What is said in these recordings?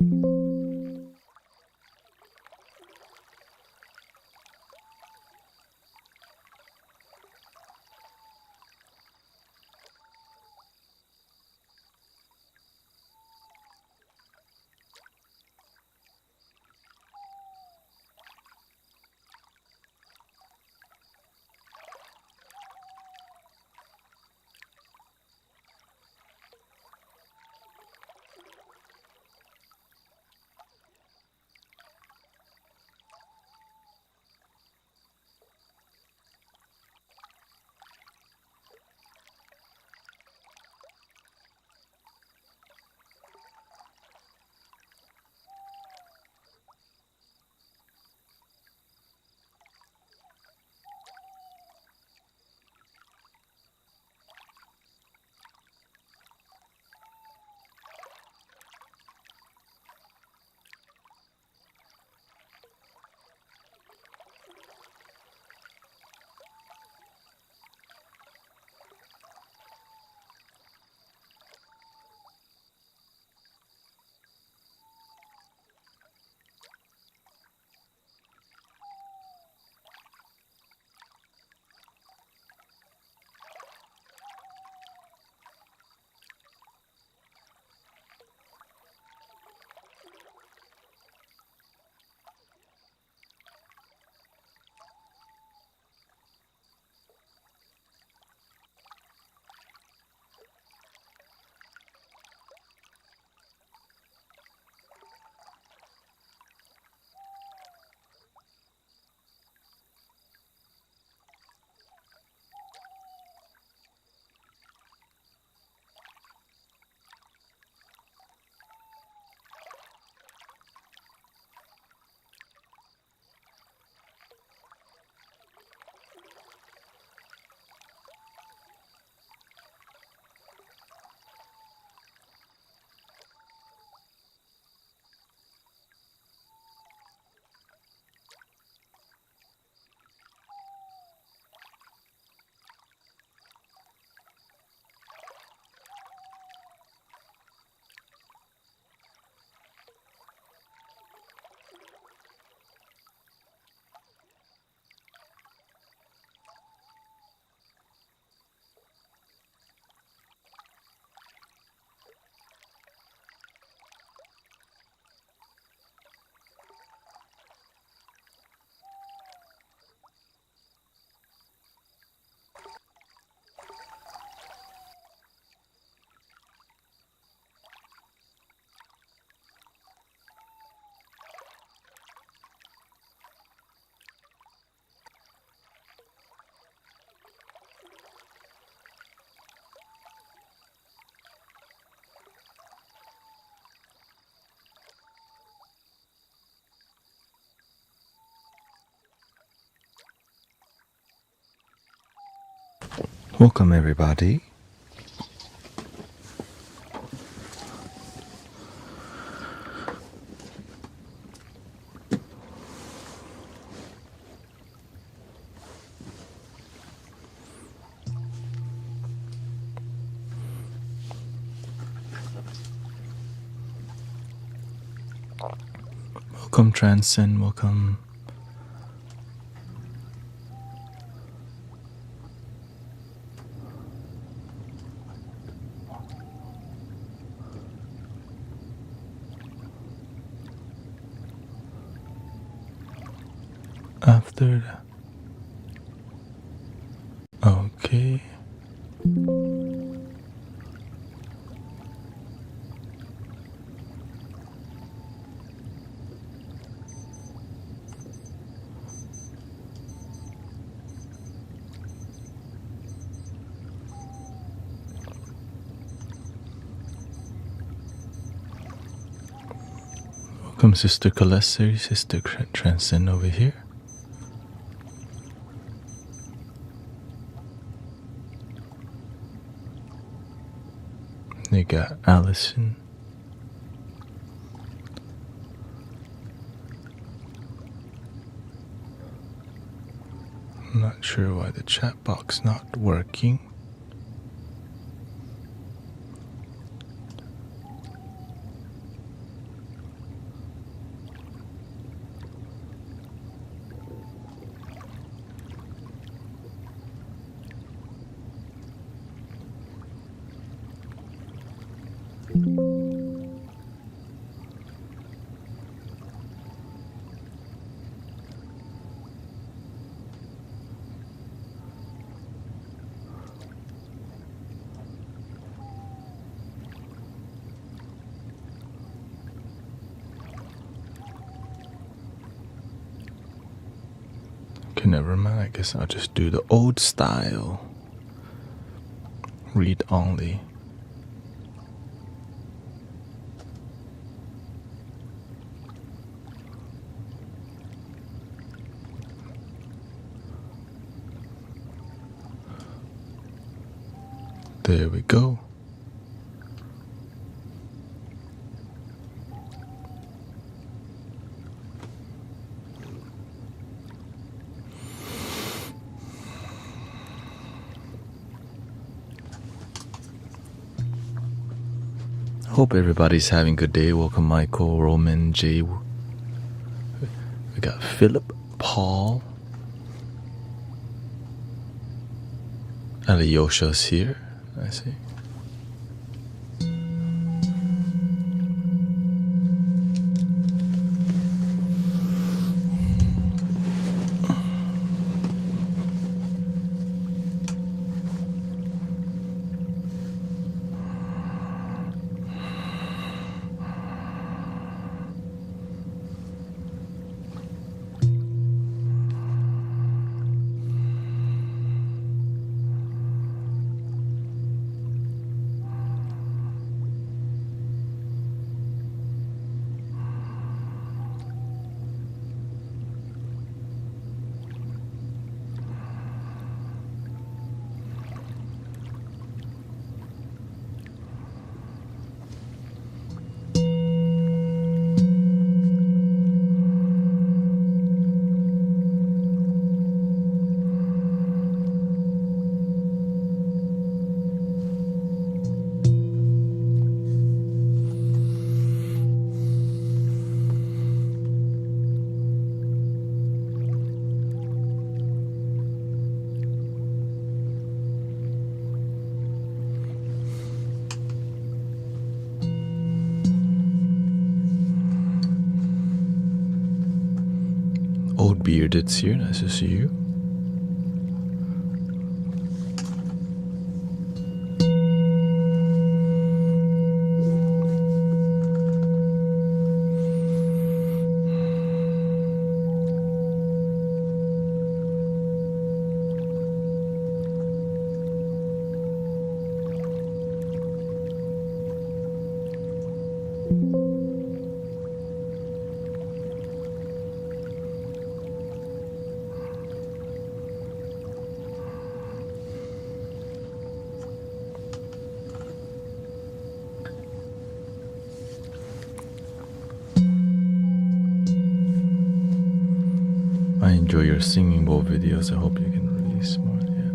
Welcome, everybody. Welcome, Transcend. Welcome. After that. Okay. Welcome, Sister Kalesari, Sister Transcend over here. They got Allison. I'm not sure why the chat box not working. Okay, never mind. I guess I'll just do the old style. Read only. There we go. Hope everybody's having a good day. Welcome Michael, Roman, Jay. We got Philip, Paul. Alyosha's here, I see. Old Bearded's here, nice to see you. I enjoy your singing bowl videos. I hope you can release more. Yeah.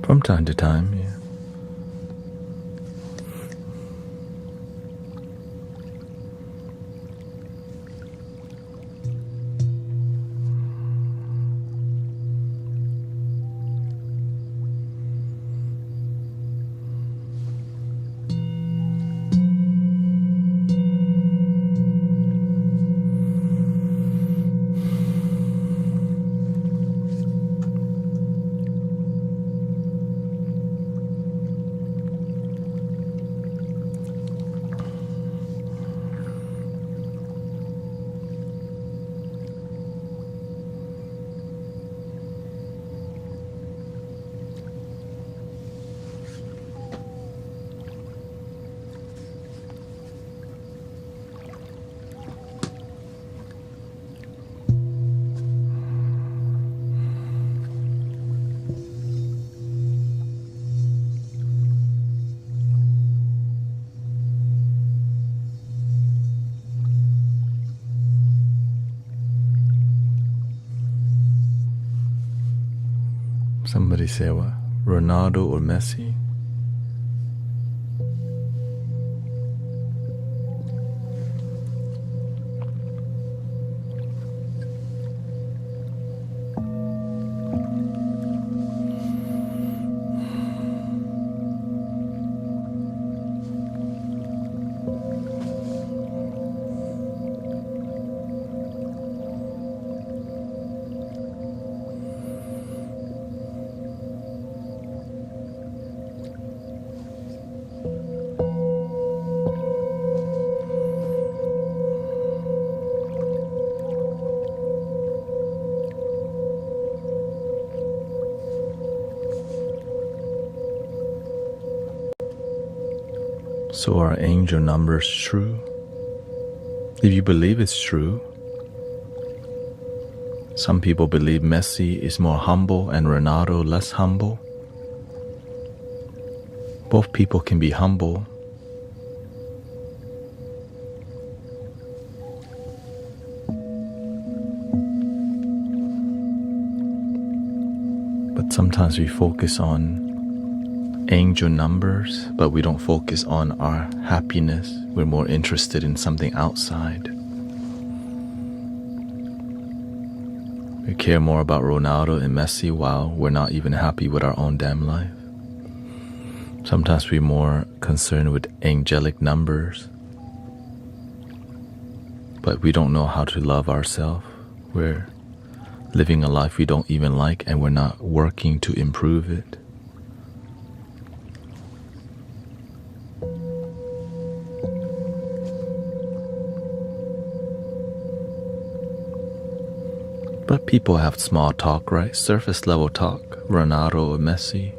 From time to time, yeah. Somebody say what? Ronaldo or Messi? So are angel numbers true? If you believe it's true, some people believe Messi is more humble and Ronaldo less humble. Both people can be humble. But sometimes we focus on angel numbers, but we don't focus on our happiness. We're more interested in something outside. We care more about Ronaldo and Messi while we're not even happy with our own damn life. Sometimes we're more concerned with angelic numbers, but we don't know how to love ourselves. We're living a life we don't even like, and we're not working to improve it. But people have small talk, right? Surface level talk. Ronaldo or Messi.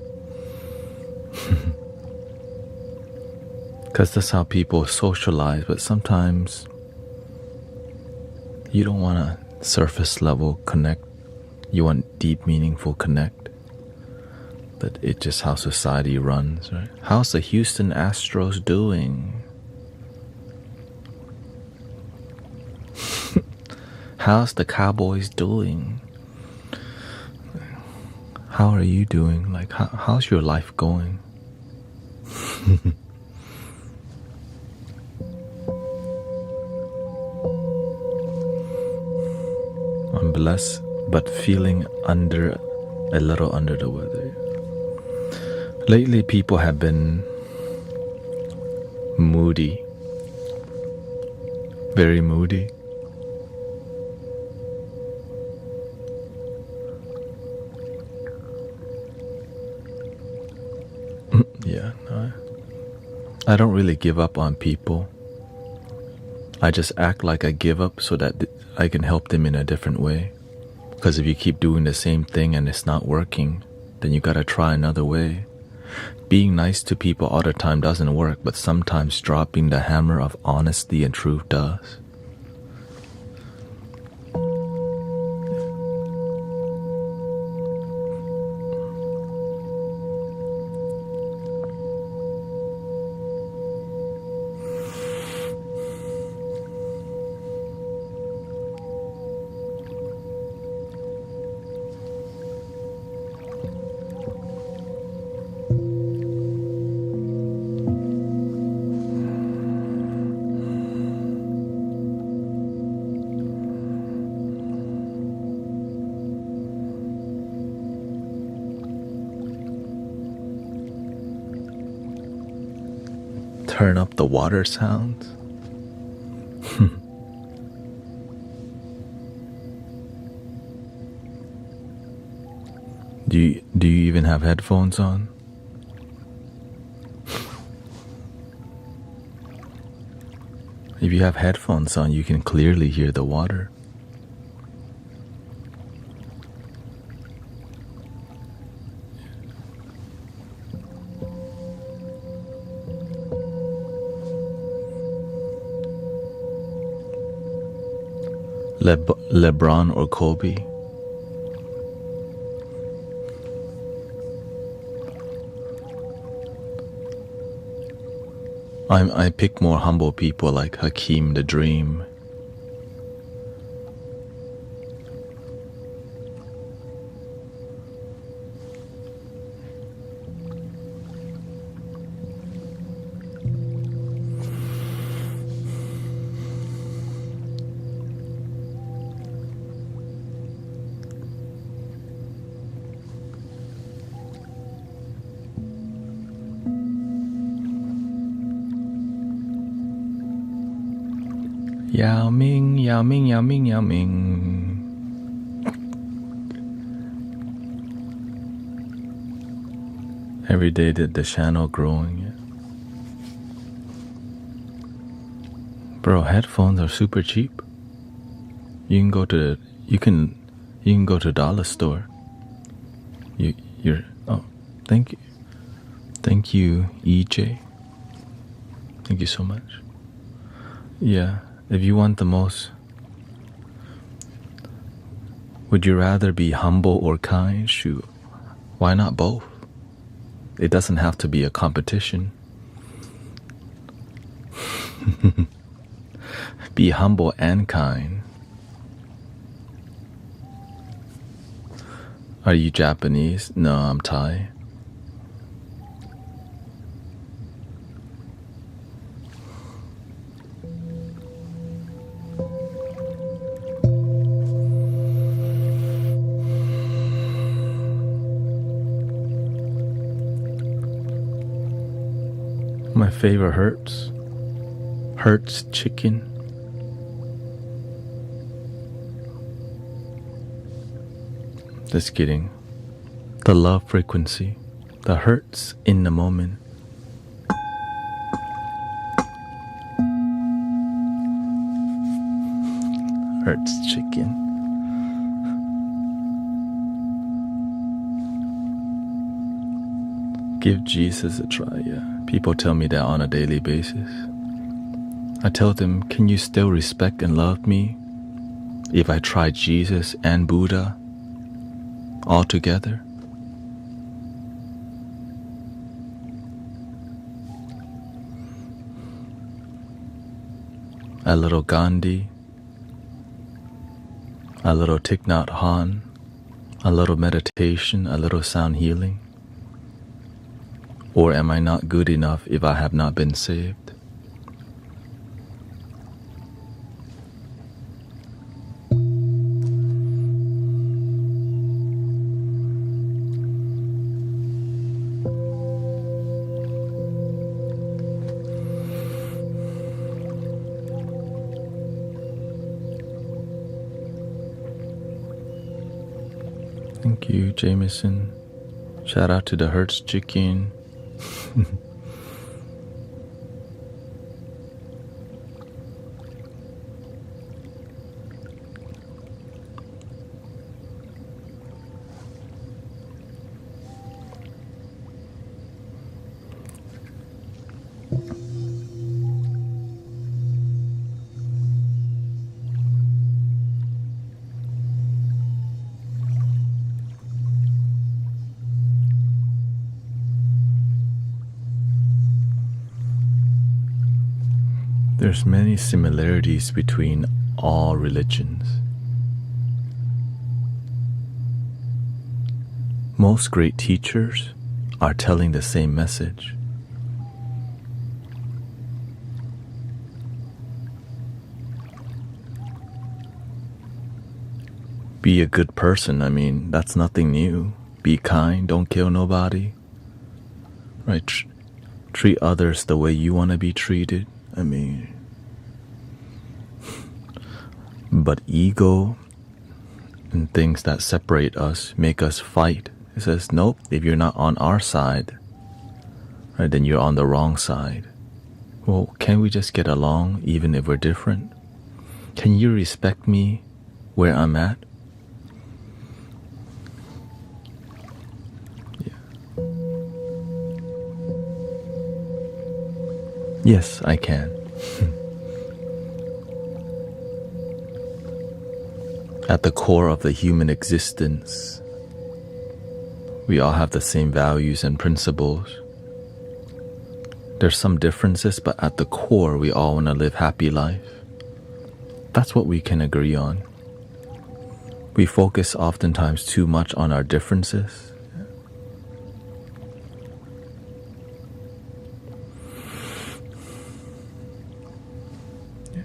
Because that's how people socialize. But sometimes you don't want a surface level connect. You want deep, meaningful connect. But it's just how society runs, right? How's the Houston Astros doing? How's the Cowboys doing? How are you doing? Like, how's your life going? I'm blessed, but feeling a little under the weather. Lately, people have been moody, very moody. Yeah, no, I don't really give up on people. I just act like I give up so that I can help them in a different way. Because if you keep doing the same thing and it's not working, then you gotta try another way. Being nice to people all the time doesn't work, but sometimes dropping the hammer of honesty and truth does. Turn up the water sounds. Do you even have headphones on? If you have headphones on, you can clearly hear the water. LeBron or Kobe? I pick more humble people like Hakeem the Dream. Yao Ming, Yao Ming, Yao Ming, Yao Ming. Every day the channel growing. Bro, headphones are super cheap. You can go to dollar store. Thank you, EJ. Thank you so much. Yeah, if you want the most, would you rather be humble or kind? Shoot, why not both? It doesn't have to be a competition. Be humble and kind. Are you Japanese? No, I'm Thai. My favorite Hertz chicken. Just kidding. The love frequency, the hertz in the moment. Hertz chicken. Give Jesus a try, yeah. People tell me that on a daily basis. I tell them, can you still respect and love me if I try Jesus and Buddha all together? A little Gandhi, a little Thich Nhat Hanh, a little meditation, a little sound healing? Or am I not good enough if I have not been saved? Thank you, Jameson. Shout out to the Hertz chicken. There's many similarities between all religions. Most great teachers are telling the same message. Be a good person, I mean, that's nothing new. Be kind, don't kill nobody. Right? Treat others the way you want to be treated. I mean, but ego and things that separate us make us fight. It says, nope, if you're not on our side, right, then you're on the wrong side. Well, can we just get along even if we're different? Can you respect me where I'm at? Yeah. Yes, I can. At the core of the human existence, we all have the same values and principles. There's some differences, but at the core, we all want to live happy life. That's what we can agree on. We focus oftentimes too much on our differences. Yeah.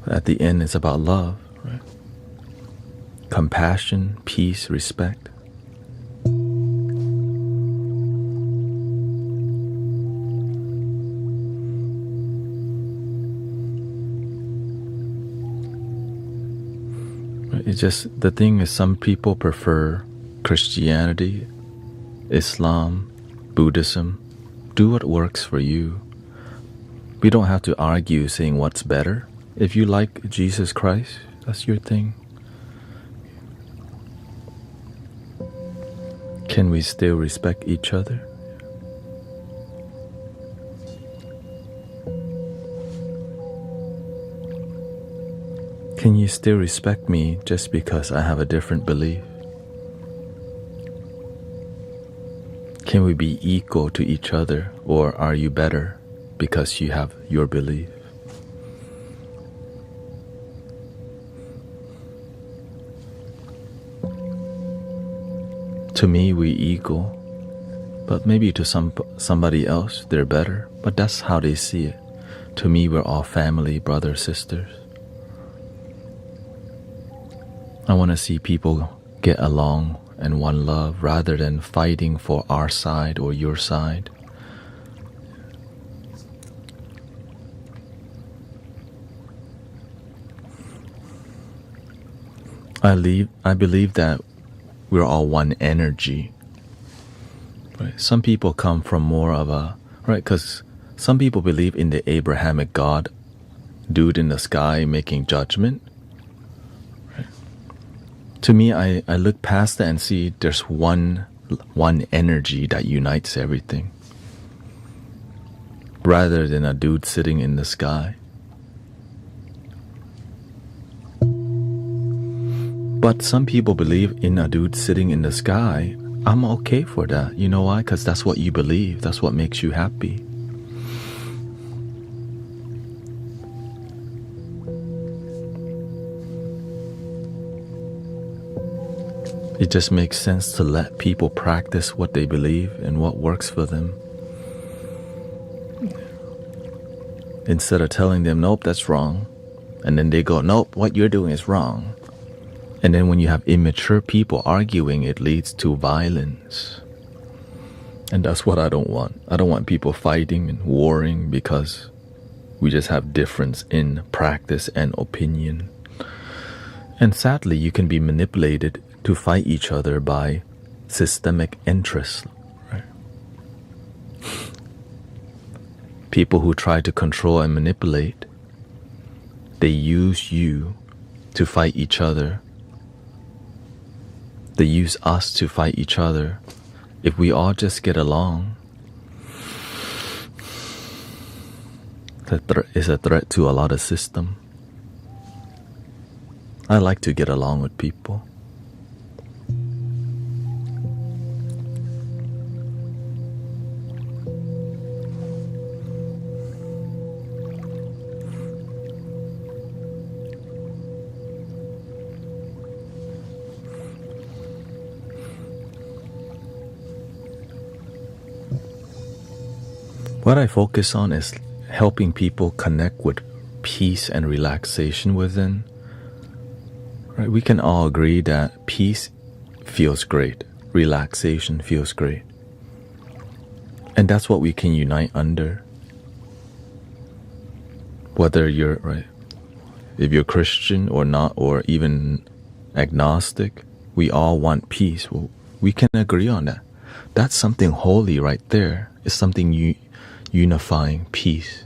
But at the end, it's about love, right? Compassion, peace, respect. It's just, the thing is, some people prefer Christianity, Islam, Buddhism. Do what works for you. We don't have to argue saying what's better. If you like Jesus Christ, that's your thing. Can we still respect each other? can you still respect me just because I have a different belief? Can we be equal to each other, or are you better because you have your belief? To me, we equal, but maybe to somebody else, they're better, but that's how they see it. To me, we're all family, brothers, sisters. I want to see people get along and one love rather than fighting for our side or your side. I believe that we're all one energy. Right? Some people come from more of a, right, because some people believe in the Abrahamic God, dude in the sky making judgment. Right? To me, I look past that and see there's one energy that unites everything, rather than a dude sitting in the sky. But some people believe in a dude sitting in the sky. I'm okay for that. You know why? Because that's what you believe. That's what makes you happy. It just makes sense to let people practice what they believe and what works for them, instead of telling them, nope, that's wrong. And then they go, nope, what you're doing is wrong. And then when you have immature people arguing, it leads to violence. And that's what I don't want. I don't want people fighting and warring because we just have difference in practice and opinion. And sadly, you can be manipulated to fight each other by systemic interests. Right? People who try to control and manipulate, they use you to fight each other. They use us to fight each other. If we all just get along, that is a threat to a lot of system. I like to get along with people. What I focus on is helping people connect with peace and relaxation within. Right? We can all agree that peace feels great, relaxation feels great. And that's what we can unite under. Whether you're, right, if you're Christian or not, or even agnostic, we all want peace. Well, we can agree on that. That's something holy right there. It's something unifying peace.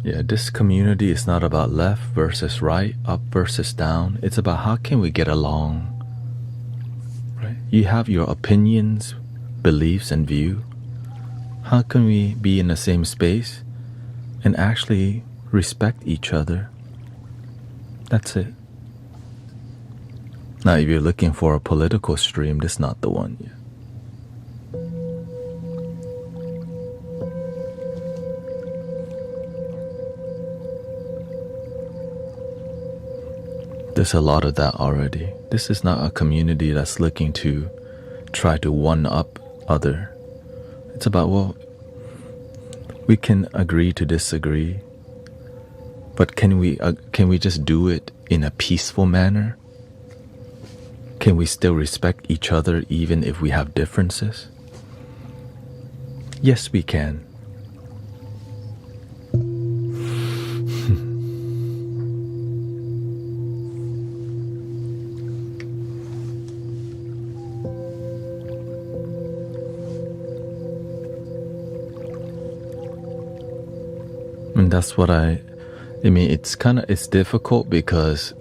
Yeah, this community is not about left versus right, up versus down. It's about how can we get along, right? You have your opinions, beliefs, and view. How can we be in the same space and actually respect each other? That's it. Now, if you're looking for a political stream, this is not the one yet. There's a lot of that already. This is not a community that's looking to try to one-up other. It's about, well, we can agree to disagree, but can we just do it in a peaceful manner? Can we still respect each other even if we have differences? Yes, we can. And that's what I mean, it's difficult because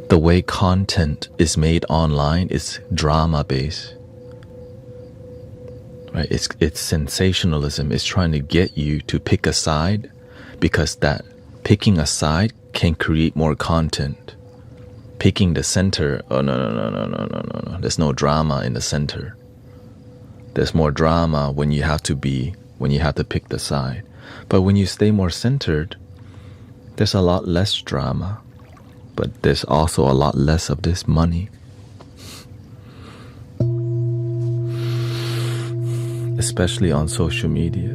the way content is made online is drama based. Right? It's sensationalism. It's trying to get you to pick a side because that picking a side can create more content. Picking the center, oh no. There's no drama in the center. There's more drama when you have to pick the side. But when you stay more centered, there's a lot less drama. But there's also a lot less of this money. Especially on social media.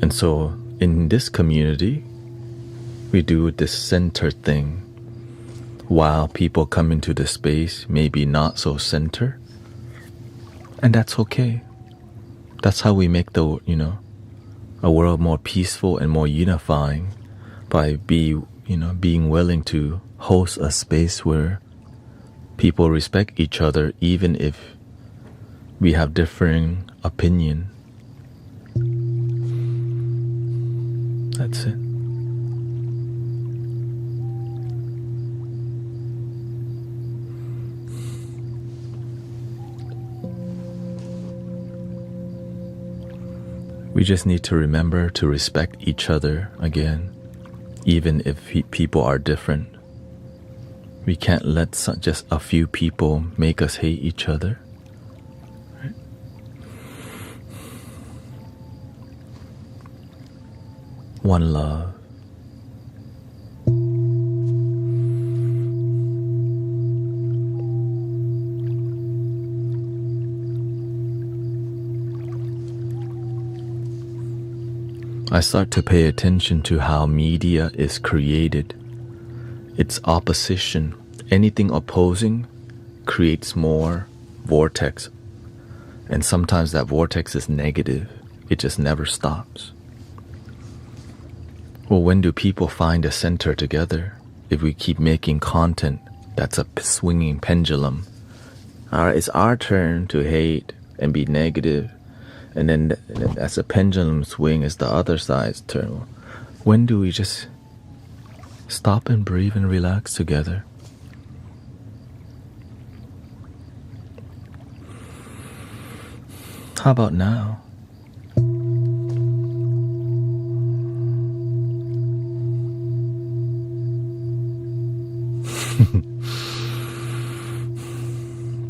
And so in this community, we do this center thing while people come into the space maybe not so center. And that's okay. That's how we make a world more peaceful and more unifying by being willing to host a space where people respect each other even if we have differing opinion. That's it. We just need to remember to respect each other again, even if people are different. We can't let just a few people make us hate each other. Right? One love. I start to pay attention to how media is created. Its opposition, anything opposing, creates more vortex. And sometimes that vortex is negative. It just never stops. Well, when do people find a center together? If we keep making content that's a swinging pendulum. Alright, it's our turn to hate and be negative. And then as a pendulum swing, it's the other side's turn. When do we just stop and breathe and relax together? How about now?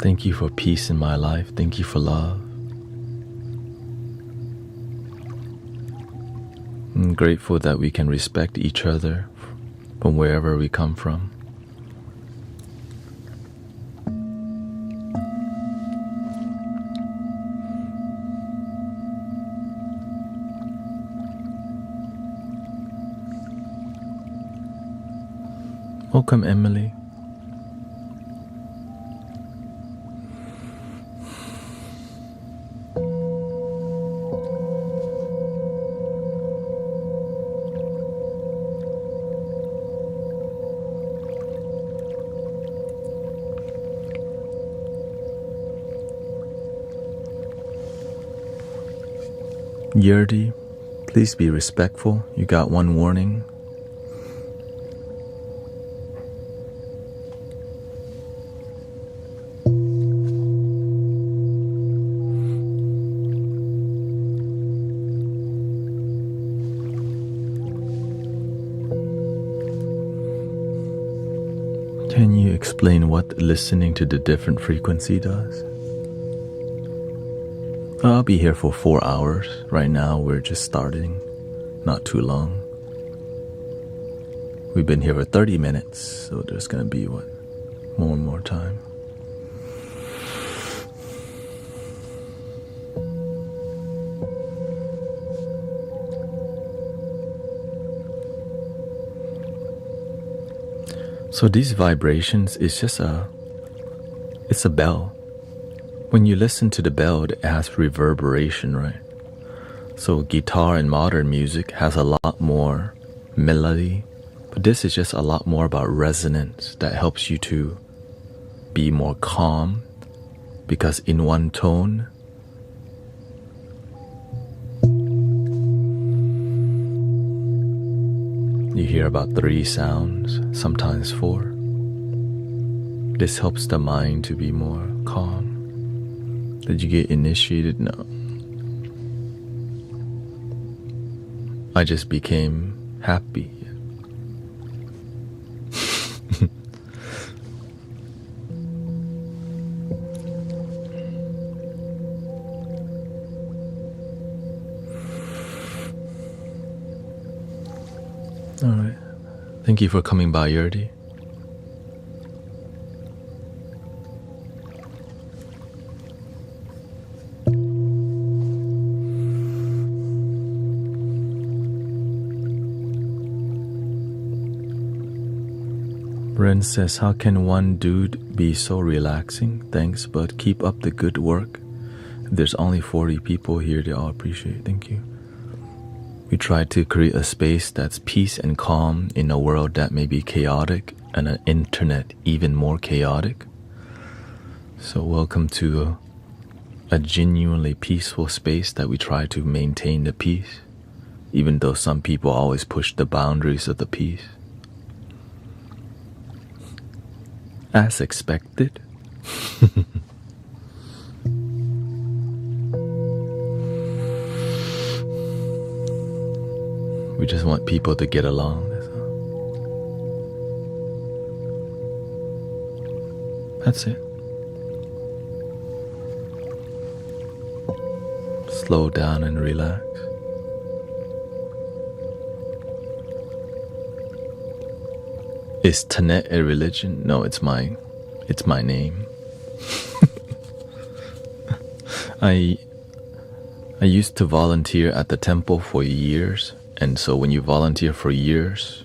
Thank you for peace in my life. Thank you for love. I'm grateful that we can respect each other from wherever we come from. Welcome, Emily. Yurdi, please be respectful. You got one warning. Can you explain what listening to the different frequency does? I'll be here for 4 hours. Right now, we're just starting. Not too long. We've been here for 30 minutes, so there's gonna be, more and more time. So these vibrations is just it's a bell. When you listen to the bell, it has reverberation, right? So guitar in modern music has a lot more melody, but this is just a lot more about resonance that helps you to be more calm, because in one tone, You hear about 3 sounds, sometimes 4. This helps the mind to be more calm. Did you get initiated? No. I just became happy. All right. Thank you for coming by, Yurdi. Ren says, how can one dude be so relaxing? Thanks, but keep up the good work. There's only 40 people here, they all appreciate it. Thank you. We try to create a space that's peace and calm in a world that may be chaotic and an internet even more chaotic. So welcome to a genuinely peaceful space that we try to maintain the peace, even though some people always push the boundaries of the peace. As expected. We just want people to get along. That's it. Slow down and relax. Is Thanet a religion? No, it's my name. I used to volunteer at the temple for years, and so when you volunteer for years,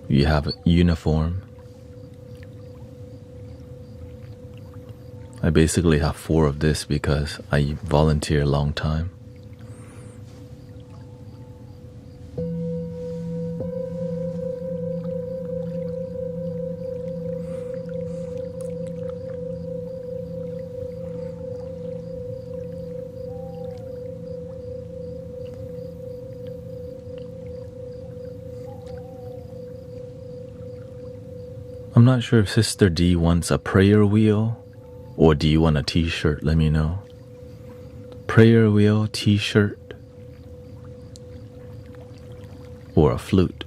you have a uniform. I basically have 4 of this because I volunteer a long time. I'm not sure if Sister D wants a prayer wheel, or do you want a t-shirt? Let me know. Prayer wheel, t-shirt, or a flute.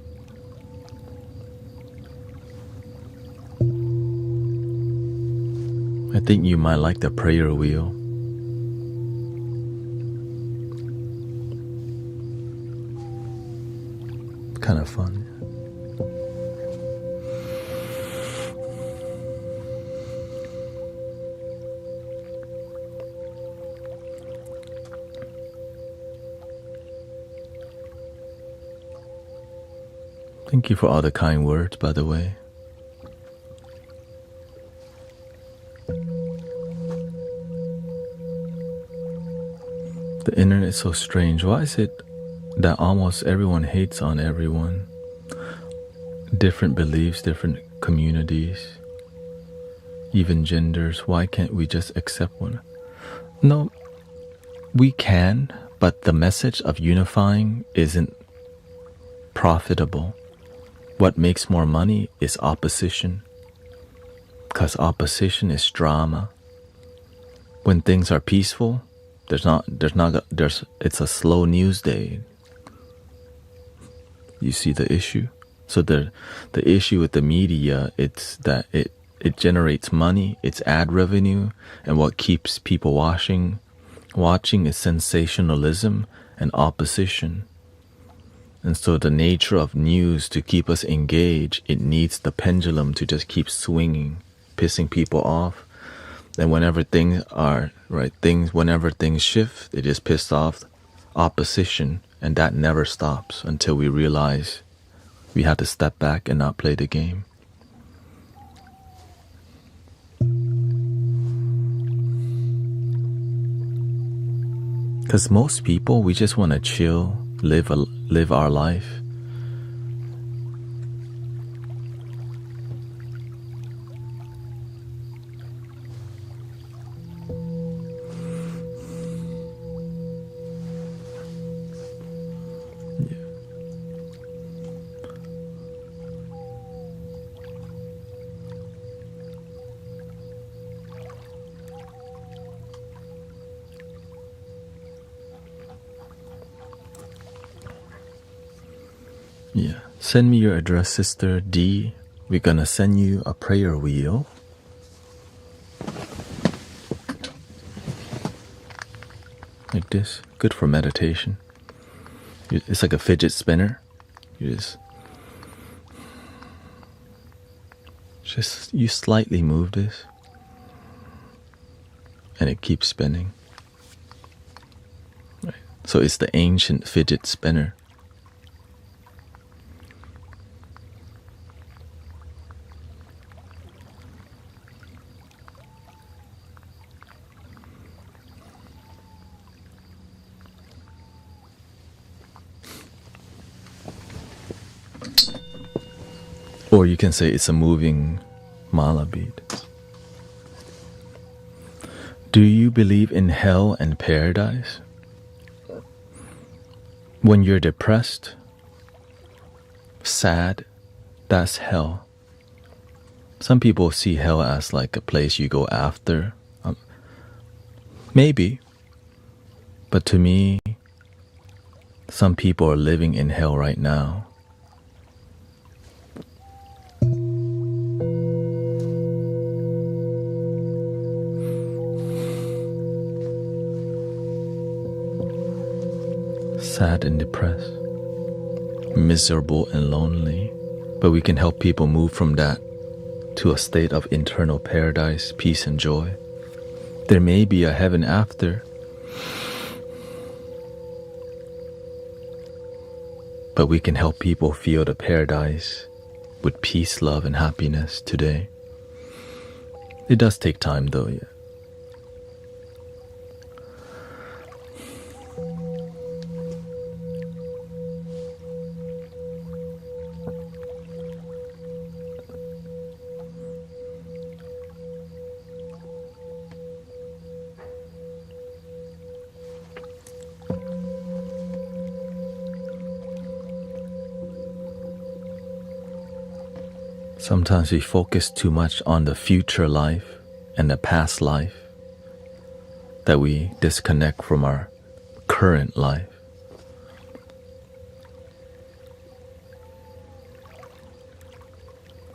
I think you might like the prayer wheel. Kind of fun. Thank you for all the kind words, by the way. The internet is so strange. Why is it that almost everyone hates on everyone? Different beliefs, different communities, even genders. Why can't we just accept one? No, we can, but the message of unifying isn't profitable. What makes more money is opposition, because opposition is drama. When things are peaceful, it's a slow news day. You see the issue? So the issue with the media, it's that it generates money, it's ad revenue, and what keeps people watching is sensationalism and opposition. And so the nature of news, to keep us engaged, it needs the pendulum to just keep swinging, pissing people off. And whenever things shift, they just piss off opposition, and that never stops until we realize we have to step back and not play the game. Because most people, we just want to chill, live our life. Yeah. Send me your address, Sister D. We're gonna send you a prayer wheel. Like this. Good for meditation. It's like a fidget spinner. You you slightly move this and it keeps spinning. Right. So it's the ancient fidget spinner. Or you can say it's a moving mala bead. Do you believe in hell and paradise? When you're depressed, sad, that's hell. Some people see hell as like a place you go after. Maybe. But to me, some people are living in hell right now. Sad and depressed, miserable and lonely, but we can help people move from that to a state of internal paradise, peace and joy. There may be a heaven after, but we can help people feel the paradise with peace, love and happiness today. It does take time though, yeah. Sometimes we focus too much on the future life and the past life that we disconnect from our current life.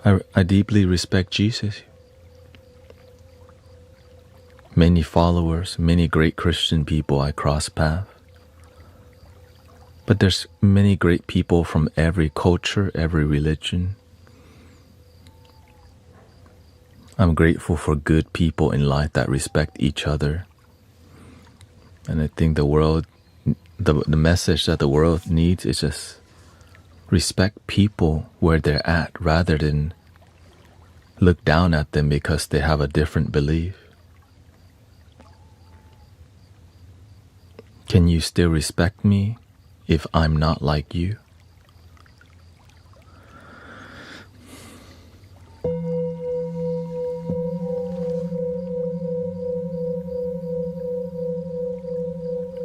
I deeply respect Jesus. Many followers, many great Christian people I cross paths. But there's many great people from every culture, every religion. I'm grateful for good people in life that respect each other. And I think the message that the world needs is just respect people where they're at rather than look down at them because they have a different belief. Can you still respect me if I'm not like you?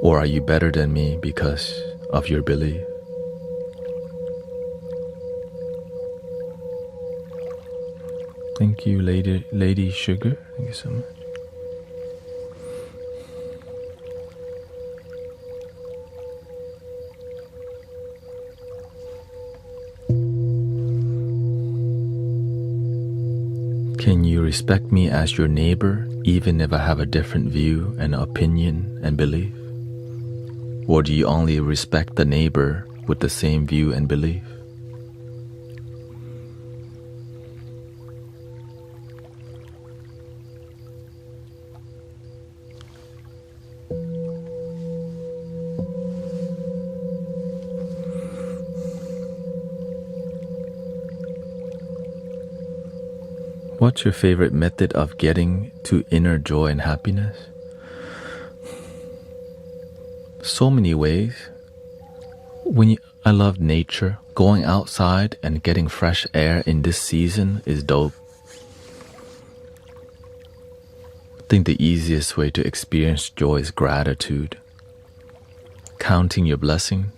Or are you better than me because of your belief? Thank you, Lady Sugar. Thank you so much. Can you respect me as your neighbor even if I have a different view and opinion and belief? Or do you only respect the neighbor with the same view and belief? What's your favorite method of getting to inner joy and happiness? So many ways. I love nature. Going outside and getting fresh air in this season is dope. I think the easiest way to experience joy is gratitude. Counting your blessing,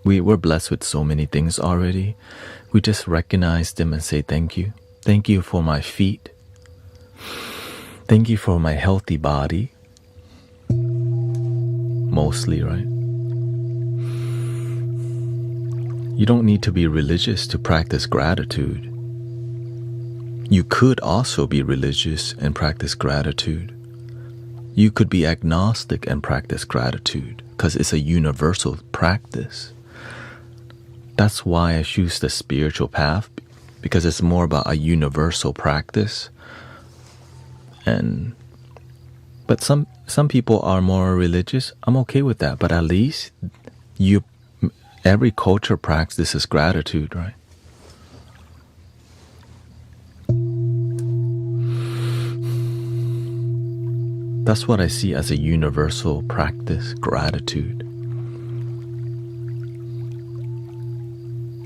We're blessed with so many things already. We just recognize them and say thank you. Thank you for my feet. Thank you for my healthy body. Mostly, right? You don't need to be religious to practice gratitude. You could also be religious and practice gratitude. You could be agnostic and practice gratitude because it's a universal practice. That's why I choose the spiritual path, because it's more about a universal practice. But some people are more religious. I'm okay with that, but at least every culture practices gratitude, right? That's what I see as a universal practice, gratitude.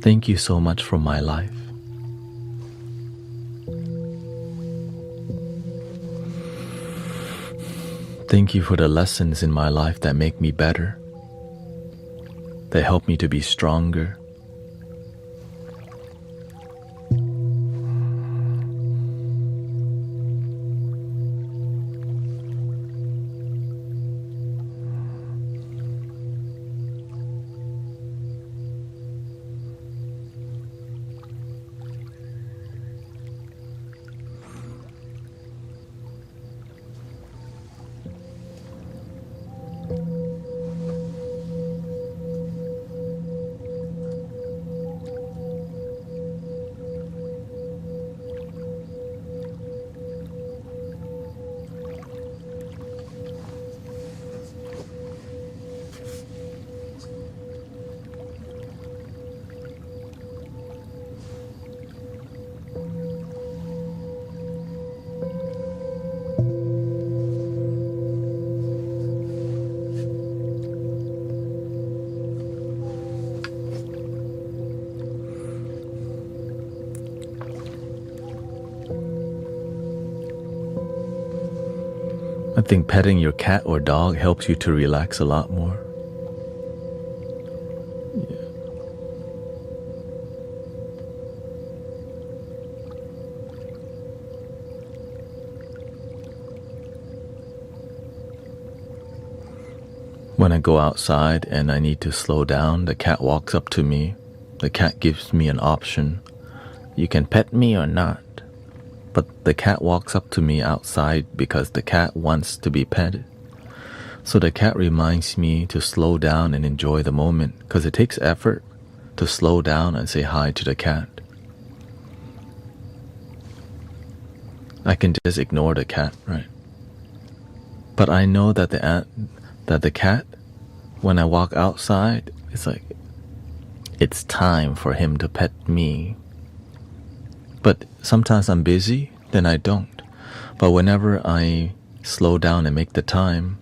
Thank you so much for my life. Thank you for the lessons in my life that make me better, that help me to be stronger. I think petting your cat or dog helps you to relax a lot more. Yeah. When I go outside and I need to slow down, the cat walks up to me. The cat gives me an option. You can pet me or not. But the cat walks up to me outside because the cat wants to be petted. So the cat reminds me to slow down and enjoy the moment, because it takes effort to slow down and say hi to the cat. I can just ignore the cat, right? But I know that the cat, when I walk outside, it's like, it's time for him to pet me. But sometimes I'm busy, then I don't. But whenever I slow down and make the time,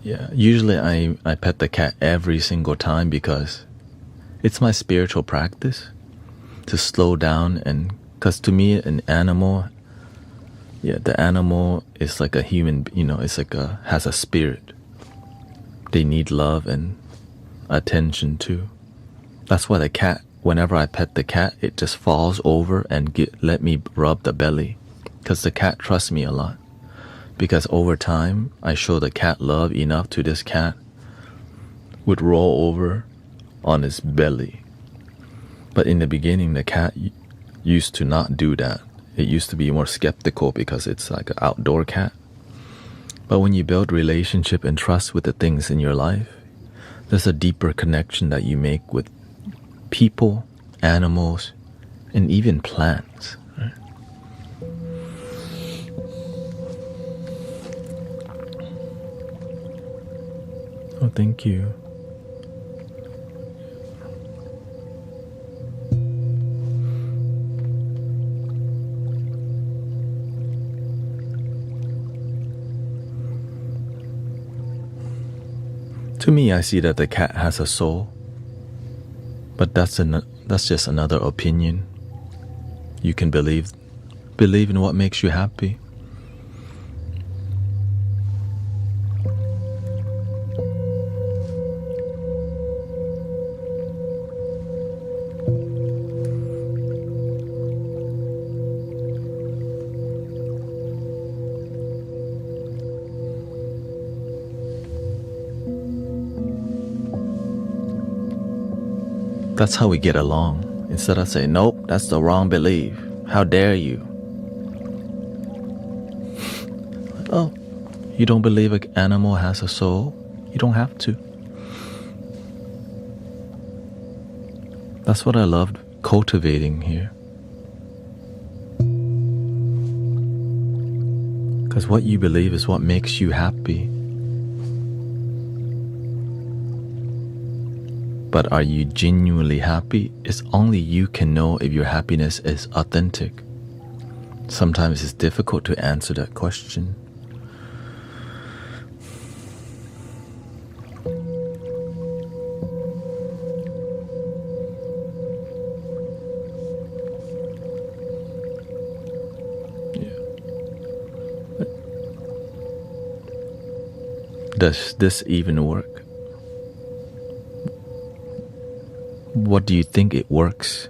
usually I pet the cat every single time, because it's my spiritual practice to slow down. And because to me, an animal, the animal is like a human, it's like has a spirit. They need love and attention too. That's why the cat, whenever I pet the cat, it just falls over and let me rub the belly, because the cat trusts me a lot. Because over time, I show the cat love enough to this cat would roll over on his belly. But in the beginning, the cat used to not do that. It used to be more skeptical because it's like an outdoor cat. But when you build relationship and trust with the things in your life, there's a deeper connection that you make with people, animals, and even plants. Right? Oh, thank you. To me, I see that the cat has a soul. But that's just another opinion. You can believe in what makes you happy. That's how we get along. Instead of saying, nope, that's the wrong belief. How dare you? Oh, you don't believe an animal has a soul? You don't have to. That's what I loved cultivating here. Because what you believe is what makes you happy. But are you genuinely happy? It's only you can know if your happiness is authentic. Sometimes it's difficult to answer that question. Does this even work? What do you think it works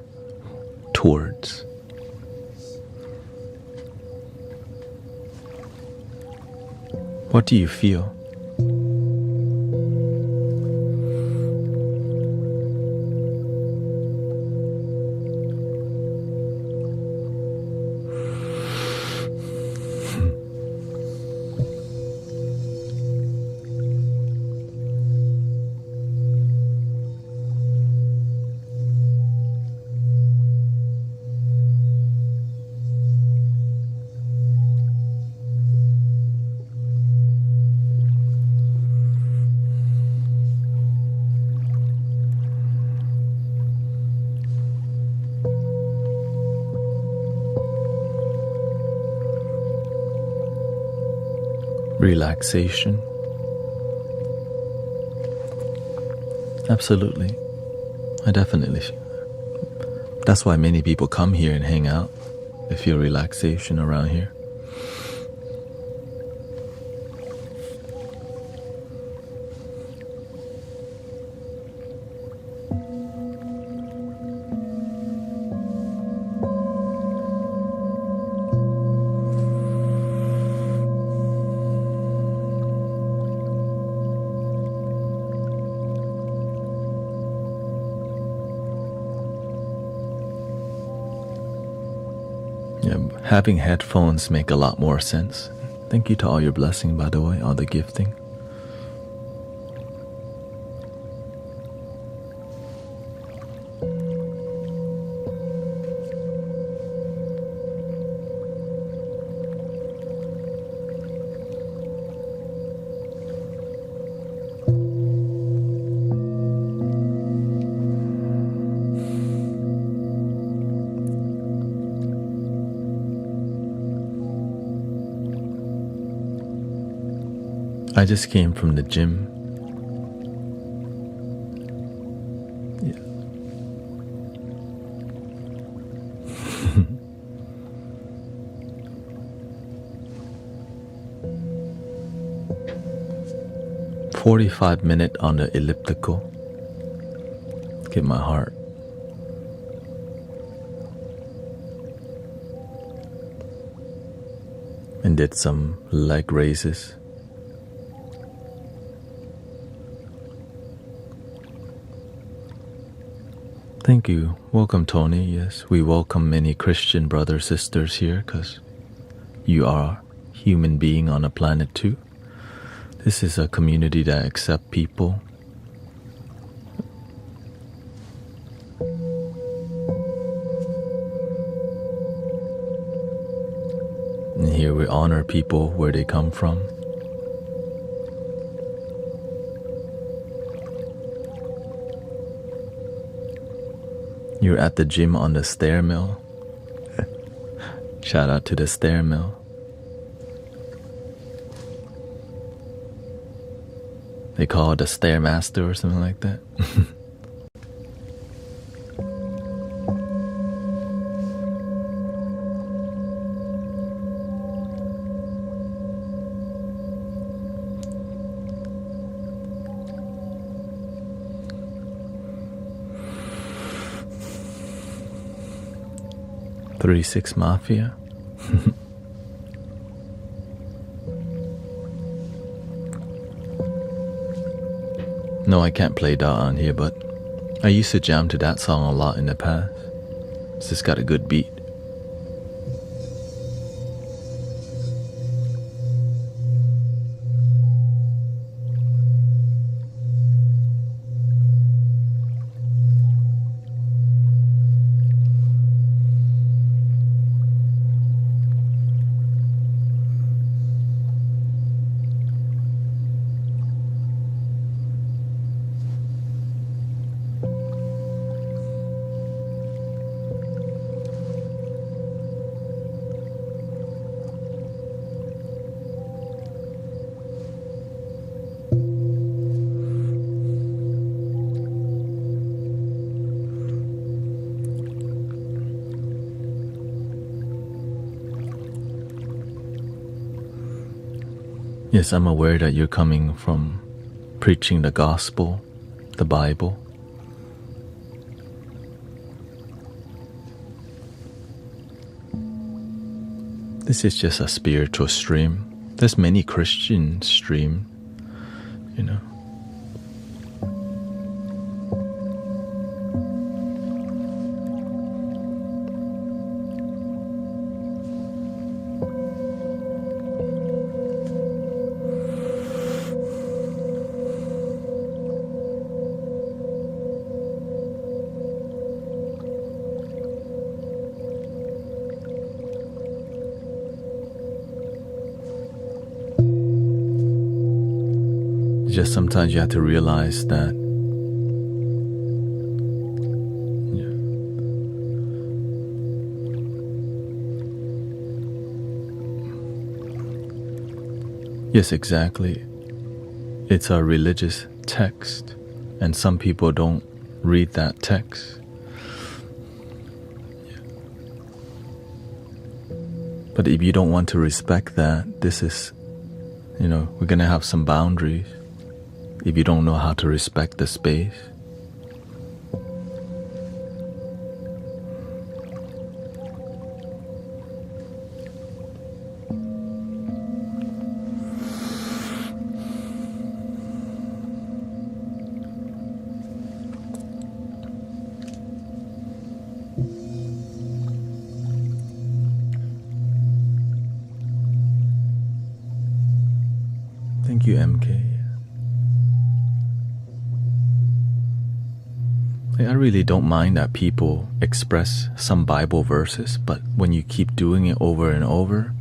towards? What do you feel? Relaxation. Absolutely. I definitely. That's why many people come here and hang out. They feel relaxation around here. Having headphones make a lot more sense. Thank you to all your blessing, by the way, all the gifting. I just came from the gym. Yeah. 45 minutes on the elliptical. Get my heart. And did some leg raises. Thank you. Welcome, Tony. Yes, we welcome many Christian brothers, sisters here because you are a human being on a planet too. This is a community that accepts people. And here we honor people where they come from. You're at the gym on the stair mill. Shout out to the stair mill. They call it the stairmaster or something like that. .36 Mafia. No, I can't play that on here, but I used to jam to that song a lot in the past. It's just got a good beat. Yes, I'm aware that you're coming from preaching the gospel, the Bible. This is just a spiritual stream. There's many Christian stream, you know. Just sometimes you have to realize that yes, exactly. It's a religious text, and some people don't read that text. But if you don't want to respect that, this is, we're going to have some boundaries. If you don't know how to respect the space. Thank you, MK. I really don't mind that people express some Bible verses, but when you keep doing it over and over,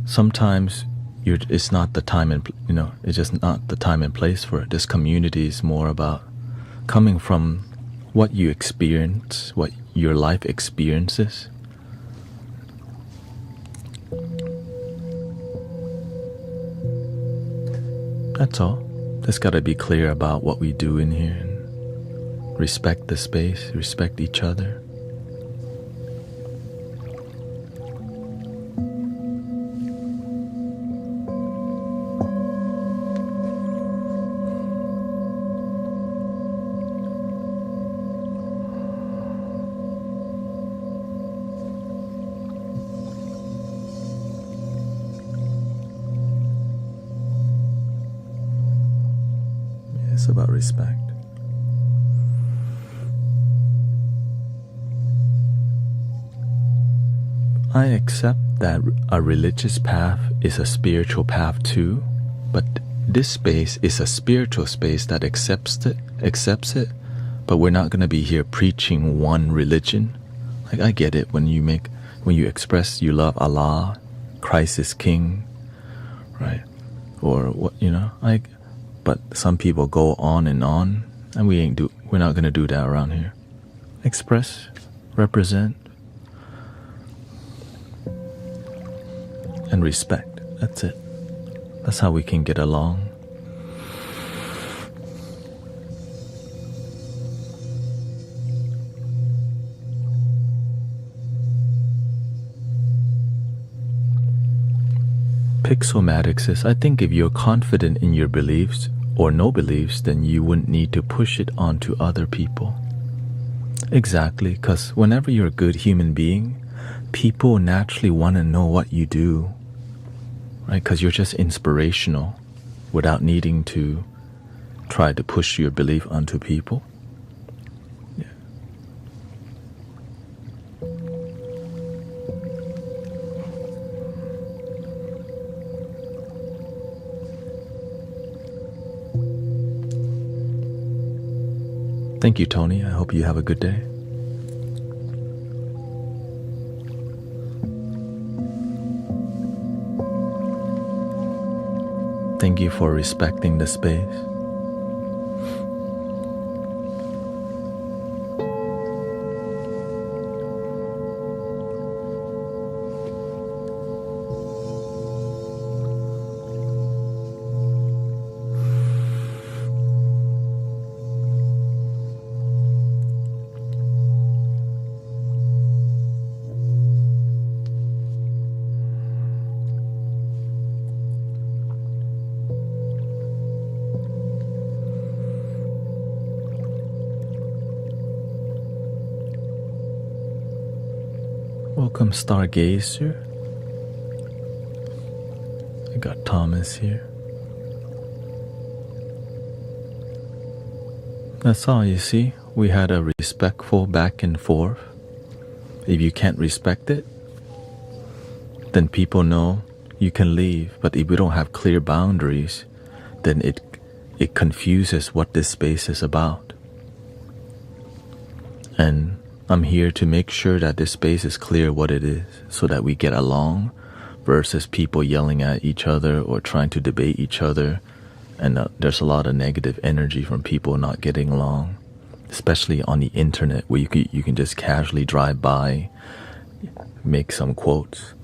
sometimes it's not the time and it's just not the time and place for it. This community is more about coming from what you experience, what your life experiences. That's all. Just gotta be clear about what we do in here. And respect the space, respect each other. It's about respect. I accept that a religious path is a spiritual path too, but this space is a spiritual space that accepts it, but we're not going to be here preaching one religion. Like, I get it when you express you love Allah, Christ is King, right? Or what, but some people go on, and we're not going to do that around here. Express, represent, and respect. That's it. That's how we can get along. Pixomatic says, I think if you're confident in your beliefs or no beliefs, then you wouldn't need to push it onto other people. Exactly, because whenever you're a good human being, people naturally want to know what you do. Right? Because you're just inspirational without needing to try to push your belief onto people. Thank you, Tony. I hope you have a good day. Thank you for respecting the space. Welcome, Stargazer. I got Thomas here. That's all, you see. We had a respectful back and forth. If you can't respect it, then people know you can leave. But if we don't have clear boundaries, then it confuses what this space is about. And I'm here to make sure that this space is clear what it is, so that we get along versus people yelling at each other or trying to debate each other. And there's a lot of negative energy from people not getting along, especially on the internet, where you can just casually drive by, make some quotes,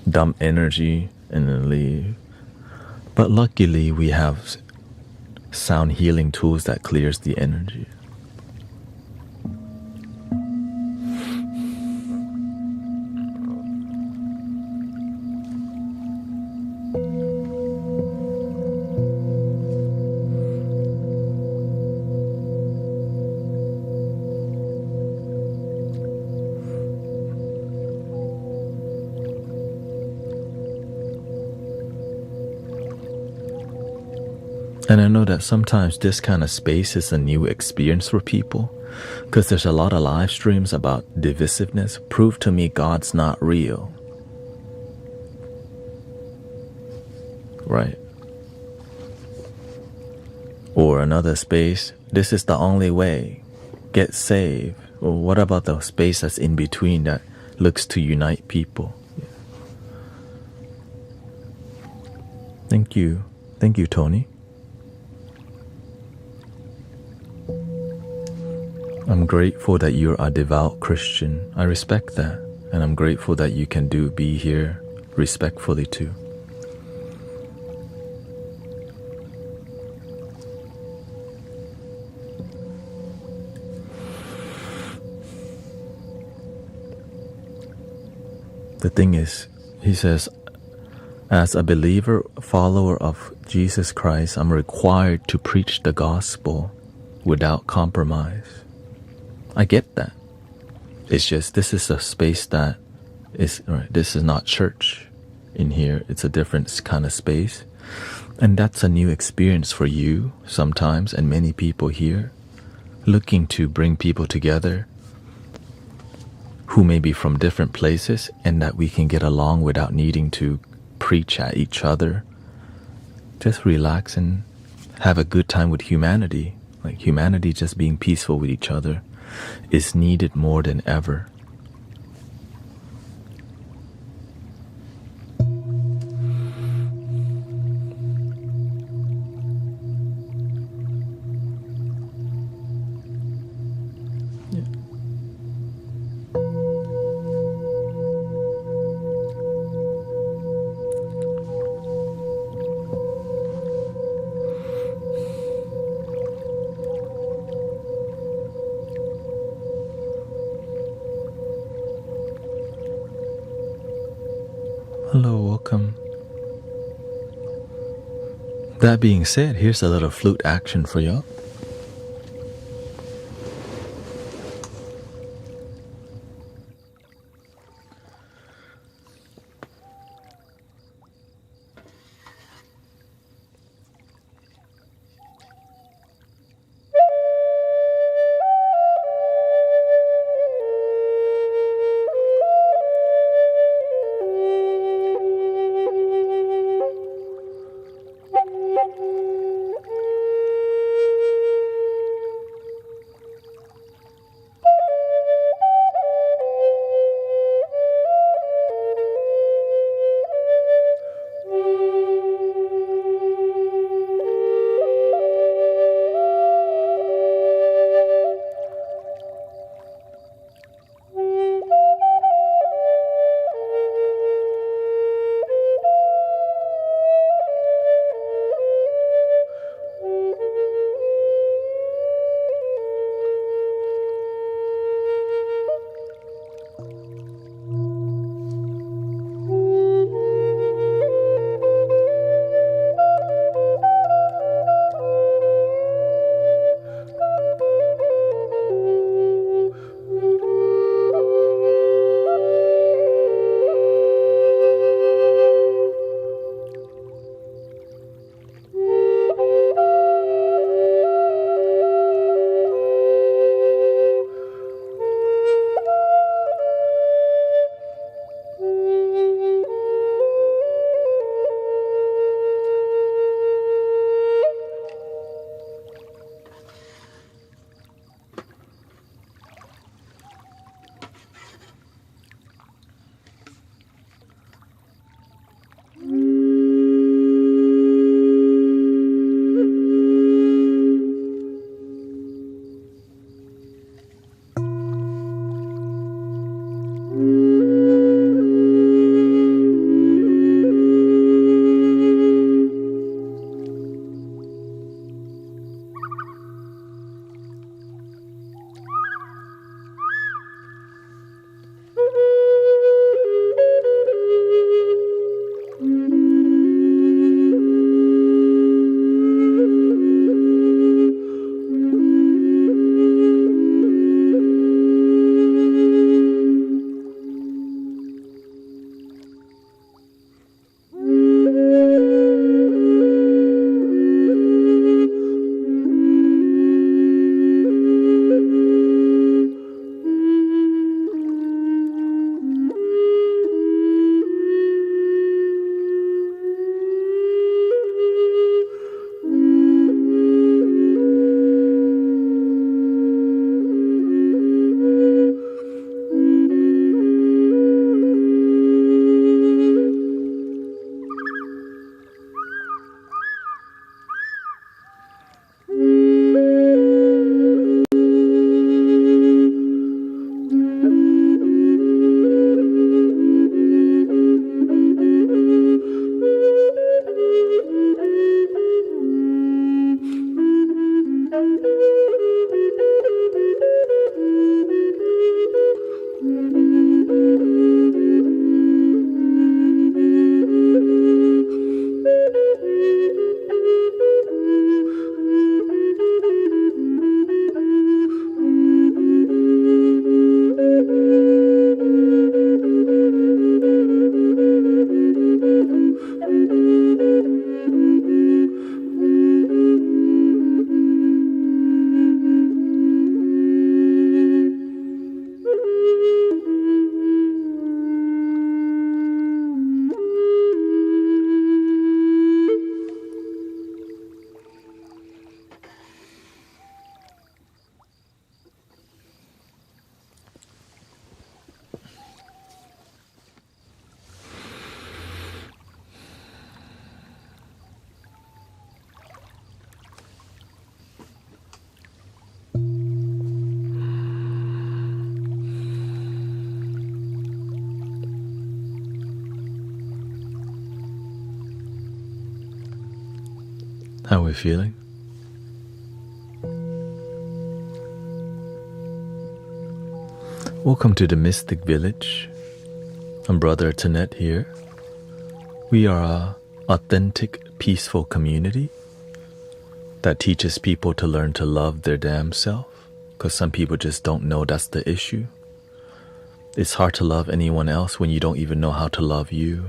dump energy, and then leave. But luckily, we have sound healing tools that clears the energy. And I know that sometimes this kind of space is a new experience for people, because there's a lot of live streams about divisiveness. Prove to me God's not real. Right. Or another space, this is the only way. Get saved. Or what about the space that's in between that looks to unite people? Thank you. Thank you, Tony. I'm grateful that you're a devout Christian. I respect that. And I'm grateful that you can be here respectfully too. The thing is, he says, as a believer, follower of Jesus Christ, I'm required to preach the gospel without compromise. I get that. It's just, this is a space that is, right, this is not church in here. It's a different kind of space. And that's a new experience for you sometimes, and many people here, looking to bring people together who may be from different places, and that we can get along without needing to preach at each other. Just relax and have a good time with humanity. Like humanity just being peaceful with each other is needed more than ever. Hello, welcome. That being said, here's a little flute action for y'all. How are we feeling? Welcome to the Mystic Village. I'm Brother Thanet here. We are an authentic, peaceful community that teaches people to learn to love their damn self, because some people just don't know that's the issue. It's hard to love anyone else when you don't even know how to love you.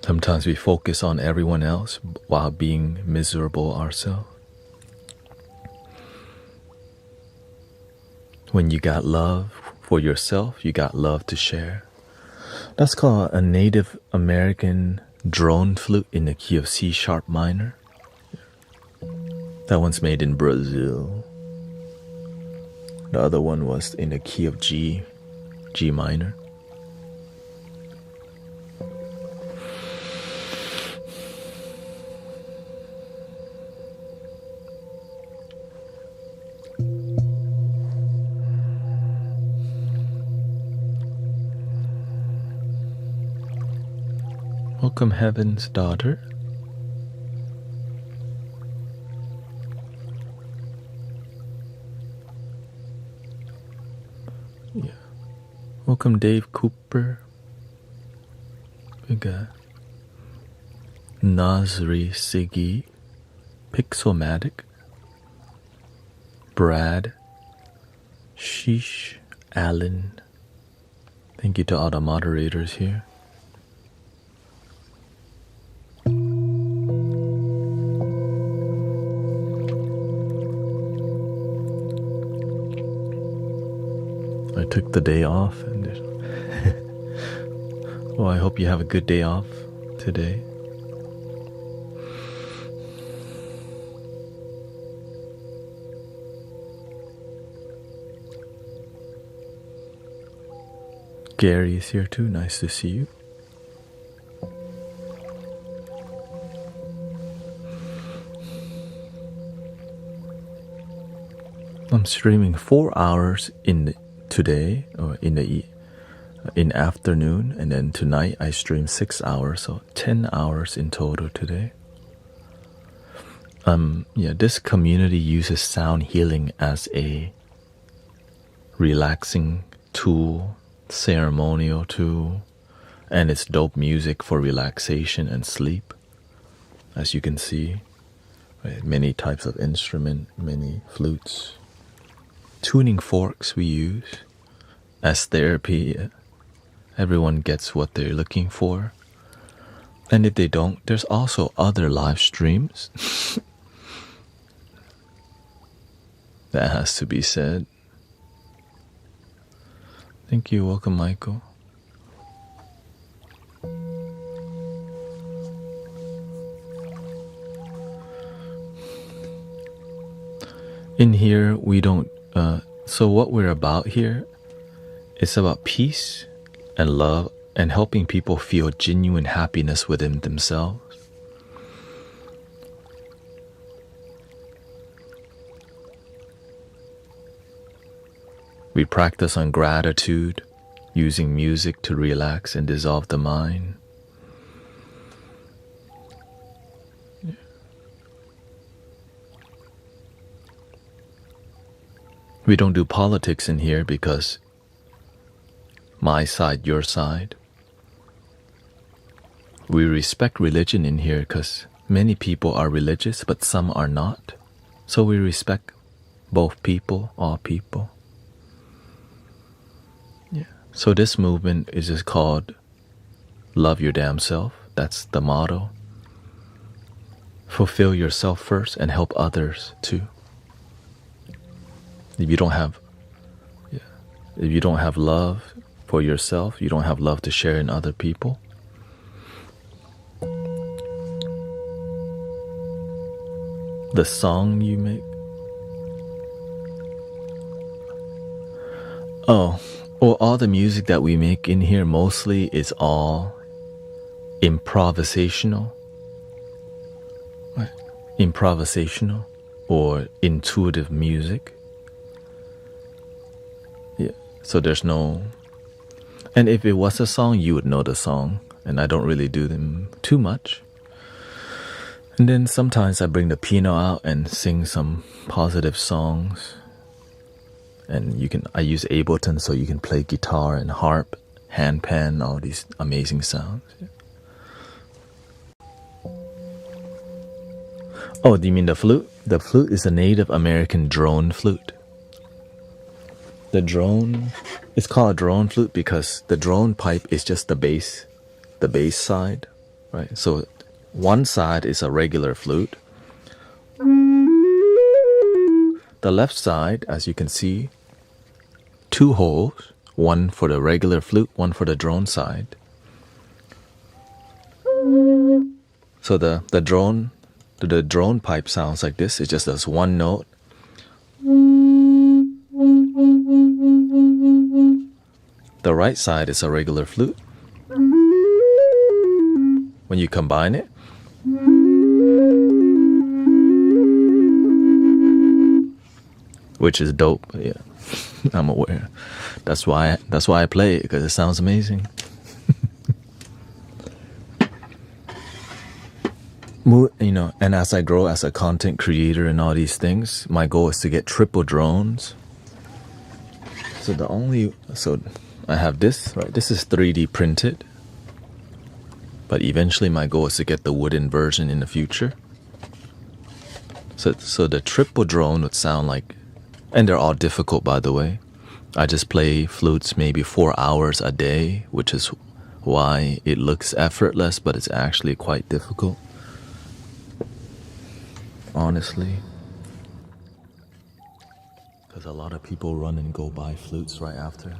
Sometimes we focus on everyone else while being miserable ourselves. When you got love for yourself, you got love to share. That's called a Native American drone flute in the key of C sharp minor. That one's made in Brazil. The other one was in the key of G minor. Welcome, Heaven's Daughter. Yeah. Welcome, Dave Cooper. We got Nasri Siggy, Pixelmatic, Brad, Sheesh, Allen. Thank you to all the moderators here. I took the day off, and well, I hope you have a good day off today. Gary is here too. Nice to see you. I'm streaming 4 hours today, or in afternoon, and then tonight I stream 6 hours, so 10 hours in total today. This community uses sound healing as a relaxing tool, ceremonial tool, and it's dope music for relaxation and sleep. As you can see, right? Many types of instrument, many flutes. Tuning forks we use as therapy. Everyone gets what they're looking for. And if they don't, there's also other live streams. That has to be said. Thank you. Welcome, Michael. In here, we don't so what we're about here is about peace and love and helping people feel genuine happiness within themselves. We practice on gratitude, using music to relax and dissolve the mind. We don't do politics in here because my side, your side. We respect religion in here because many people are religious, but some are not. So we respect both people, all people. Yeah. So this movement is just called Love Your Damn Self. That's the motto. Fulfill yourself first and help others too. If you don't have love for yourself, you don't have love to share in other people. The song you make. Oh, well, all the music that we make in here mostly is all improvisational. Right? Improvisational or intuitive music. Yeah, so there's no... And if it was a song, you would know the song. And I don't really do them too much. And then sometimes I bring the piano out and sing some positive songs. And I use Ableton so you can play guitar and harp, handpan, all these amazing sounds. Oh, do you mean the flute? The flute is a Native American drone flute. The drone, it's called a drone flute because the drone pipe is just the bass side, right? So one side is a regular flute. The left side, as you can see, 2 holes, one for the regular flute, one for the drone side. So the drone pipe sounds like this. It just does one note. The right side is a regular flute. When you combine it, which is dope. Yeah, I'm aware. That's why I play it, because it sounds amazing. And as I grow as a content creator and all these things, my goal is to get triple drones. So I have this, right? This is 3D printed. But eventually my goal is to get the wooden version in the future. So the triple drone would sound like, and they're all difficult, by the way. I just play flutes maybe 4 hours a day, which is why it looks effortless, but it's actually quite difficult. Honestly. Because a lot of people run and go buy flutes right after.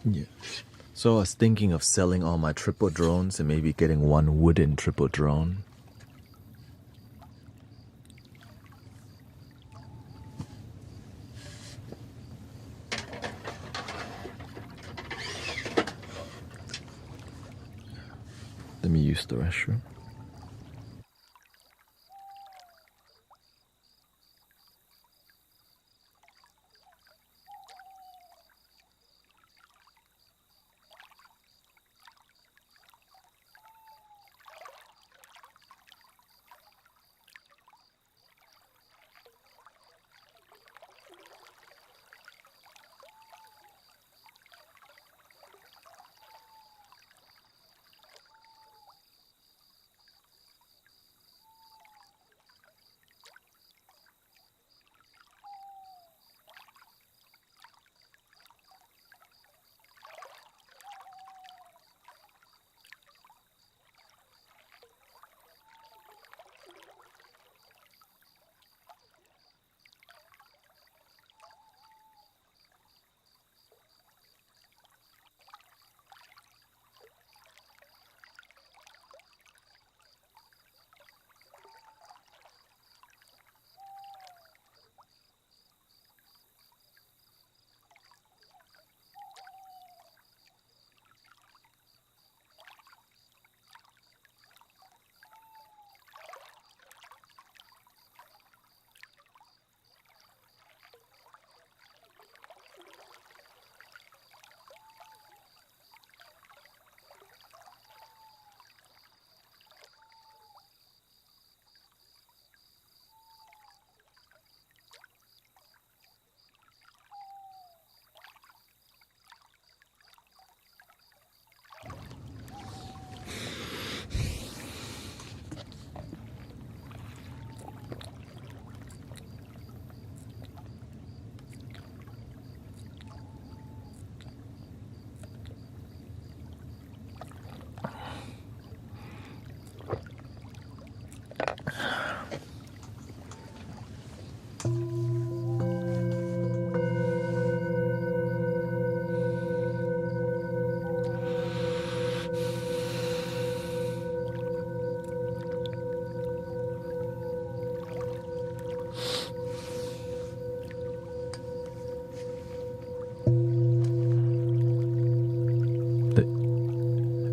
Yeah. So I was thinking of selling all my triple drones and maybe getting one wooden triple drone. Let me use the restroom.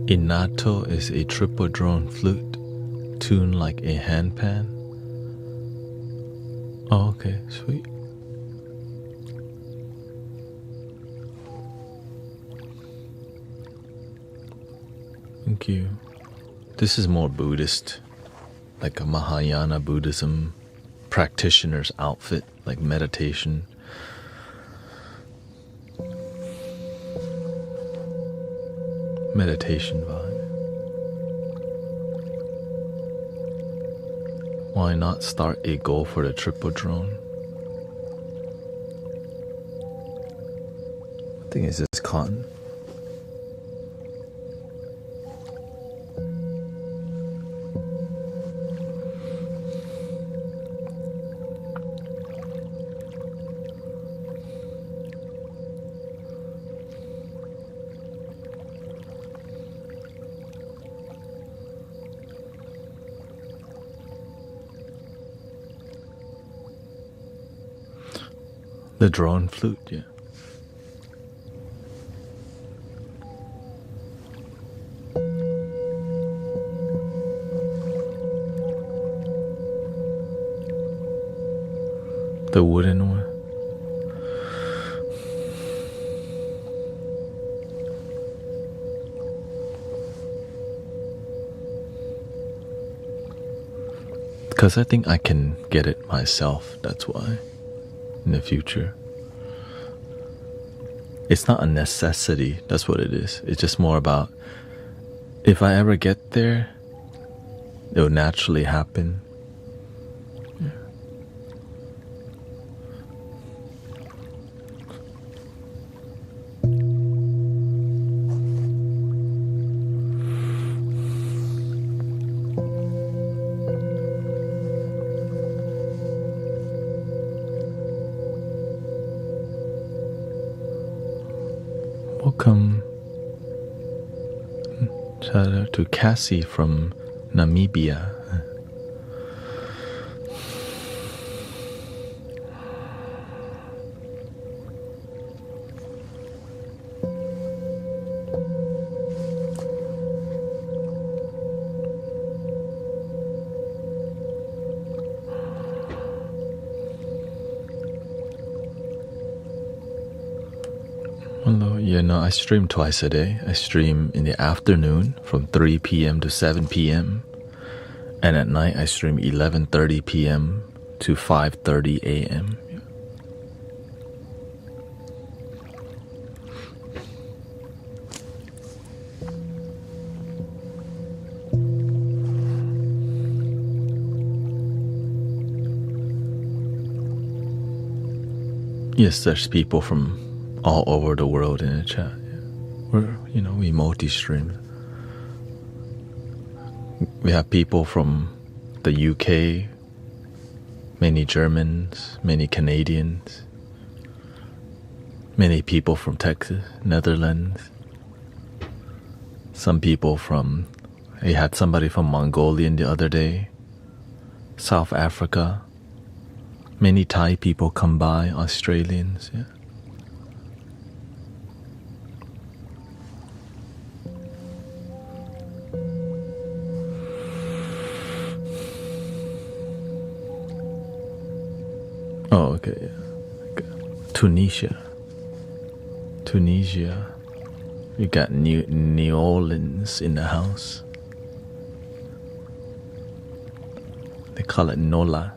Inato is a triple drone flute tuned like a handpan. Oh, okay, sweet. Thank you. This is more Buddhist, like a Mahayana Buddhism practitioner's outfit, like meditation. Meditation vibe. Why not start a goal for the triple drone? I think it's just cotton. The drone flute, yeah. The wooden one. Because I think I can get it myself, that's why. In the future. It's not a necessity, that's what it is. It's just more about if I ever get there, it will naturally happen. Yeah. Welcome. Shout out to Cassie from Namibia. Hello, yeah, no, I stream twice a day. I stream in the afternoon from 3 p.m. to 7 p.m. And at night I stream 11:30 p.m. to 5:30 a.m. Yes, there's people from all over the world in the chat. Yeah. We multi-stream. We have people from the UK, many Germans, many Canadians, many people from Texas, Netherlands. Some people from, I had somebody from Mongolia the other day, South Africa. Many Thai people come by, Australians, yeah. Oh, okay, yeah. Okay. Tunisia. You got New Orleans in the house. They call it Nola.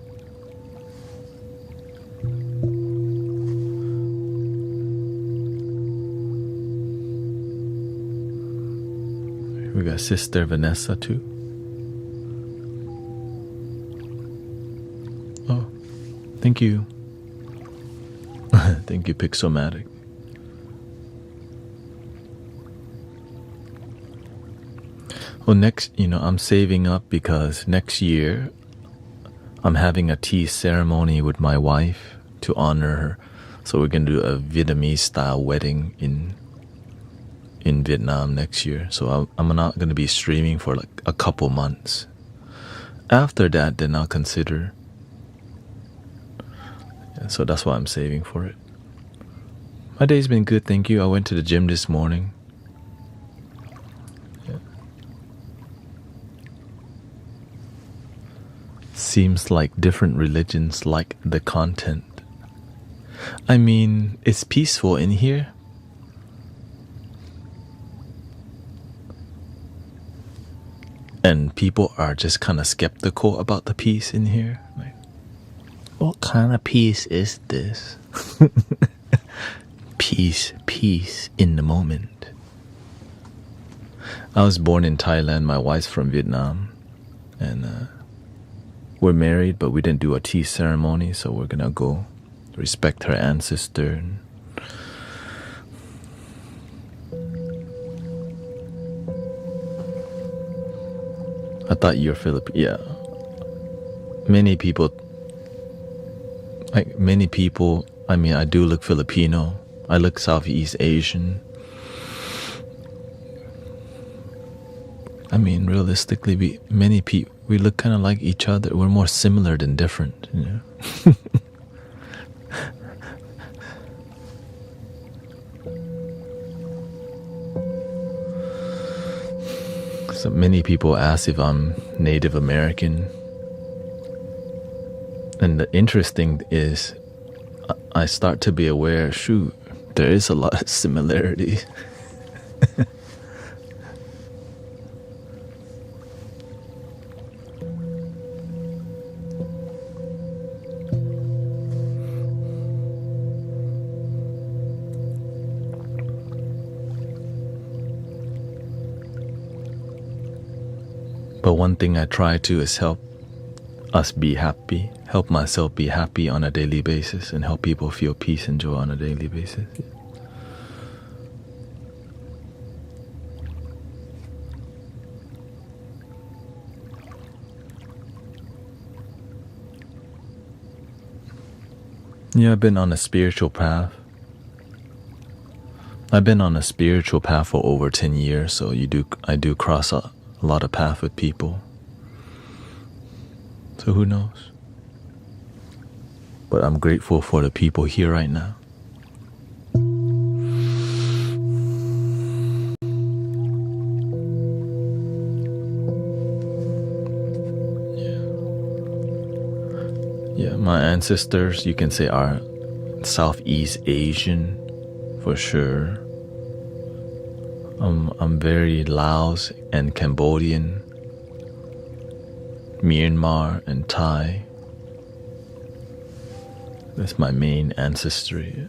We got Sister Vanessa too. Oh, thank you. Thank you, Pixomatic. Well, next, I'm saving up because next year I'm having a tea ceremony with my wife to honor her. So we're going to do a Vietnamese style wedding in Vietnam next year. So I'm not going to be streaming for like a couple months. After that, then I'll consider. Yeah, so that's why I'm saving for it. My day's been good, thank you. I went to the gym this morning. Yeah. seems like different religions like the content. I mean, it's peaceful in here. And people are just kind of skeptical about the peace in here. Like, what kind of peace is this? Peace in the moment. I was born in Thailand. My wife's from Vietnam. And we're married, but we didn't do a tea ceremony, so we're gonna go respect her ancestor. I thought you're Filipino. Yeah. Many people, I mean, I do look Filipino. I look Southeast Asian. I mean, realistically, we look kind of like each other. We're more similar than different, you know. So many people ask if I'm Native American. And the interesting is, I start to be aware, shoot, there is a lot of similarity. But one thing I try to is help us be happy, help myself be happy on a daily basis, and help people feel peace and joy on a daily basis. Yeah, I've been on a spiritual path. I've been on a spiritual path for over 10 years, so I do cross a lot of path with people. So who knows? But I'm grateful for the people here right now. Yeah, my ancestors, you can say, are Southeast Asian for sure. I'm very Laos and Cambodian, Myanmar and Thai. That's my main ancestry.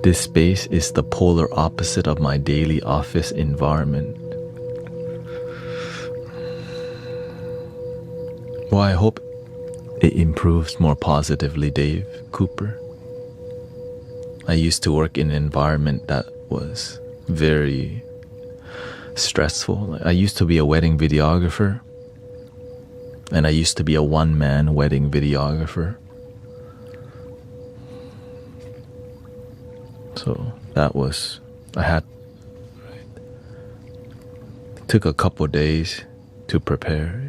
This space is the polar opposite of my daily office environment. Well, I hope it improves more positively, Dave Cooper. I used to work in an environment that was very stressful. I used to be a wedding videographer, and I used to be a one-man wedding videographer. So that was, it took a couple days to prepare.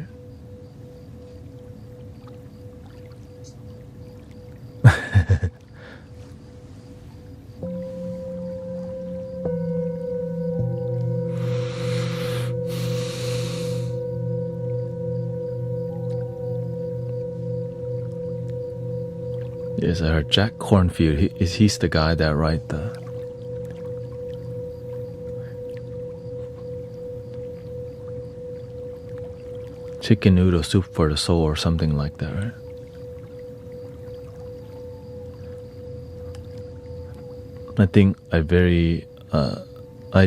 Yes, I heard Jack Cornfield. He's the guy that write the chicken noodle soup for the soul or something like that, right? I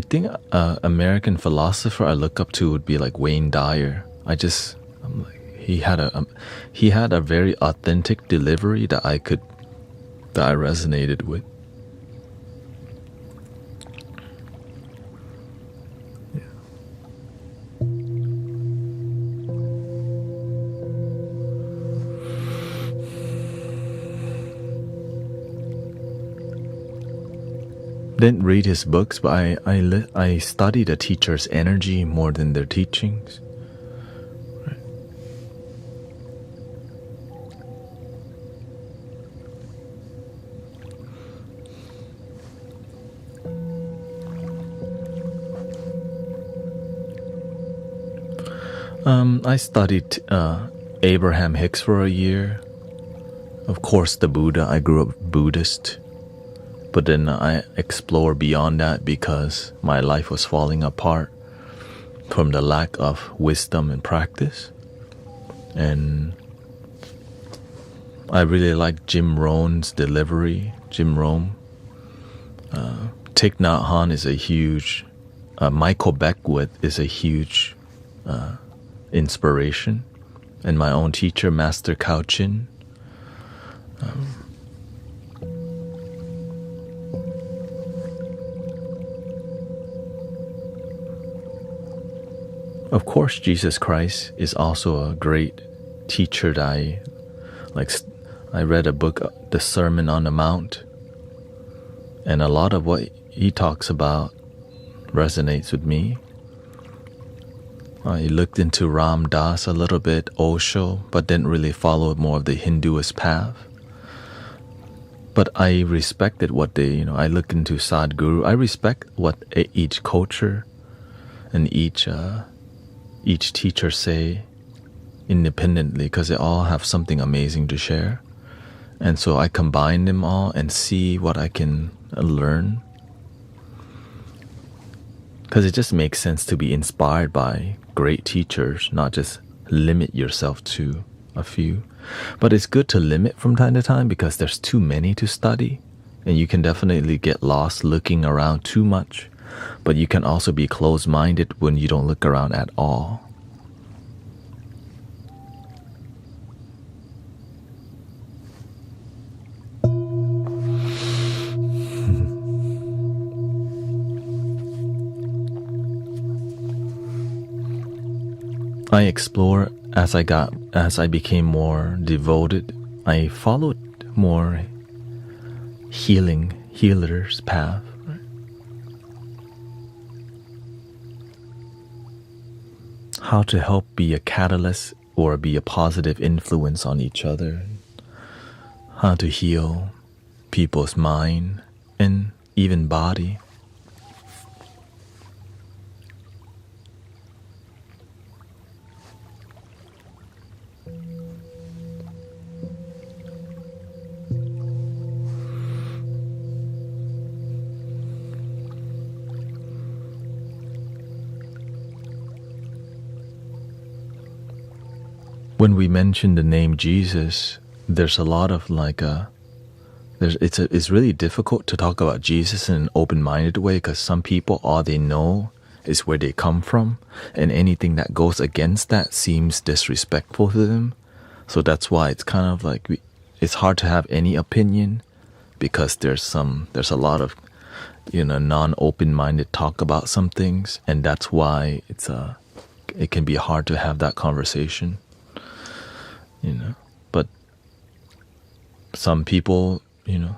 think American philosopher I look up to would be like Wayne Dyer. I'm like, he had a very authentic delivery that I resonated with. Didn't read his books, but I studied a teacher's energy more than their teachings. Right. I studied Abraham Hicks for a year. Of course, the Buddha. I grew up Buddhist. But then I explored beyond that because my life was falling apart from the lack of wisdom and practice. And I really like Jim Rohn's delivery. Jim Rohn. Thich Nhat Hanh is a huge, Michael Beckwith is a huge inspiration. And my own teacher, Master Kao Chin. Of course, Jesus Christ is also a great teacher that I like. I read a book, The Sermon on the Mount, and a lot of what he talks about resonates with me. I looked into Ram Dass a little bit, Osho, but didn't really follow more of the Hinduist path. But I respected what they, I looked into Sadhguru. I respect what each culture and each teacher say independently, because they all have something amazing to share. And so I combine them all and see what I can learn. Because it just makes sense to be inspired by great teachers, not just limit yourself to a few. But it's good to limit from time to time because there's too many to study. And you can definitely get lost looking around too much. But you can also be closed-minded when you don't look around at all. I explore as I became more devoted. I followed more healer's path. Right? How to help be a catalyst or be a positive influence on each other. How to heal people's mind and even body. When we mention the name Jesus, there's a lot of it's really difficult to talk about Jesus in an open-minded way because some people, all they know is where they come from, and anything that goes against that seems disrespectful to them. So that's why it's kind of like it's hard to have any opinion because there's a lot of non-open-minded talk about some things, and that's why it can be hard to have that conversation. But some people don't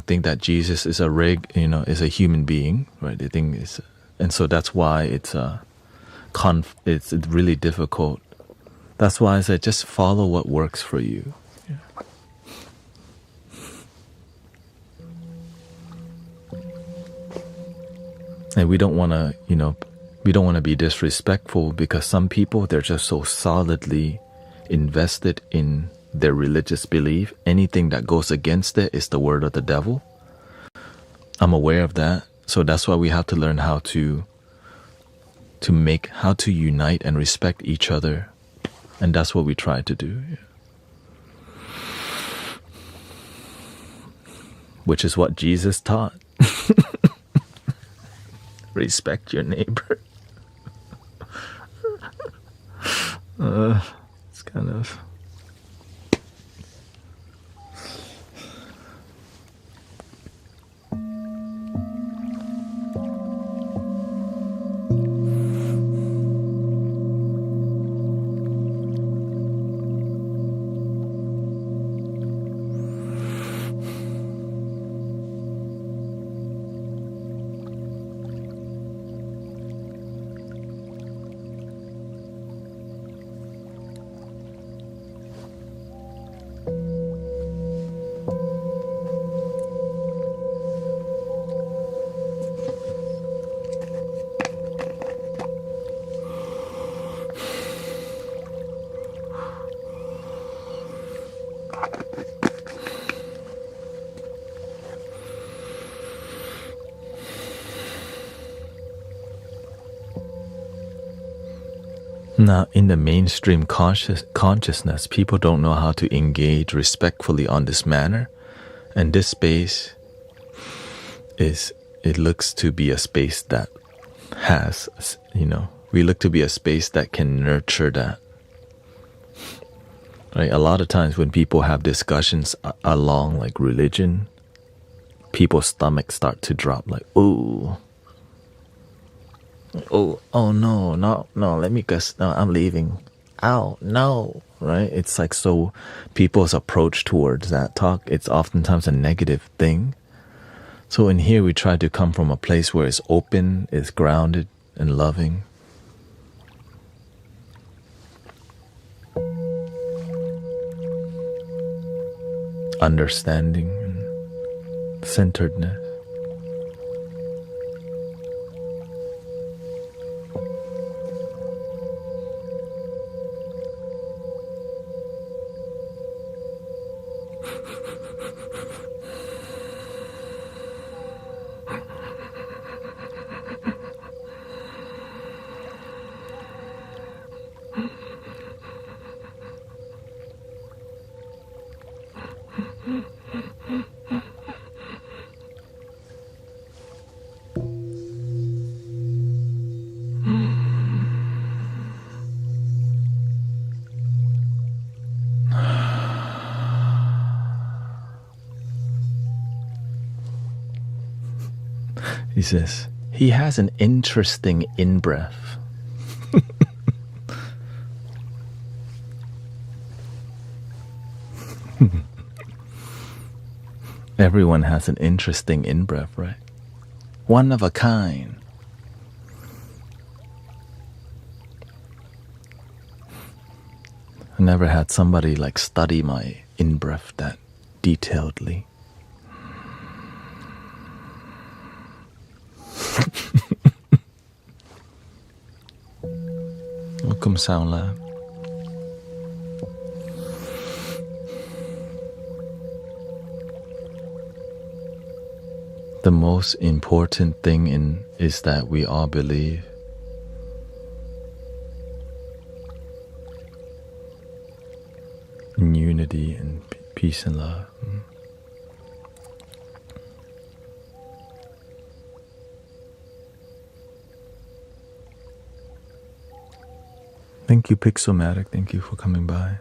think that Jesus is is a human being, right? They think and so that's why it's really difficult. That's why I said just follow what works for you. Yeah. And we don't want to be disrespectful because some people, they're just so solidly invested in their religious belief. Anything that goes against it is the word of the devil. I'm aware of that. So that's why we have to learn how to unite and respect each other. And that's what we try to do. Yeah. Which is what Jesus taught. Respect your neighbor. It's kind of... Now, in the mainstream consciousness, people don't know how to engage respectfully on this manner. And this space it looks to be a space that has, we look to be a space that can nurture that. Right? A lot of times when people have discussions along like religion, people's stomachs start to drop like, oh no, let me guess, no, I'm leaving. Ow, no, right? It's like, so people's approach towards that talk, it's oftentimes a negative thing. So in here, we try to come from a place where it's open, it's grounded and loving. Understanding and centeredness. He says, he has an interesting in-breath. Everyone has an interesting in-breath, right? One of a kind. I never had somebody like study my in-breath that detailedly. Welcome, Sound Lab. The most important thing is that we all believe. In unity and peace and love. Thank you, Pixelmatic. Thank you for coming by.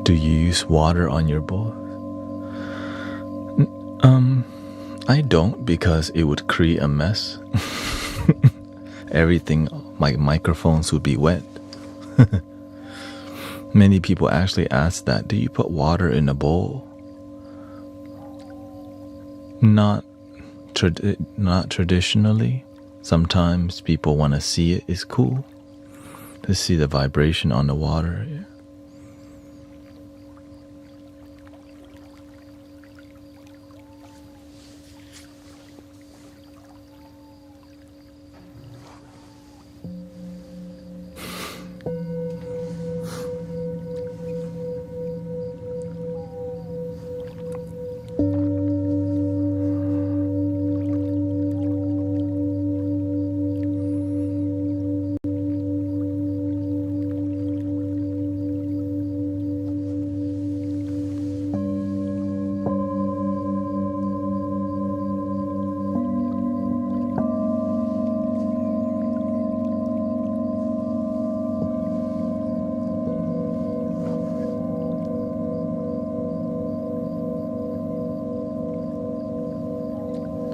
Do you use water on your bowl? I don't, because it would create a mess. Everything, my microphones would be wet. Many people actually ask that, do you put water in a bowl? Not traditionally. Sometimes people want to see it. It's cool to see the vibration on the water. Yeah.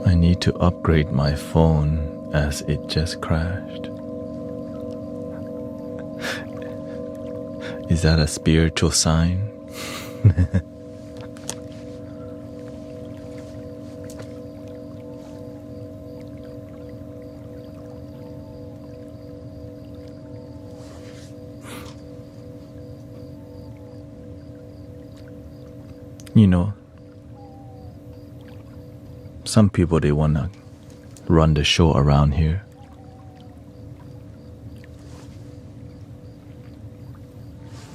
I need to upgrade my phone as it just crashed. Is that a spiritual sign? You know, some people, they want to run the show around here.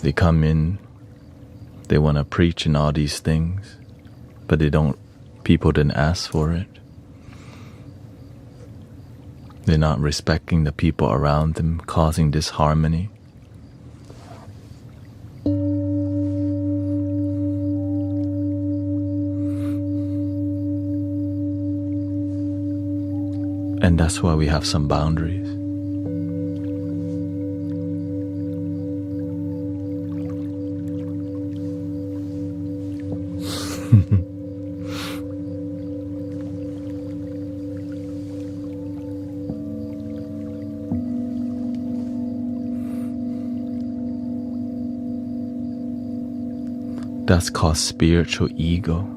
They come in, they want to preach and all these things, but people didn't ask for it. They're not respecting the people around them, causing disharmony. And that's why we have some boundaries. That's called spiritual ego.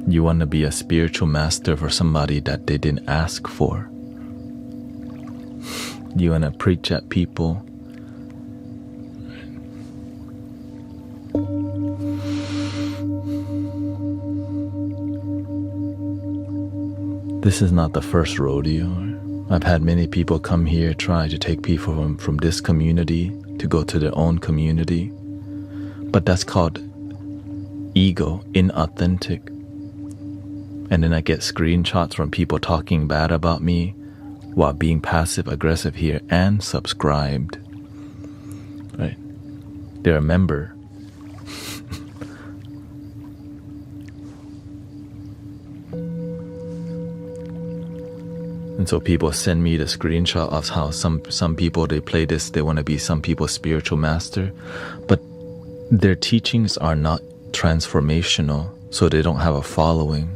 You want to be a spiritual master for somebody that they didn't ask for. You want to preach at people. This is not the first rodeo. I've had many people come here try to take people from this community to go to their own community. But that's called ego, inauthentic. And then I get screenshots from people talking bad about me while being passive aggressive here and subscribed. Right? They're a member. And so people send me the screenshot of how some people, they play this, they want to be some people's spiritual master, but their teachings are not transformational, so they don't have a following.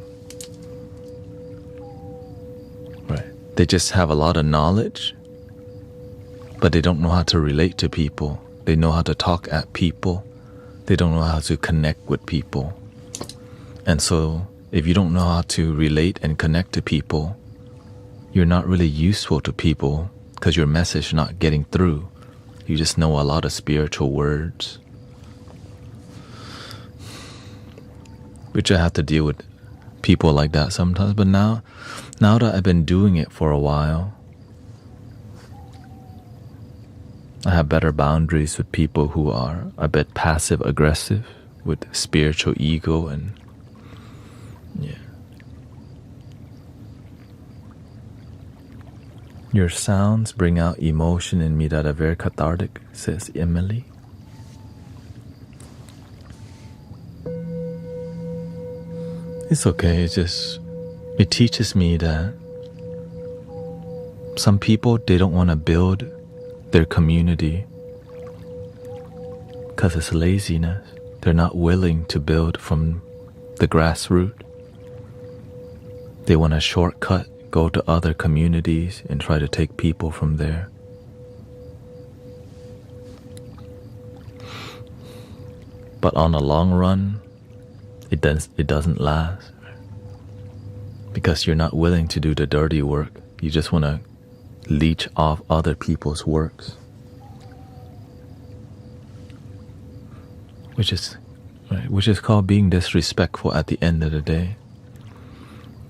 Right? They just have a lot of knowledge, but they don't know how to relate to people. They know how to talk at people. They don't know how to connect with people. And so if you don't know how to relate and connect to people, you're not really useful to people because your message is not getting through. You just know a lot of spiritual words, which I have to deal with people like that sometimes. But now that I've been doing it for a while, I have better boundaries with people who are a bit passive aggressive with spiritual ego and yeah. Your sounds bring out emotion in me that are very cathartic, says Emily. It's okay, it teaches me that some people, they don't want to build their community because it's laziness. They're not willing to build from the grassroots. They want a shortcut, go to other communities and try to take people from there. But on the long run, it doesn't last because you're not willing to do the dirty work. You just want to leech off other people's works, which is called being disrespectful at the end of the day.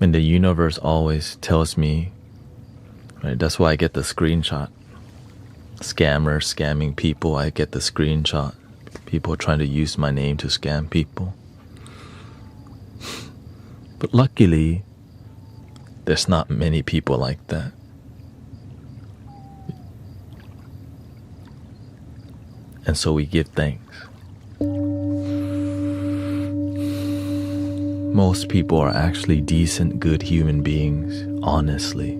And the universe always tells me, right? That's why I get the screenshot. Scammers scamming people, I get the screenshot. People trying to use my name to scam people. But luckily, there's not many people like that. And so we give thanks. Most people are actually decent, good human beings, honestly.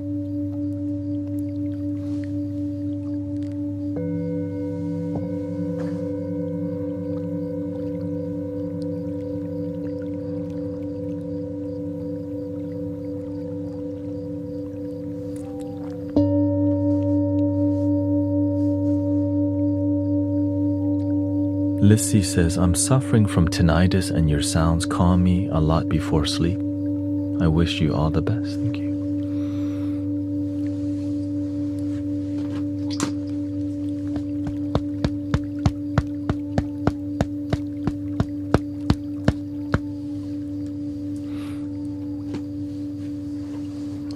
Lissy says, I'm suffering from tinnitus and your sounds calm me a lot before sleep. I wish you all the best. Thank you.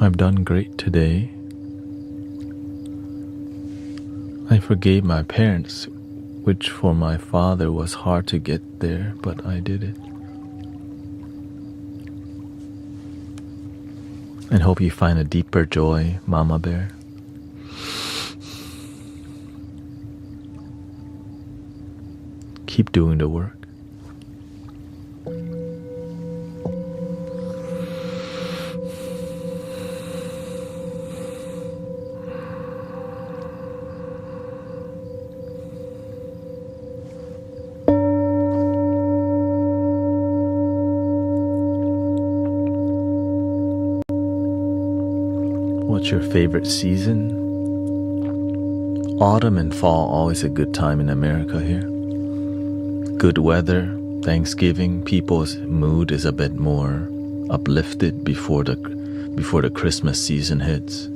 I've done great today. I forgave my parents, which for my father was hard to get there, but I did it. And hope you find a deeper joy, Mama Bear. Keep doing the work. What's your favorite season? Autumn and fall, always a good time in America here. Good weather, Thanksgiving, people's mood is a bit more uplifted before the Christmas season hits.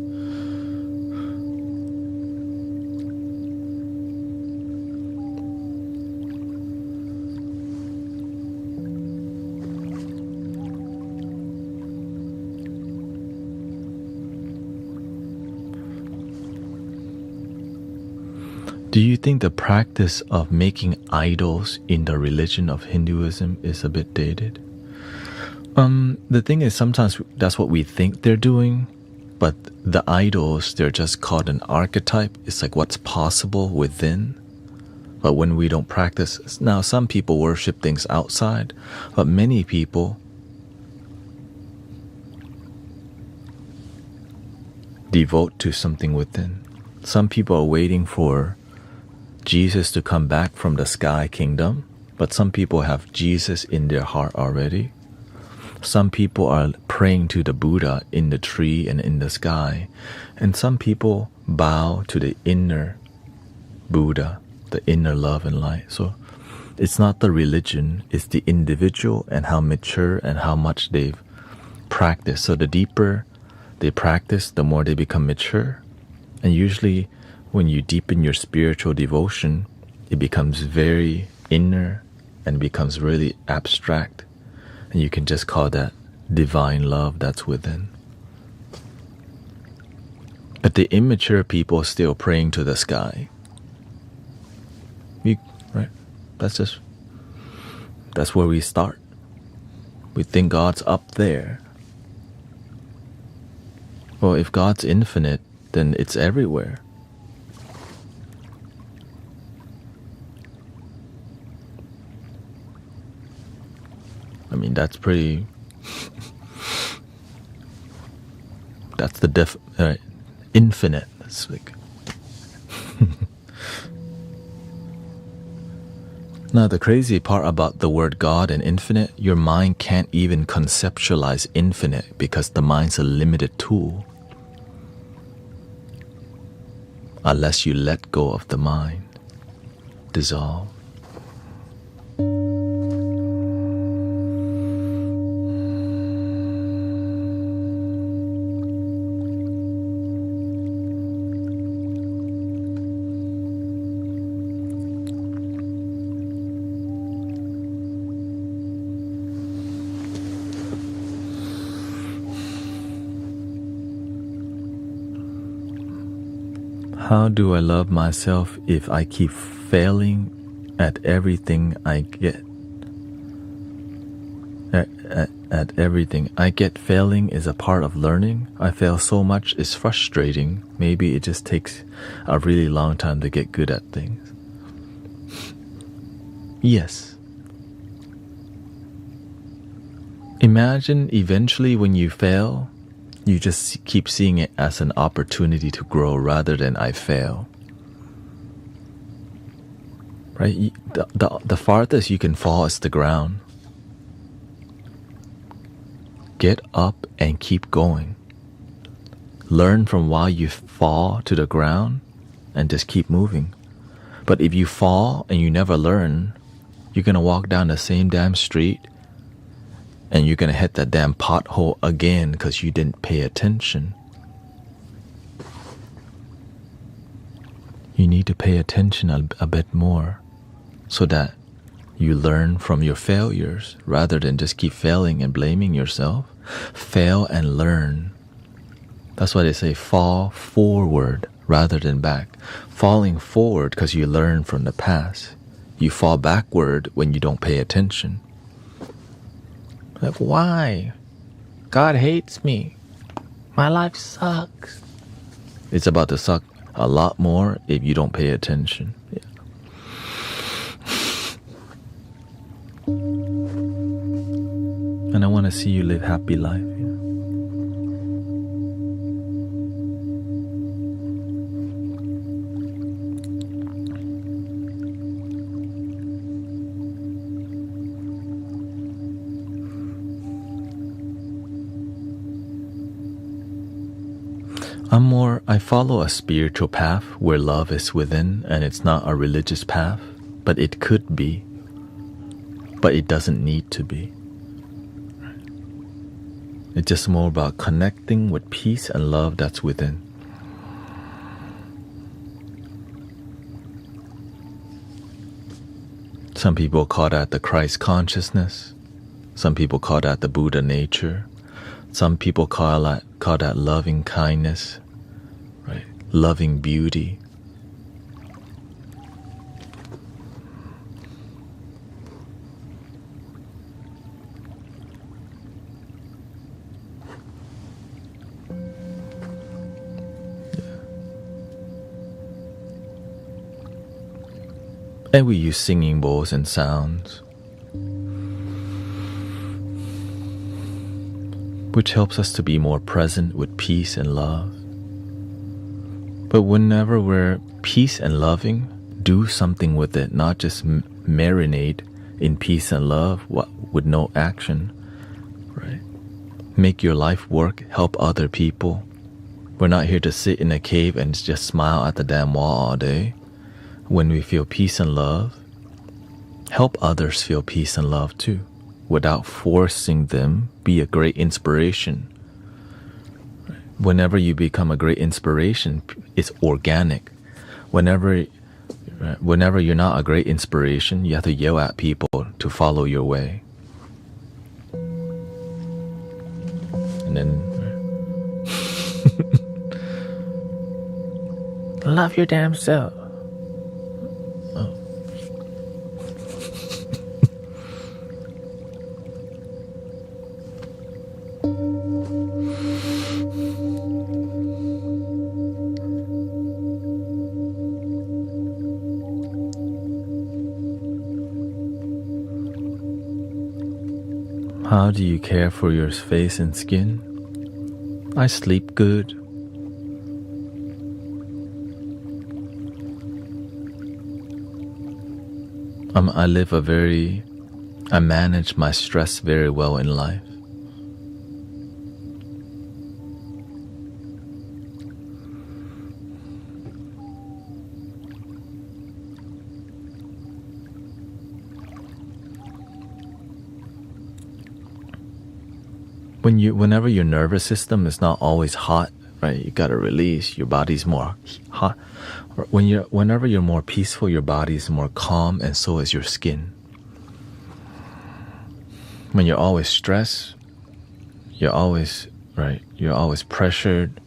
Do you think the practice of making idols in the religion of Hinduism is a bit dated? The thing is, sometimes that's what we think they're doing, but the idols, they're just called an archetype. It's like what's possible within. But when we don't practice, now some people worship things outside, but many people devote to something within. Some people are waiting for Jesus to come back from the sky kingdom, but some people have Jesus in their heart already. Some people are praying to the Buddha in the tree and in the sky, and some people bow to the inner Buddha, the inner love and light. So it's not the religion, it's the individual and how mature and how much they've practiced. So the deeper they practice, the more they become mature. And usually when you deepen your spiritual devotion, it becomes very inner and becomes really abstract. And you can just call that divine love that's within. But the immature people are still praying to the sky. Right? That's where we start. We think God's up there. Well, if God's infinite, then it's everywhere. I mean, that's pretty... that's the infinite. That's like... Now, the crazy part about the word God and infinite, your mind can't even conceptualize infinite because the mind's a limited tool. Unless you let go of the mind, dissolve. How do I love myself if I keep failing at everything I get? At everything I get, failing is a part of learning. I fail so much, it's frustrating. Maybe it just takes a really long time to get good at things. Yes. Imagine eventually when you fail, you just keep seeing it as an opportunity to grow rather than I fail. Right? The farthest you can fall is the ground. Get up and keep going. Learn from while you fall to the ground and just keep moving. But if you fall and you never learn, you're going to walk down the same damn street and you're going to hit that damn pothole again because you didn't pay attention. You need to pay attention a bit more so that you learn from your failures rather than just keep failing and blaming yourself. Fail and learn. That's why they say fall forward rather than back. Falling forward because you learn from the past. You fall backward when you don't pay attention. Like, why? God hates me. My life sucks. It's about to suck a lot more if you don't pay attention. Yeah. And I want to see you live happy life. Yeah. I follow a spiritual path where love is within, and it's not a religious path, but it could be. But it doesn't need to be. It's just more about connecting with peace and love that's within. Some people call that the Christ consciousness. Some people call that the Buddha nature. Some people call that loving kindness, right? Loving beauty. And we use singing bowls and sounds, which helps us to be more present with peace and love. But whenever we're peace and loving, do something with it, not just marinate in peace and love with no action, right? Make your life work, help other people. We're not here to sit in a cave and just smile at the damn wall all day. When we feel peace and love, help others feel peace and love too, without forcing them. Be a great inspiration. Whenever you become a great inspiration, it's organic. Whenever you're not a great inspiration, you have to yell at people to follow your way. And then love your damn self. How do you care for your face and skin? I sleep good. I manage my stress very well in life. Whenever your nervous system is not always hot, right? You gotta release. Your body's more hot. Whenever you're more peaceful, your body is more calm, and so is your skin. When you're always stressed, you're always pressured.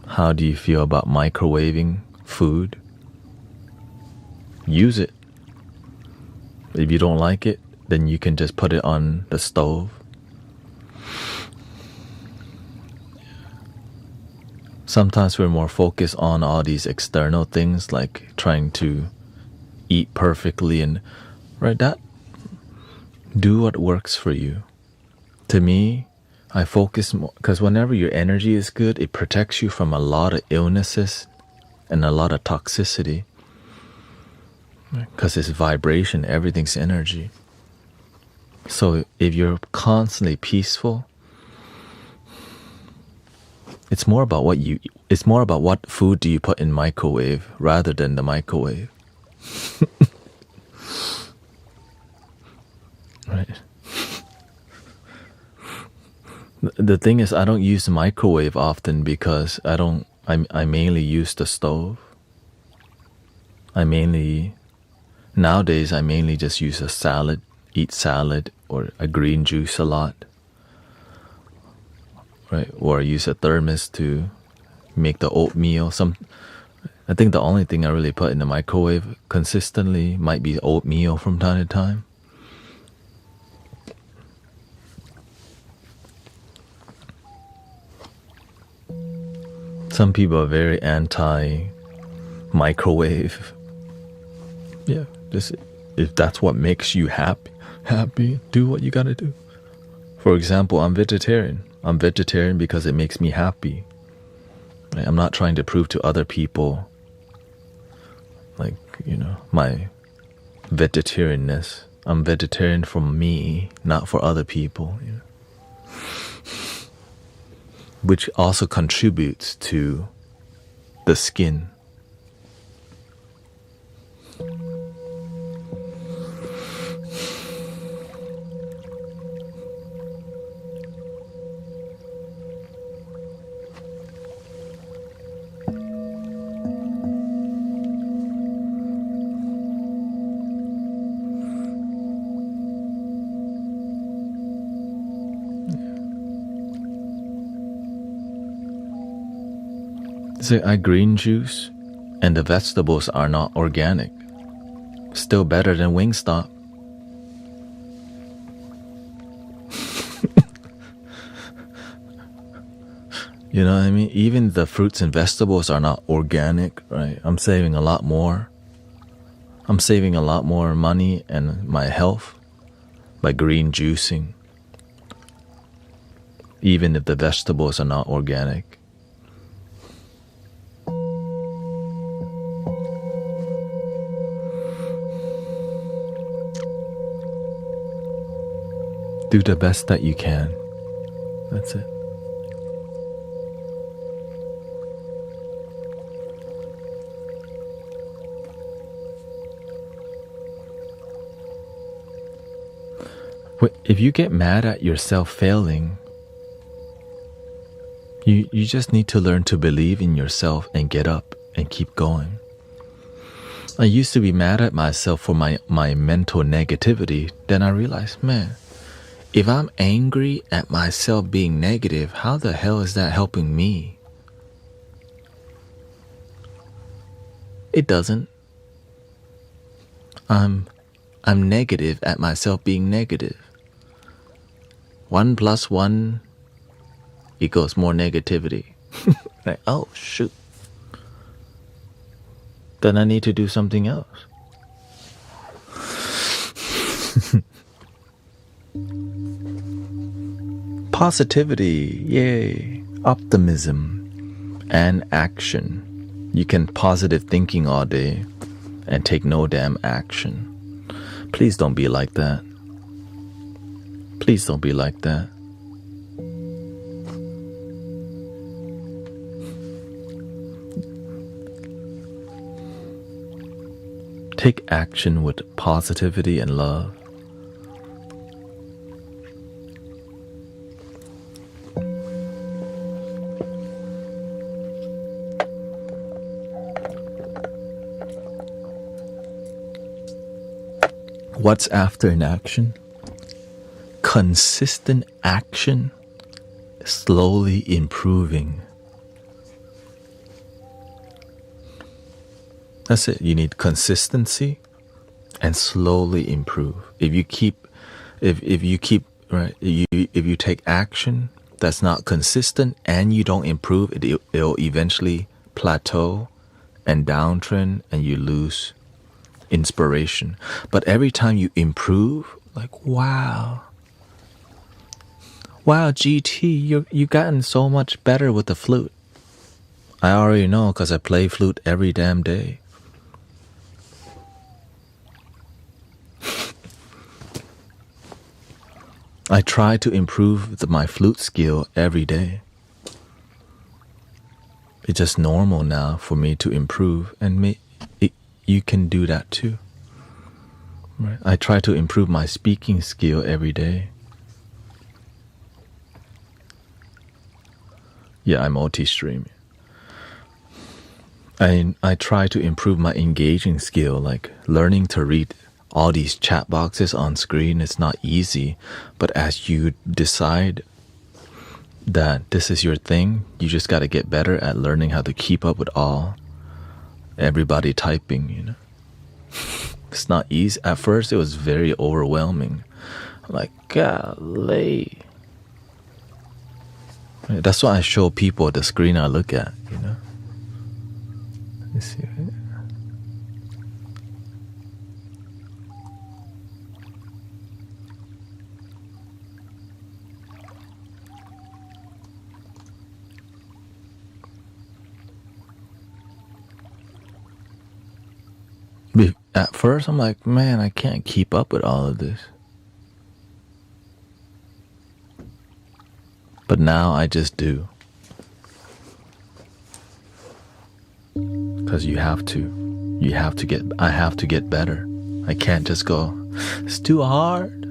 How do you feel about microwaving food? Use it. If you don't like it, then you can just put it on the stove. Sometimes we're more focused on all these external things, like trying to eat perfectly and that. Do what works for you. To me, I focus more because whenever your energy is good, it protects you from a lot of illnesses and a lot of toxicity. Because it's vibration, everything's energy. So if you're constantly peaceful, it's more about what food do you put in microwave rather than the microwave. Right. The thing is, I don't use the microwave often because I mainly use the stove. Nowadays I mainly just use eat salad or a green juice a lot. Right? Or I use a thermos to make the oatmeal. I think the only thing I really put in the microwave consistently might be oatmeal from time to time. Some people are very anti-microwave. Yeah, if that's what makes you happy, do what you gotta do. For example, I'm vegetarian. I'm vegetarian because it makes me happy. Right? I'm not trying to prove to other people, my vegetarianness. I'm vegetarian for me, not for other people. Which also contributes to the skin. Say I green juice and the vegetables are not organic. Still better than Wingstop. You know what I mean? Even the fruits and vegetables are not organic, right? I'm saving a lot more. I'm saving a lot more money and my health by green juicing. Even if the vegetables are not organic. Do the best that you can. That's it. If you get mad at yourself failing, you just need to learn to believe in yourself and get up and keep going. I used to be mad at myself for my mental negativity. Then I realized, man, if I'm angry at myself being negative, how the hell is that helping me? It doesn't. I'm negative at myself being negative. 1 + 1 equals more negativity. Like, oh shoot. Then I need to do something else. Positivity, yay, optimism, and action. You can positive thinking all day and take no damn action. Please don't be like that. Please don't be like that. Take action with positivity and love. What's after an action? Consistent action, slowly improving. That's it. You need consistency and slowly improve. If you take action that's not consistent and you don't improve, it'll eventually plateau and downtrend and you lose inspiration. But every time you improve, like, wow, GT, you've gotten so much better with the flute. I already know because I play flute every damn day. I try to improve my flute skill every day. It's just normal now for me to improve, and you can do that too. Right? I try to improve my speaking skill every day. Yeah, I multi-stream. I try to improve my engaging skill, like learning to read all these chat boxes on screen. It's not easy, but as you decide that this is your thing, you just got to get better at learning how to keep up with everybody typing. It's not easy. At first, it was very overwhelming. I'm like, golly. That's why I show people the screen I look at, Let me see. At first, I'm like, man, I can't keep up with all of this. But now I just do. Because I have to get better. I can't just go, it's too hard.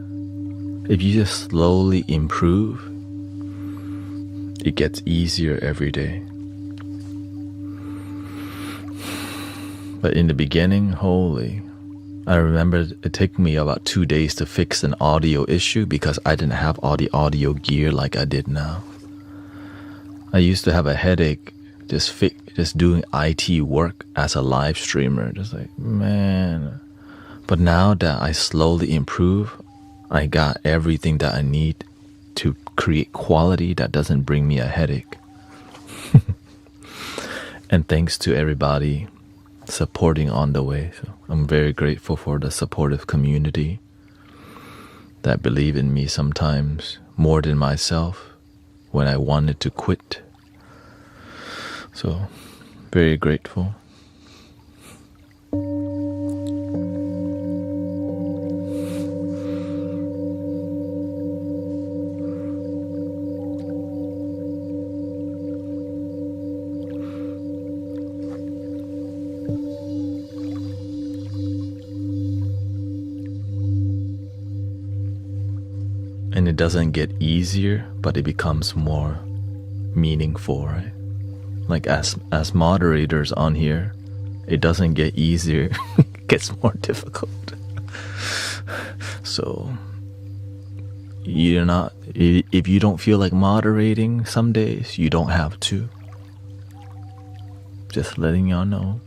If you just slowly improve, it gets easier every day. But in the beginning, I remember it took me about 2 days to fix an audio issue because I didn't have all the audio gear like I did now. I used to have a headache just doing IT work as a live streamer. Just like, man. But now that I slowly improve, I got everything that I need to create quality that doesn't bring me a headache. And thanks to everybody supporting on the way. So I'm very grateful for the supportive community that believe in me sometimes more than myself when I wanted to quit. So very grateful. And it doesn't get easier, but it becomes more meaningful, right? Like as moderators on here, it doesn't get easier, it gets more difficult. So if you don't feel like moderating some days, you don't have to. Just letting y'all know.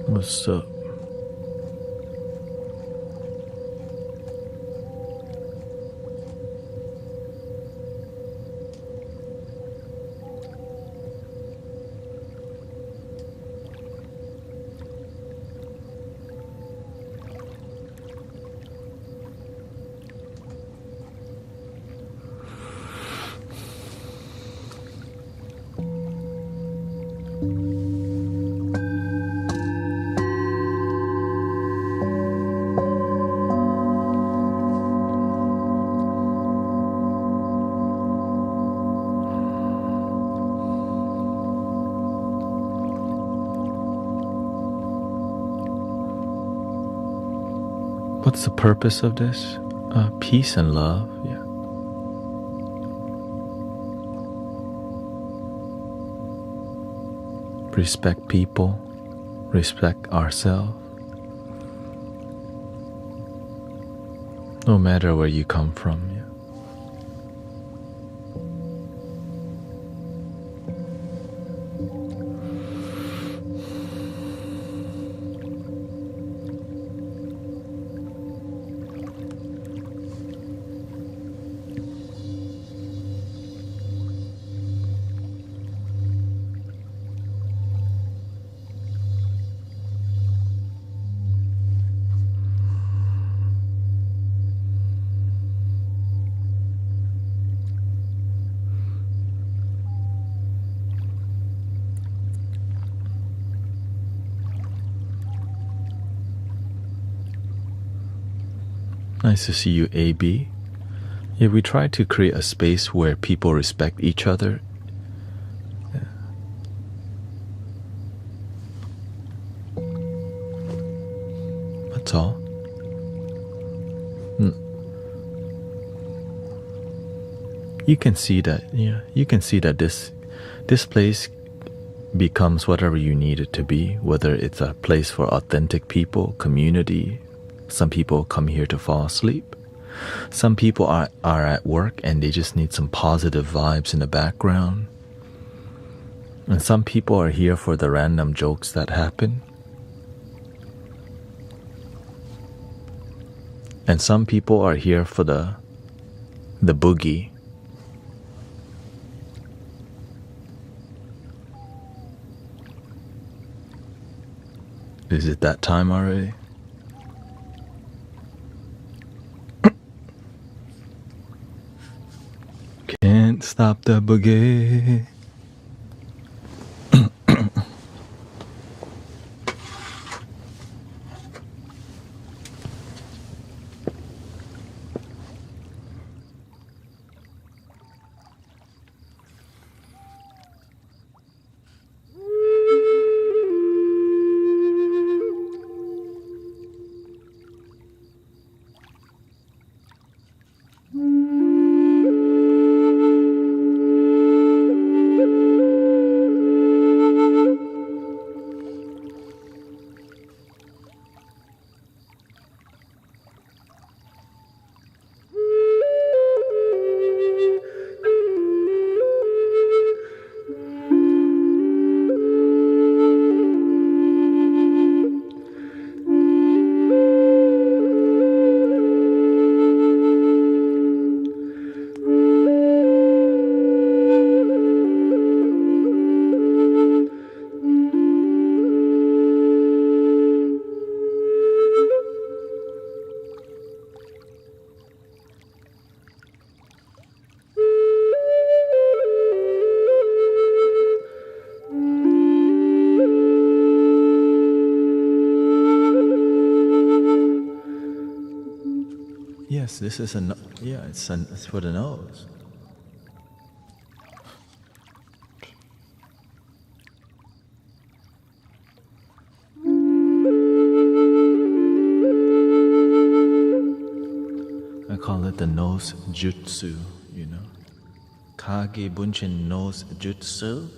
What's up? What's the purpose of this? Peace and love, yeah. Respect people, respect ourselves. No matter where you come from, yeah. Nice to see you, AB. Yeah, we try to create a space where people respect each other. Yeah. That's all. You can see that, yeah. You can see that this place becomes whatever you need it to be, whether it's a place for authentic people, community. Some people come here to fall asleep. Some people are at work and they just need some positive vibes in the background. And some people are here for the random jokes that happen. And some people are here for the boogie. Is it that time already? Can't stop the boogie. Yes, this is it's for the nose. I call it the nose jutsu, you know. Kage bunshin nose jutsu.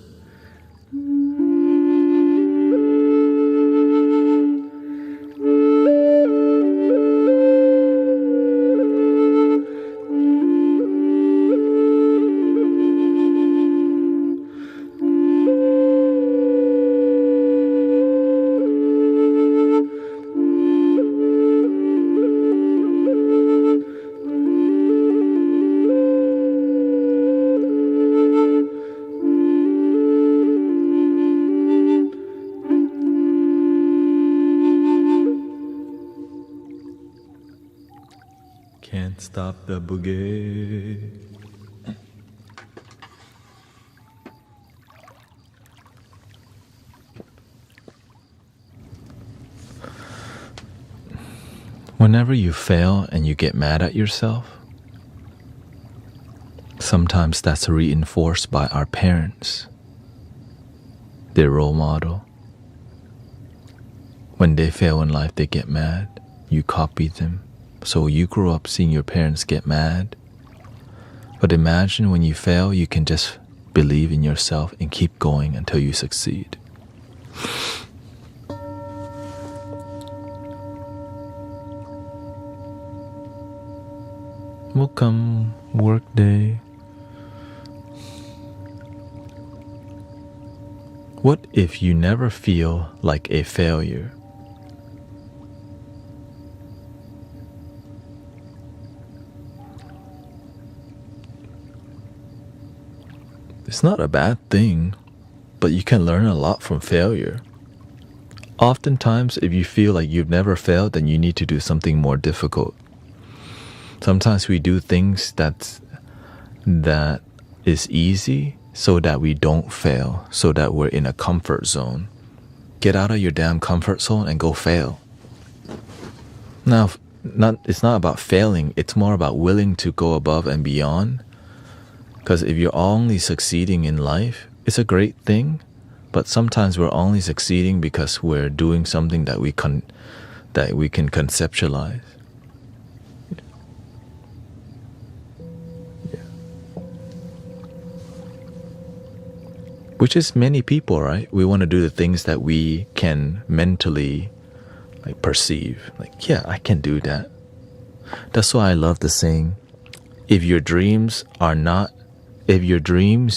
Can't stop the boogie. Whenever you fail and you get mad at yourself, sometimes that's reinforced by our parents, their role model. When they fail in life, they get mad. You copy them. So you grew up seeing your parents get mad. But imagine when you fail, you can just believe in yourself and keep going until you succeed. Welcome, workday. What if you never feel like a failure? It's not a bad thing, but you can learn a lot from failure. Oftentimes, if you feel like you've never failed, then you need to do something more difficult. Sometimes we do things that is easy so that we don't fail, so that we're in a comfort zone. Get out of your damn comfort zone and go fail. Now, it's not about failing, it's more about willing to go above and beyond. Because if you're only succeeding in life, it's a great thing, but sometimes we're only succeeding because we're doing something that we can conceptualize. Yeah. Which is many people, right? We want to do the things that we can mentally like perceive. Like, yeah, I can do that. That's why I love the saying, if your dreams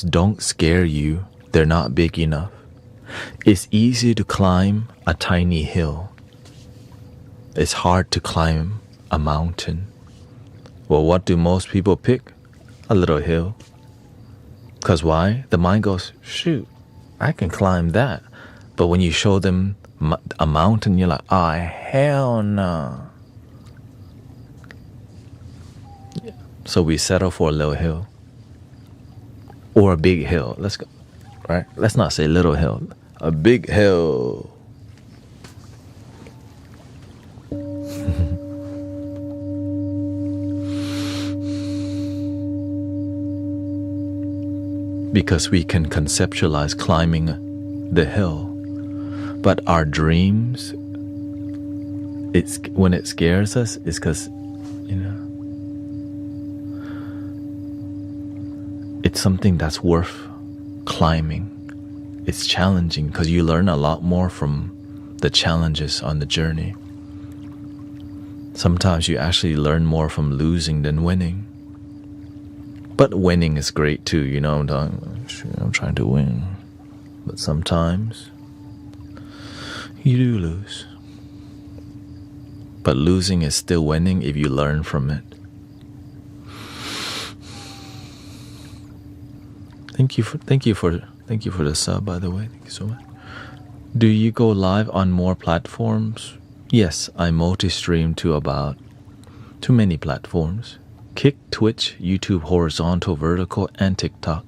don't scare you, they're not big enough. It's easy to climb a tiny hill. It's hard to climb a mountain. Well, what do most people pick? A little hill. Because why? The mind goes, shoot, I can climb that. But when you show them a mountain, you're like, oh, hell no. Yeah. So we settle for a little hill. Or a big hill. Let's go. Right? Let's not say little hill. A big hill. Because we can conceptualize climbing the hill. But our dreams, when it scares us, it's because, it's something that's worth climbing. It's challenging because you learn a lot more from the challenges on the journey. Sometimes you actually learn more from losing than winning. But winning is great too, I'm trying to win. But sometimes you do lose. But losing is still winning if you learn from it. Thank you for the sub, by the way. Thank you so much. Do you go live on more platforms? Yes, I multi-stream to many platforms. Kick, Twitch, YouTube horizontal, vertical, and TikTok.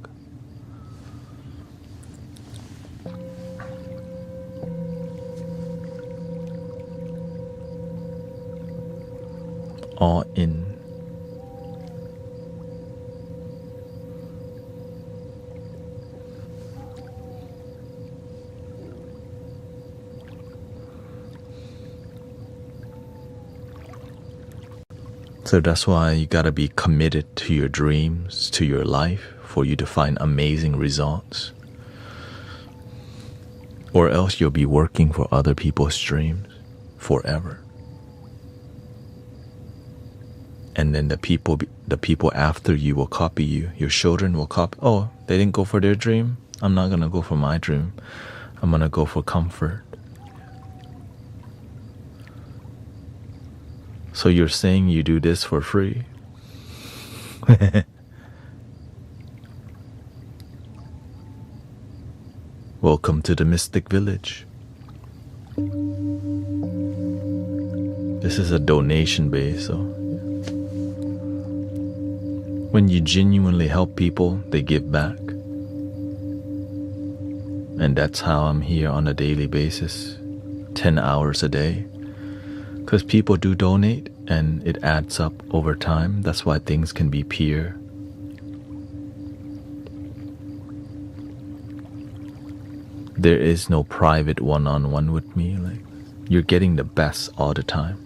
All in. So that's why you gotta be committed to your dreams, to your life, for you to find amazing results. Or else you'll be working for other people's dreams forever. And then the people after you will copy you. Your children will copy. Oh, they didn't go for their dream? I'm not gonna go for my dream. I'm gonna go for comfort. So you're saying you do this for free? Welcome to the Mystic Village. This is a donation base, so when you genuinely help people, they give back. And that's how I'm here on a daily basis, 10 hours a day. Because people do donate and it adds up over time. That's why things can be peer. There is no private one-on-one with me. Like, you're getting the best all the time.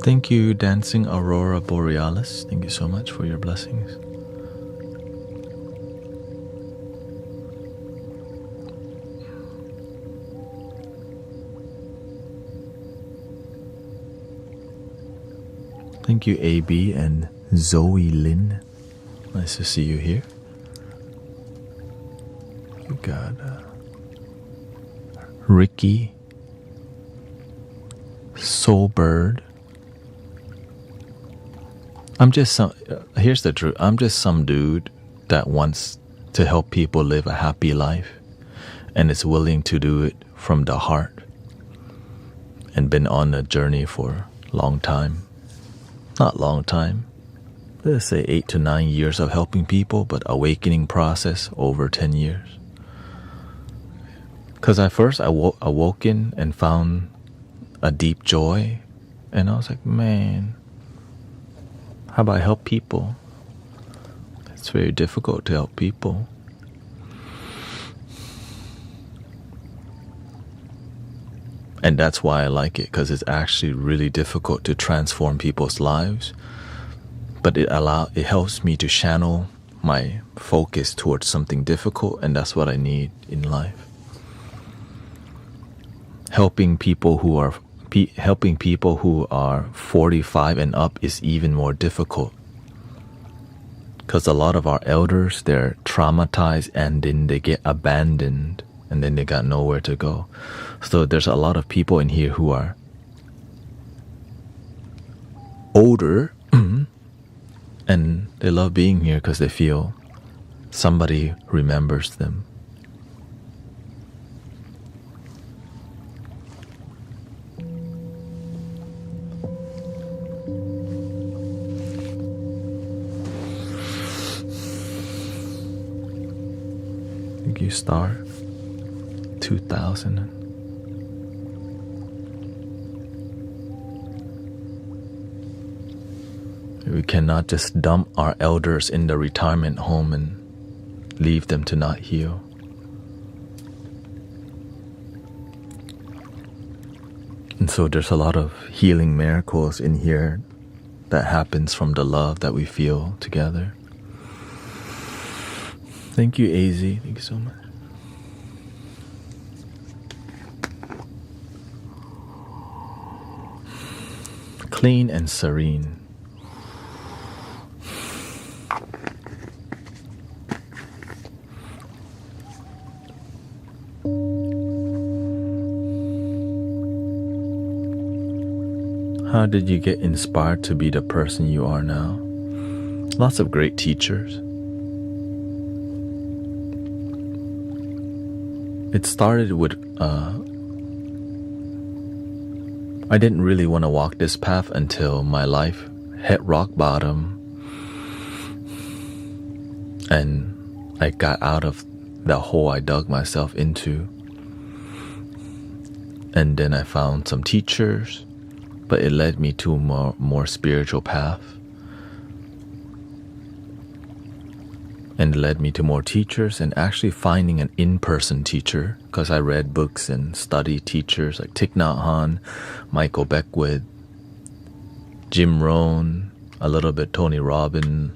Thank you, Dancing Aurora Borealis. Thank you so much for your blessings. Thank you, AB and Zoe Lynn. Nice to see you here. You got Ricky, Soulbird, Here's the truth. I'm just some dude that wants to help people live a happy life and is willing to do it from the heart and been on a journey for a long time. Not long time. Let's say 8 to 9 years of helping people, but awakening process over 10 years. Because at first I awoken and found a deep joy, and I was like, man, how about I help people? It's very difficult to help people. And that's why I like it, because it's actually really difficult to transform people's lives. But it helps me to channel my focus towards something difficult, and that's what I need in life. Helping people who are 45 and up is even more difficult, because a lot of our elders, they're traumatized and then they get abandoned and then they got nowhere to go. So there's a lot of people in here who are older and they love being here because they feel somebody remembers them. Thank you, Star 2000. We cannot just dump our elders in the retirement home and leave them to not heal. And so there's a lot of healing miracles in here that happens from the love that we feel together. Thank you, AZ. Thank you so much. Clean and serene. How did you get inspired to be the person you are now? Lots of great teachers. It started with, I didn't really want to walk this path until my life hit rock bottom and I got out of the hole I dug myself into. And then I found some teachers, but it led me to a more spiritual path. And it led me to more teachers and actually finding an in-person teacher, because I read books and studied teachers like Thich Nhat Hanh, Michael Beckwith, Jim Rohn, a little bit Tony Robbins.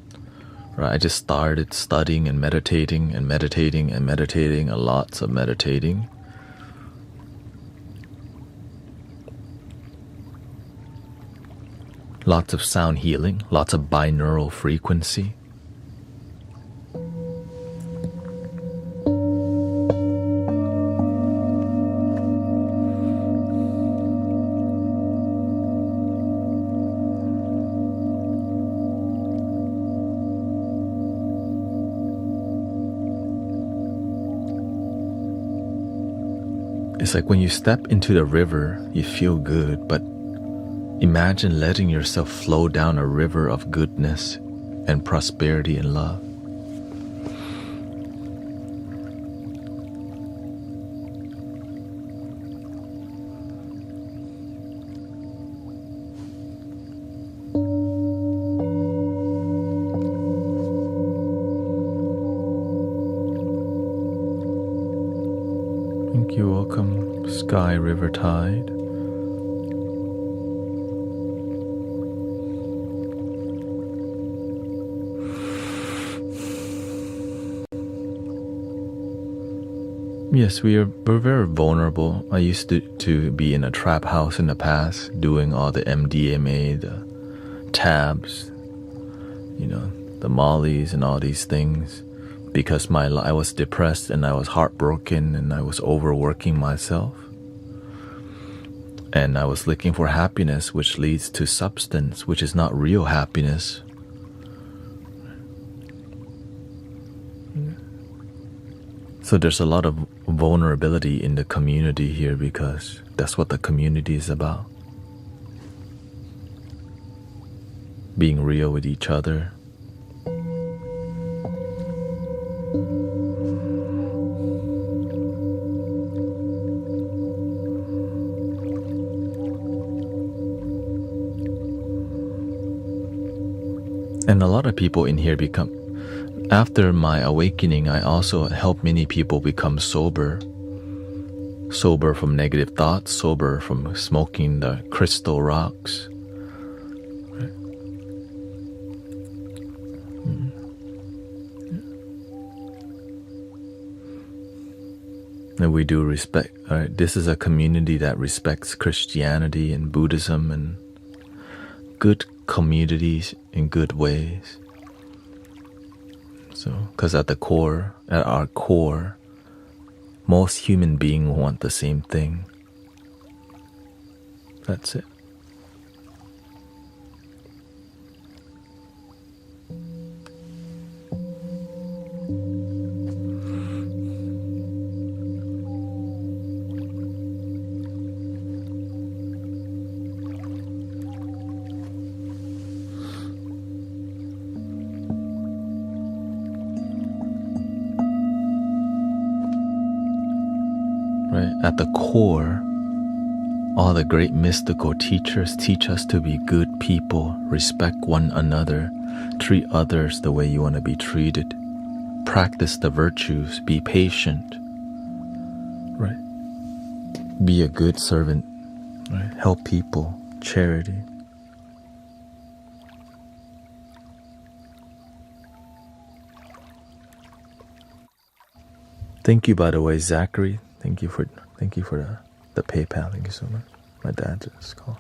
Right? I just started studying and meditating and meditating and meditating, lots of meditating. Lots of sound healing, lots of binaural frequency. It's like when you step into the river, you feel good, but imagine letting yourself flow down a river of goodness and prosperity and love. Thank you, welcome, Sky River Tide. Yes, we're very vulnerable. I used to be in a trap house in the past, doing all the MDMA, the tabs, the mollies and all these things, because I was depressed and I was heartbroken and I was overworking myself. And I was looking for happiness, which leads to substance, which is not real happiness, So there's a lot of vulnerability in the community here because that's what the community is about. Being real with each other. And a lot of people in here after my awakening, I also help many people become sober. Sober from negative thoughts, sober from smoking the crystal rocks. Right. And we do respect, right? This is a community that respects Christianity and Buddhism and good communities in good ways. So, because at our core, most human beings want the same thing. That's it. Right? At the core, all the great mystical teachers teach us to be good people, respect one another, treat others the way you want to be treated, practice the virtues, be patient, right? Be a good servant, right? Help people, charity. Thank you, by the way, Zachary. Thank you for the PayPal. Thank you so much. My dad just called.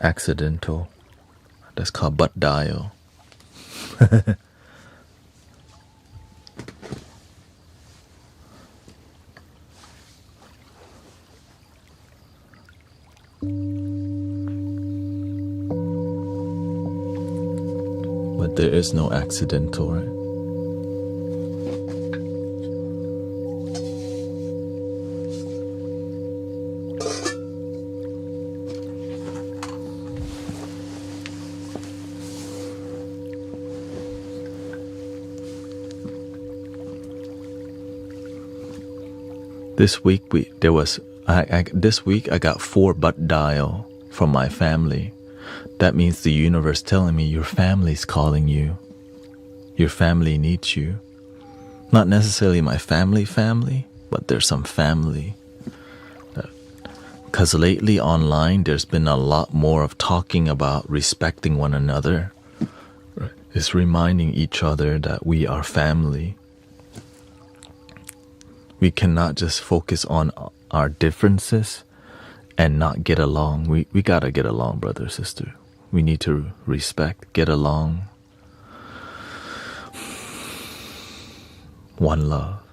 Accidental. That's called butt dial. But there is no accidental, right? This week I got 4 butt dial from my family. That means the universe telling me your family's calling you. Your family needs you. Not necessarily my family, but there's some family. Because lately online there's been a lot more of talking about respecting one another. Right? It's reminding each other that we are family. We cannot just focus on our differences and not get along. We gotta get along, brother, sister. We need to respect, get along. One love.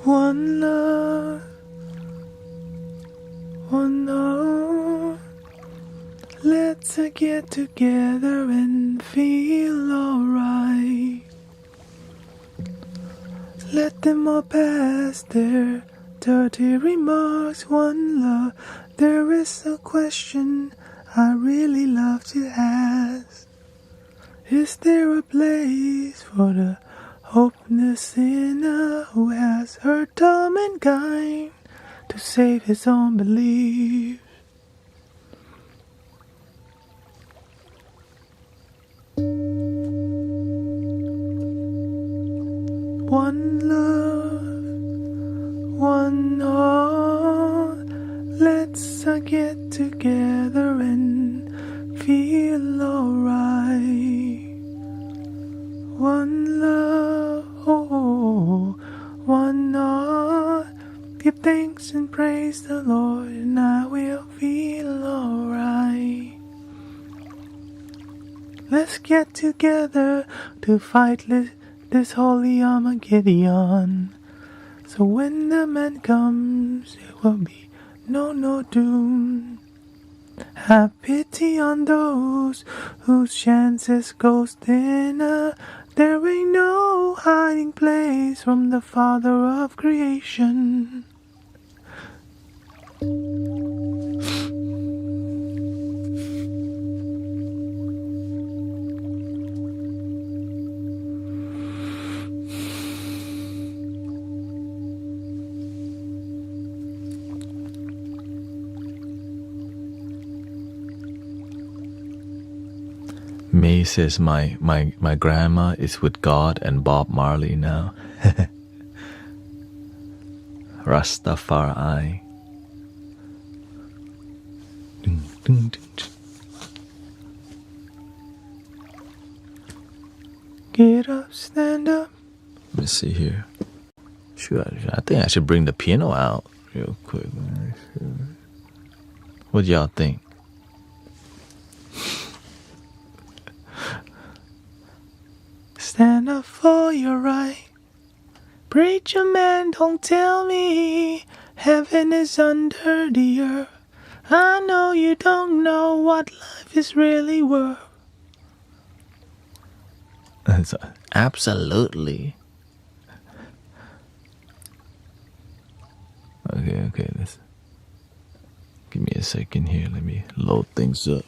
One love. One love. Let's get together and feel alright. Let them all pass their dirty remarks. One love. There is a question I really love to ask. Is there a place for the hopeless sinner who has hurt all mankind to save his own beliefs? One love, one all. Let's get together and feel alright. One love, oh, one all. Give thanks and praise the Lord, and I will feel let's get together to fight this holy Armageddon. So when the man comes, there will be no doom. Have pity on those whose chances goes thinner. There ain't no hiding place from the Father of creation. May says my grandma is with God and Bob Marley now. Rastafari. Get up, stand up. Let me see here. I think I should bring the piano out real quick. What y'all think? Stand up for your right. Preacher man, don't tell me heaven is under the earth. I know you don't know what life is really worth. Absolutely. Okay, let's give me a second here. Let me load things up.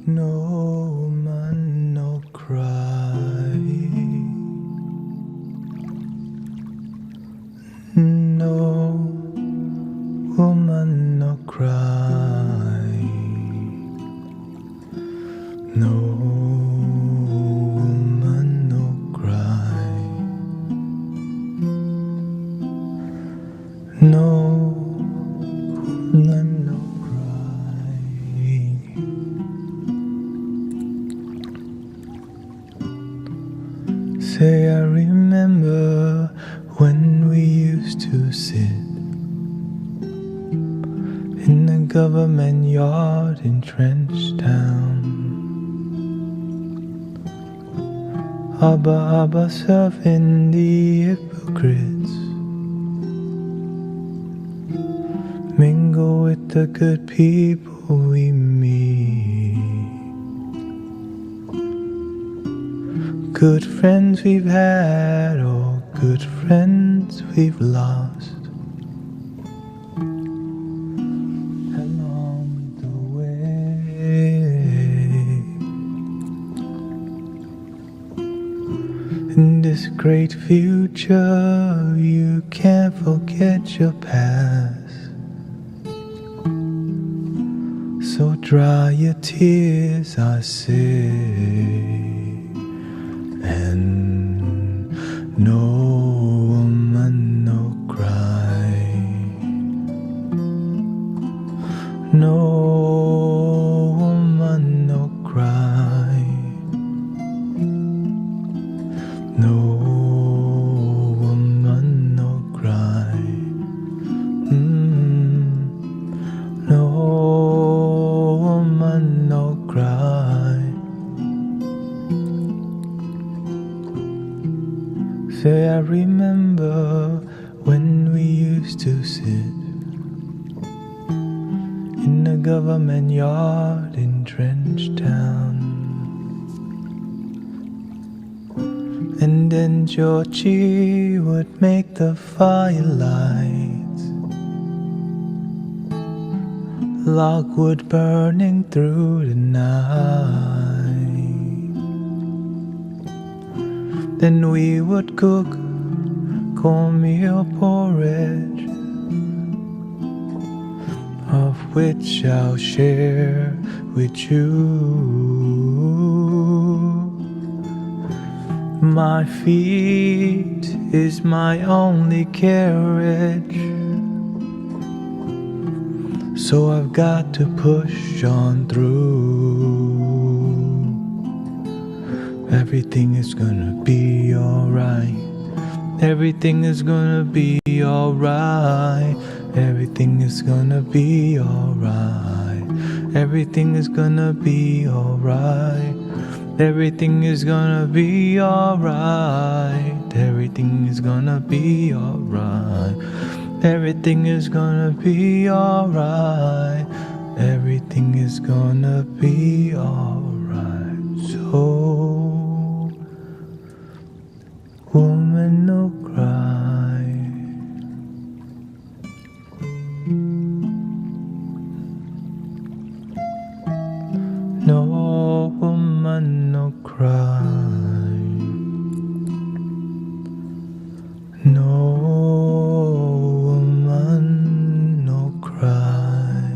No man, no cry. No woman, no cry. No woman, no cry. No woman, no cry. Say I remember when we used to sit in the government yard in Trench Town. Abba serving the hypocrites, mingle with the good people we meet. Good friends we've had, or good friends we've lost along the way. In this great future, you can't forget your past. So dry your tears, I say, and no woman, no cry. No woman, no cry. No woman, no cry. No woman, no cry. Say I remember when we used to sit in the government yard in Trench Town. And then Georgie would make the firelights, logwood burning through the night. Then we would cook cornmeal porridge, of which I'll share with you. My feet is my only carriage, so I've got to push on through. Everything is gonna be alright. Everything is gonna be alright. Everything is gonna be alright. Everything is gonna be alright. Everything is gonna be alright. Everything is gonna be alright. Everything is gonna be alright. Everything is gonna be alright. So, woman, no cry. No woman, no cry. No woman, no cry.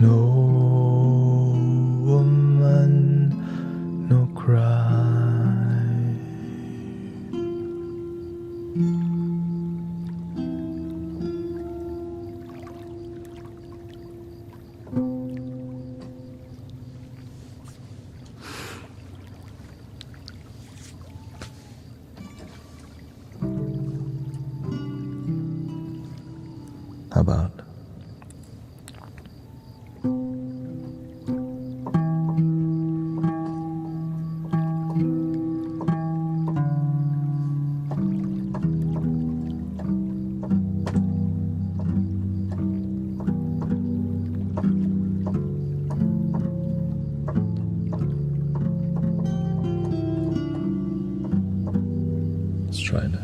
No woman, no cry. How about? Let's try that.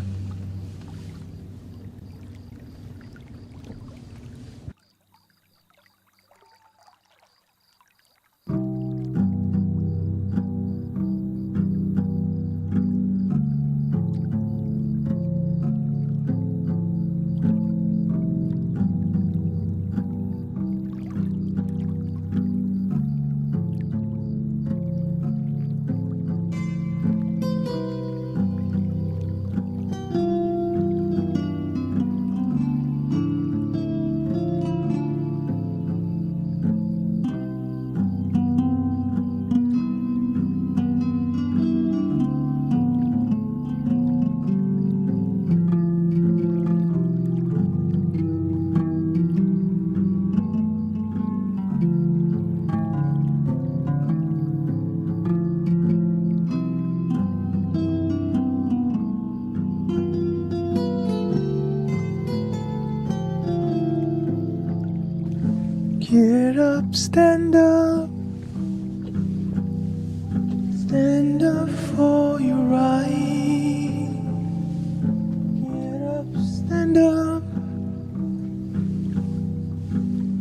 Get up, stand up. Stand up for your right. Get up, stand up.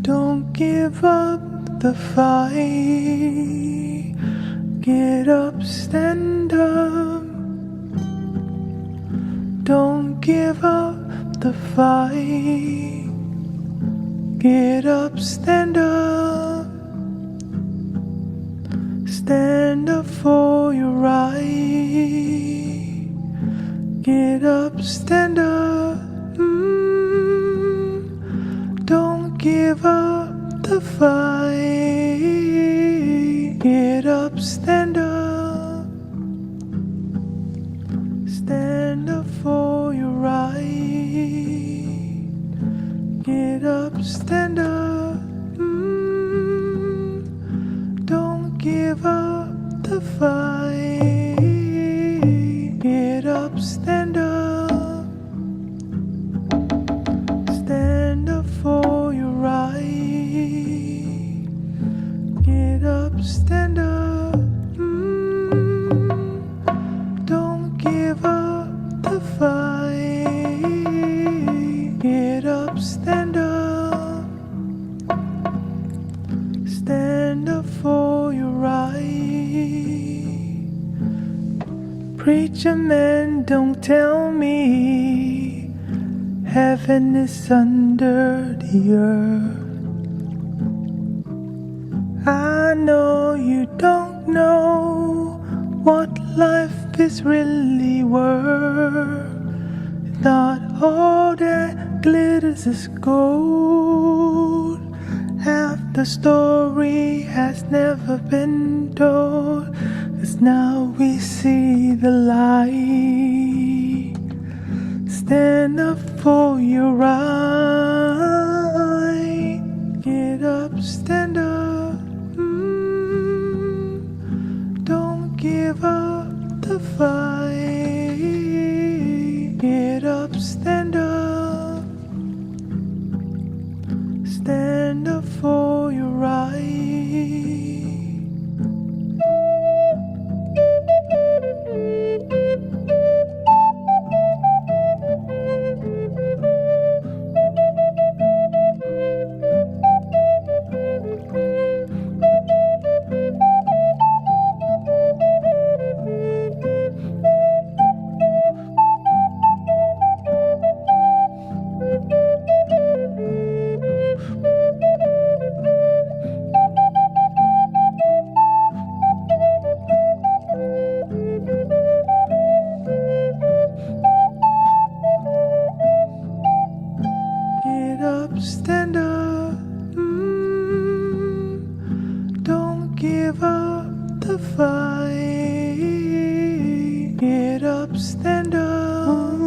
Don't give up the fight. Get up, stand up. Don't give up the fight. Get up, stand up. Stand up for your right. Get up, stand up. Don't give up the fight. Get up, stand up. Stand up for your right. Get up, stand up. Don't give up the fight. Get up, stand up. Stand up for your right. Get up, stand up. Don't give up the fight. Get up, stand up. Stand up for your right. Preacher man, don't tell me heaven is under the earth. I know you don't know what life is really worth. Not all that glitters is gold. Half the story has never been told, 'cause now we see the light. Stand up for your right. Get up, stand up. Don't give up the fight. Get up, stand up. Stand up for your right. Get up, stand up. Don't give up the fight. Get up, stand up.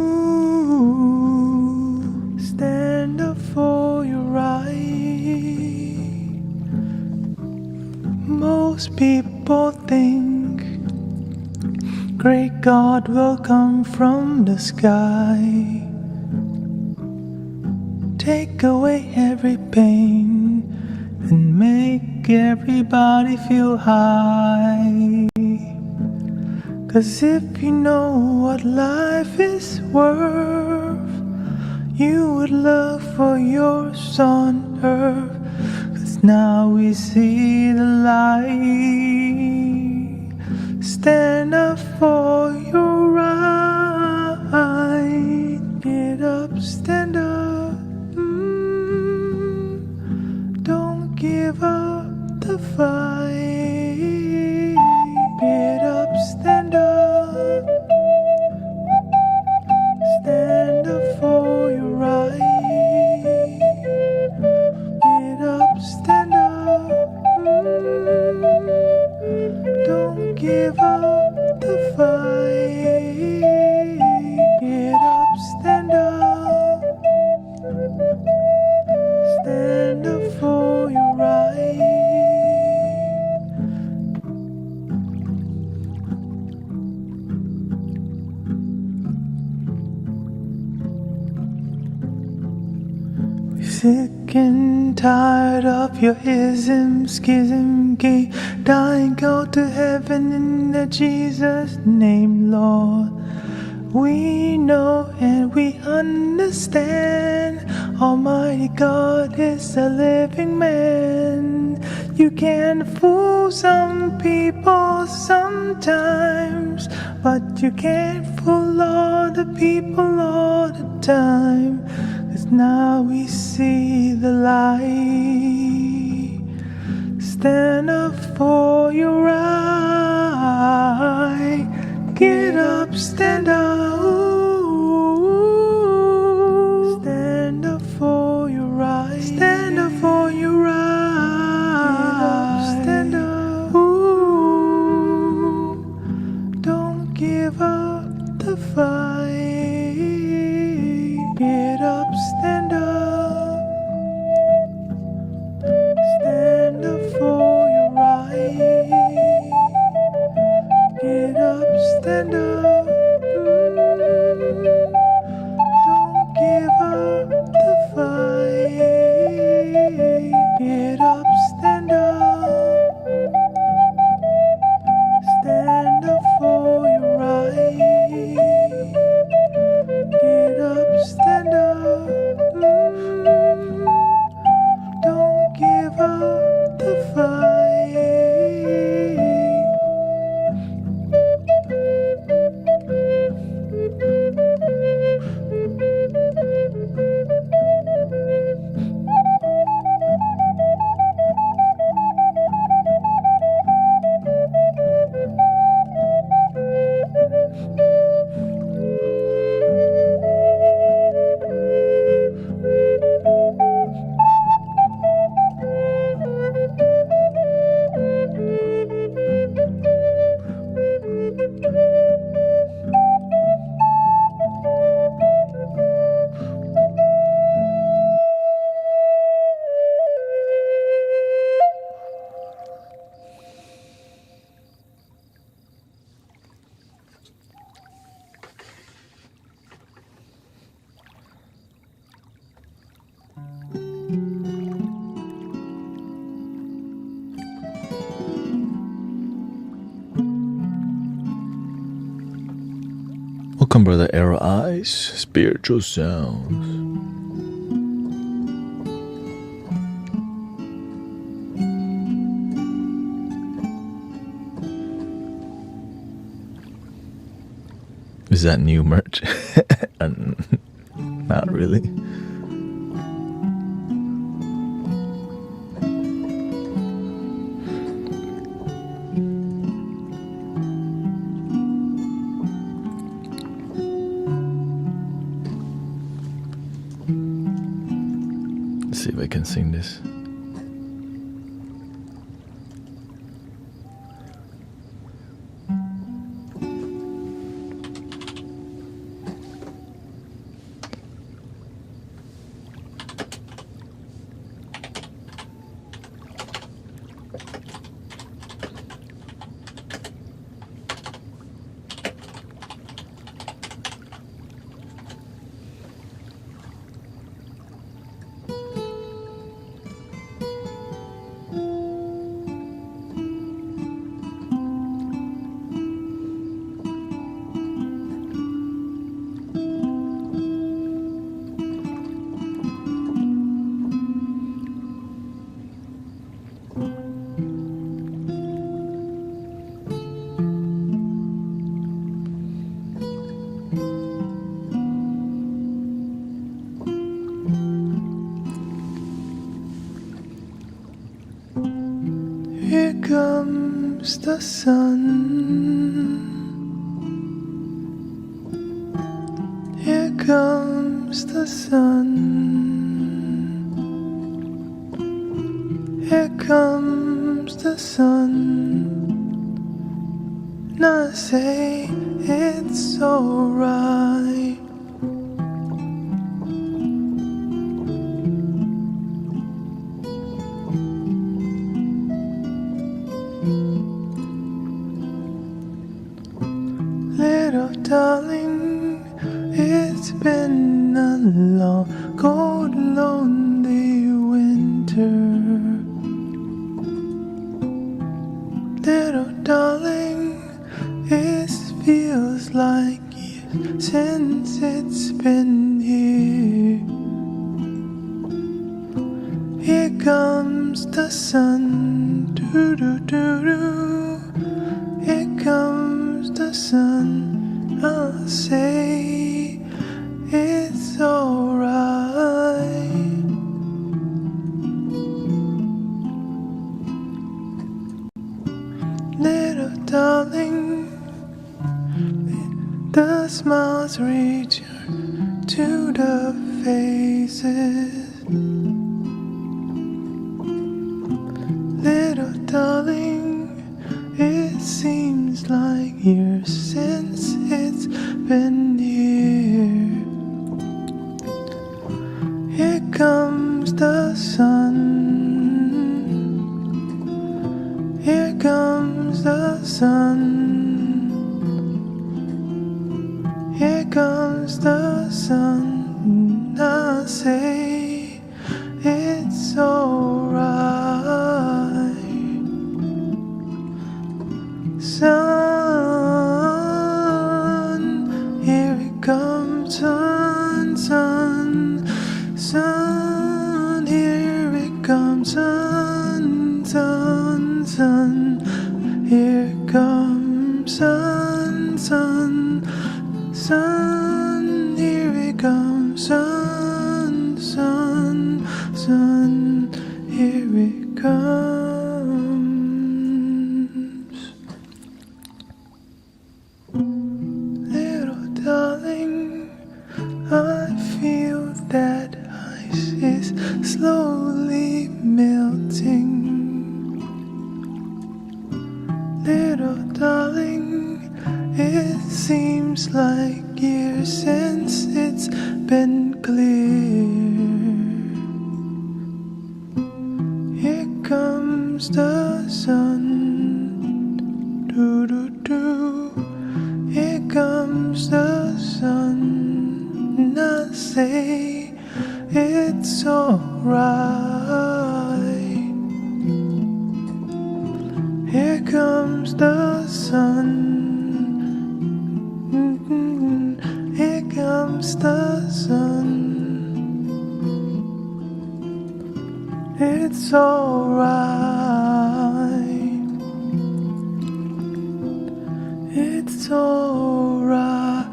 Stand up for your right. Most people think great God will come from the sky, take away every pain and make everybody feel high. 'Cause if you know what life is worth, you would love for yours on earth. 'Cause now we see the light. Stand up for your right. Get up, stand up. Don't give up the fight. Get up, stand up. Stand up for your right. Get up, stand up. Don't give up the fight. Get up, stand up. Stand up for your right. up your ism, schism, gay, dying, go to heaven in the Jesus name, Lord. We know and we understand Almighty God is a living man. You can fool some people sometimes, but you can't fool all the people all the time. 'Cause now we see the light. Stand up for your right. Get up, stand up. Stand up for your right. Stand up for your right. Get up, stand up. Don't give up the fight. Get up, stand up. Stand up for your right. Get up, stand up. Don't give up the fight. Get up, stand up. Stand up for your right. Get up, stand up. Don't give up the fight. Welcome, Brother Arrow Eyes, Spiritual Sounds. Is that new merch? Not really. Let's see if I can sing this. Here comes the sun. Here comes the sun. Here comes the sun. And I say it's alright. Little darling, it's been a long, cold, lonely winter. Little darling, it feels like years since it's been here. Here comes the sun, doo doo doo doo. Here comes the sun, I'll say it's alright. Little darling, the smiles return to the faces. Little darling, it seems like years since it's been here. Here comes the sun. Here comes the sun. Here comes the sun. I say it's alright. Sun, here it comes. Sun, sun, sun, here it comes. Sun, sun, sun, here it comes. Sun, sun, sun, here it comes. Sun, sun, sun, here it comes. Little darling, I feel that ice is slowly melting. Little darling, it seems like years since it's been clear. Here comes the sun, doo doo doo. Here comes the sun, and I say it's alright. Here comes the sun. Here comes the sun. It's alright. It's alright.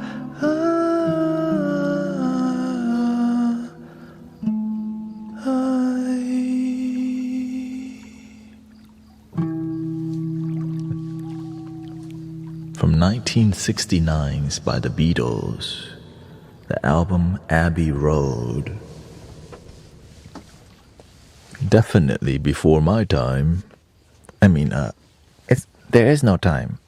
From 1969's by the Beatles, the album Abbey Road. Definitely before my time. I mean, there is no time.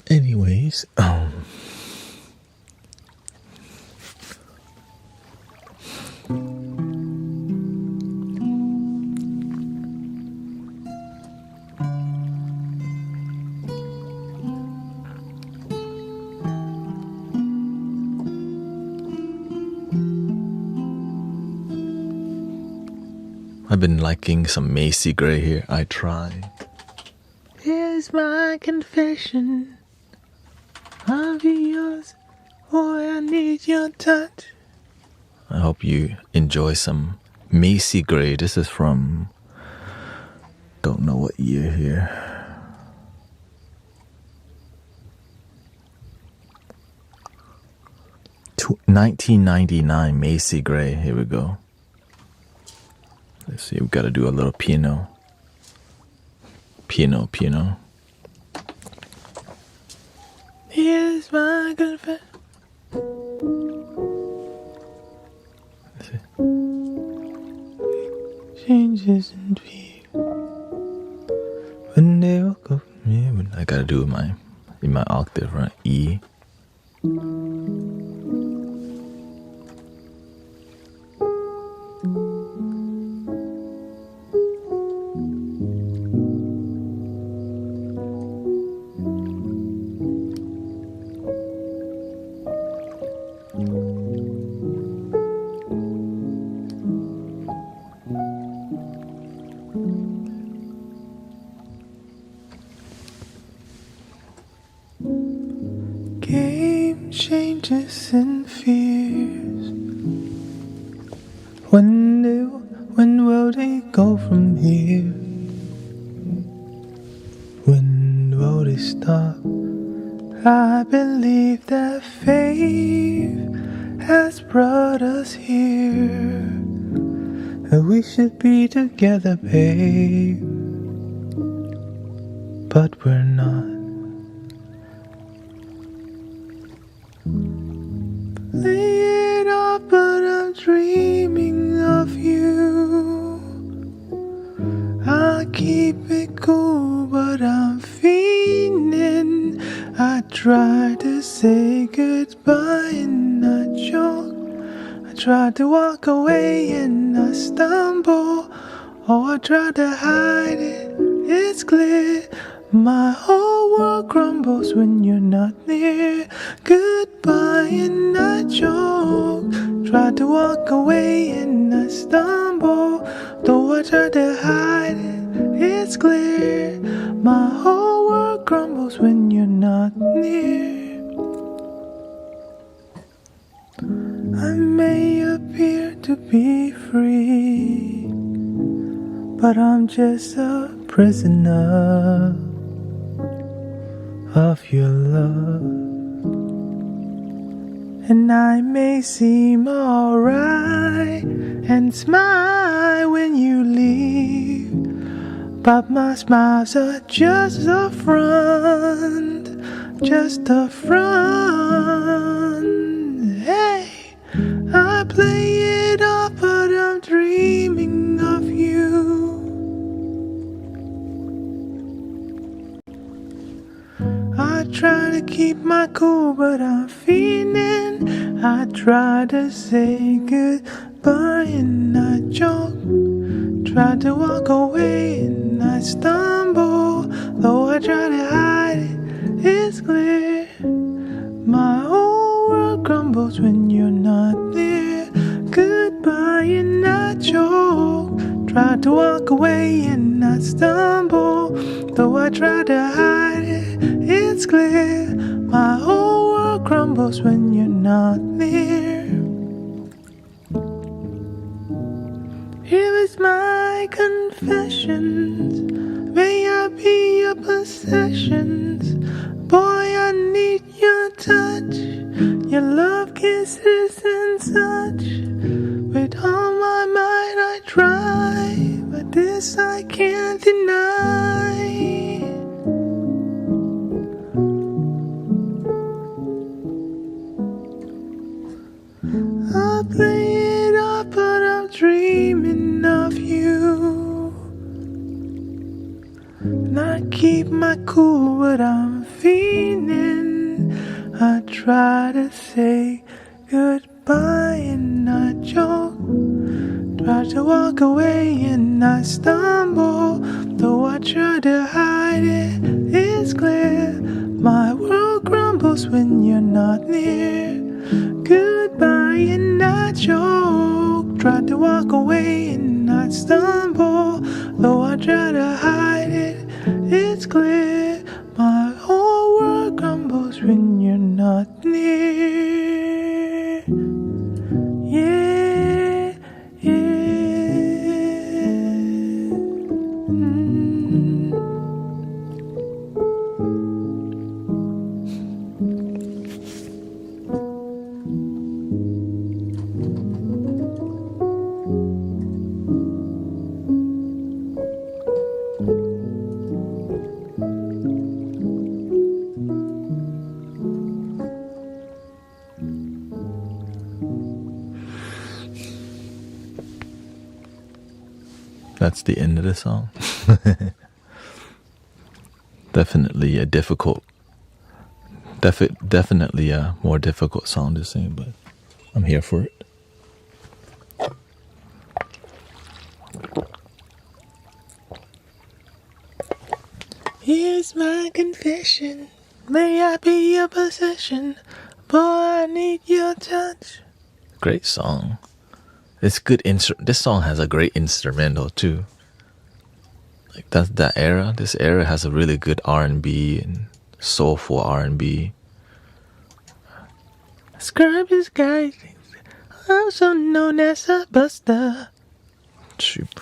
Anyways, I've been liking some Macy Gray here. I try. Here's my confession. I'll be yours. Boy, I need your touch. I hope you enjoy some Macy Gray. This is from, don't know what year here. To 1999 Macy Gray. Here we go. Let's see, we gotta do a little piano. Piano. Here's my confession. Changes in view. When they woke up, I gotta do it in my octave, right? E. Game changes and fears. When will they go from here? When will they stop? I believe that faith has brought us here. That we should be together, babe. But we're not. Lay it off, but I'm dreaming of you. I'll keep it cool, but I'm fiending. I try to say goodbye and I joke. I try to walk away and I stumble. Oh, I try to hide it, it's clear. My whole world crumbles when you're not near. Goodbye and I joke. Try to walk away and I stumble. Though I try to hide it, it's clear. My whole world crumbles when you're not near. I may appear to be free, but I'm just a prisoner of your love. And I may seem alright and smile when you leave, but my smiles are just a front, just a front. Hey, I play it off, but I'm dreaming of you. I try to keep my cool, but I'm fiending. I try to say goodbye and I joke. Try to walk away and I stumble. Though I try to hide it, it's clear. My whole world crumbles when you're not there. Goodbye and I joke. Try to walk away and I stumble. Though I try to hide it, it's clear. My whole world crumbles when you're not near. Here is my confessions. May I be your possessions. Boy, I need your touch, your love, kisses and such. With all my might I try, but this I can't deny. I'll play it off, but I'm dreaming of you. And I keep my cool, but I'm fiending. I try to say goodbye and I joke. Try to walk away and I stumble. Though I try to hide it, it's clear. My world crumbles when you're not near. Goodbye and I joke. Try to walk away and I stumble. Though I try to hide it, it's clear. My whole world crumbles when you're not near. Yeah, yeah. That's the end of the song. Definitely a difficult, definitely a more difficult song to sing, but I'm here for it. Here's my confession. May I be your possession. Boy, I need your touch. Great song. It's good. This song has a great instrumental too. Like that era. This era has a really good R&B and soulful R&B. Scrub is guy, also known as a buster. Shoot.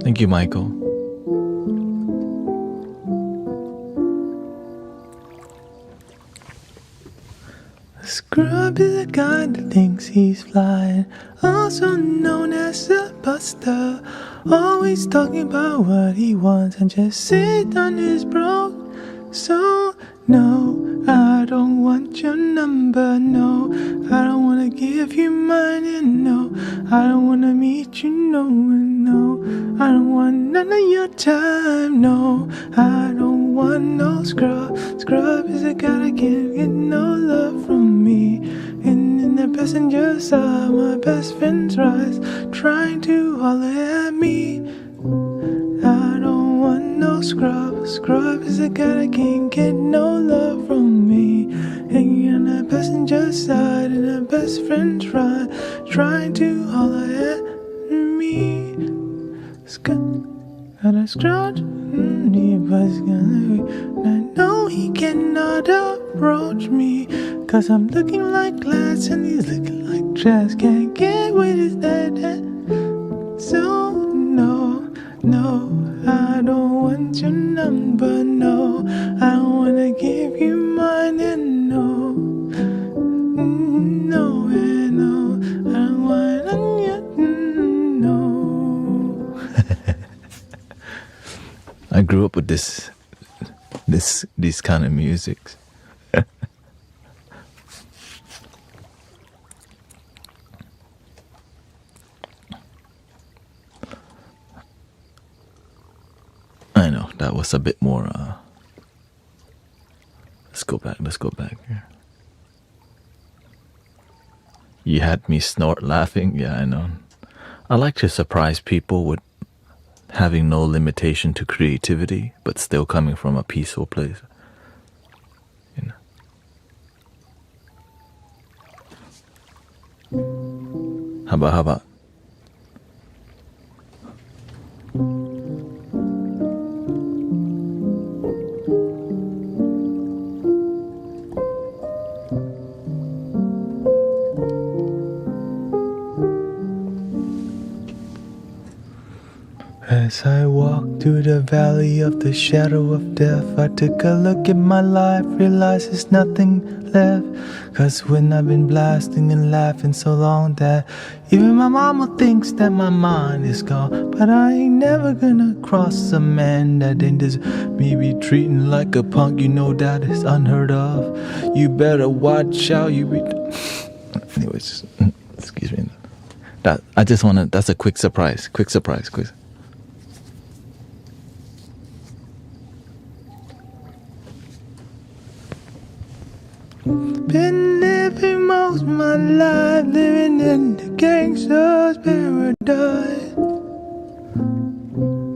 Thank you, Michael. Scrub is a guy that thinks he's flying, also known as a buster. Always talking about what he wants and just sit on his broke. So no, I don't want your number, no. I don't wanna give you mine, and no, I don't wanna meet you, no, and no. I don't want none of your time, no. I don't want no scrub. Scrub is a guy that can't get no love from me. And in the passenger side, my best friend's rise, trying to holler at me. I don't want no scrub. Scrub is a guy that can't get no love from me. Hanging on the passenger side in a best friend's ride, trying to holler at me. Got a scratch, I know he cannot approach me, 'cause I'm looking like glass and he's looking like trash. Can't get with his dad. So no, I don't want your number, no. I don't wanna give you mine, and no, no, and no, I don't want none yet, no. I grew up with these kind of musics. I know that was a bit more. Let's go back here. You had me snort laughing. Yeah, I know. I like to surprise people with having no limitation to creativity, but still coming from a peaceful place. You know. How about? As I walked through the valley of the shadow of death, I took a look at my life, realized there's nothing left. 'Cause when I've been blasting and laughing so long that even my mama thinks that my mind is gone. But I ain't never gonna cross a man that ain't just me be treating like a punk. You know that is unheard of. You better watch out, you be... Anyways, excuse me. That's a quick surprise. Been living most of my life, living in the gangster's paradise.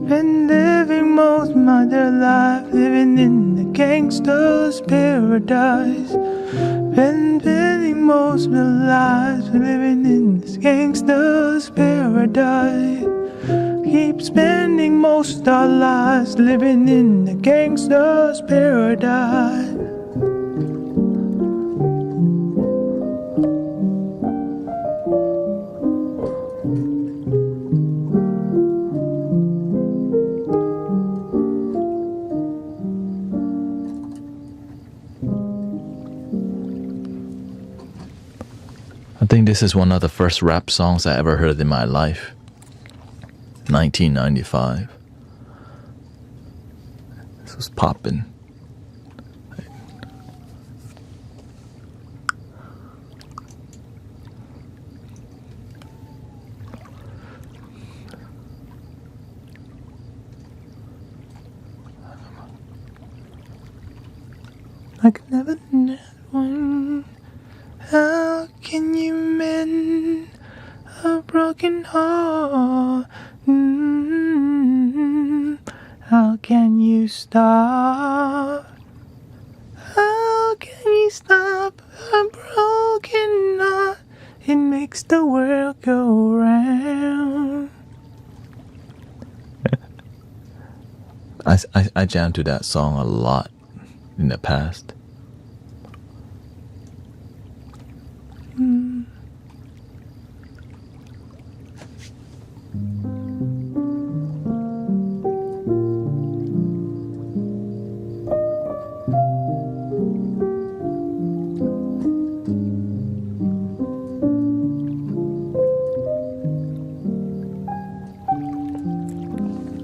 Been living most of my life, living in the gangster's paradise. Been spending most of my life, living in this gangster's paradise. Keep spending most our lives, living in the gangster's paradise. I think this is one of the first rap songs I ever heard in my life. 1995. This was poppin'. I could never net one. How can you mend a broken heart? How can you stop? How can you stop a broken heart? It makes the world go round. I jammed to that song a lot in the past.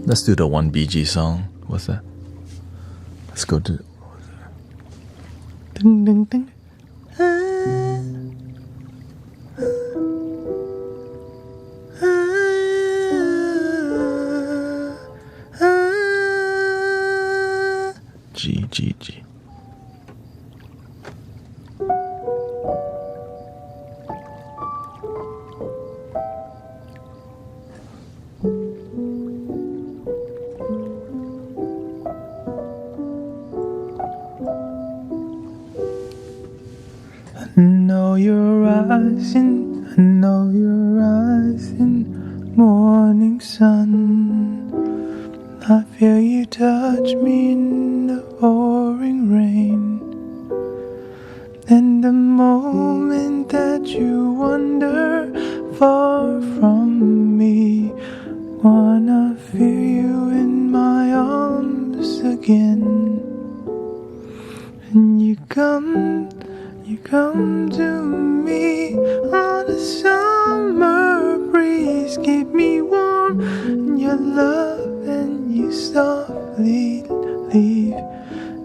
Let's do the one BG song. What's that? Let's go to. Ding, ding, ding. G, G, G. I know you're rising, I know you're rising, morning sun. I feel you touch me in the pouring rain. And the moment that you wander far from me, wanna feel you in my arms again. And you come to me on a summer breeze, keep me warm in your love, and you softly leave.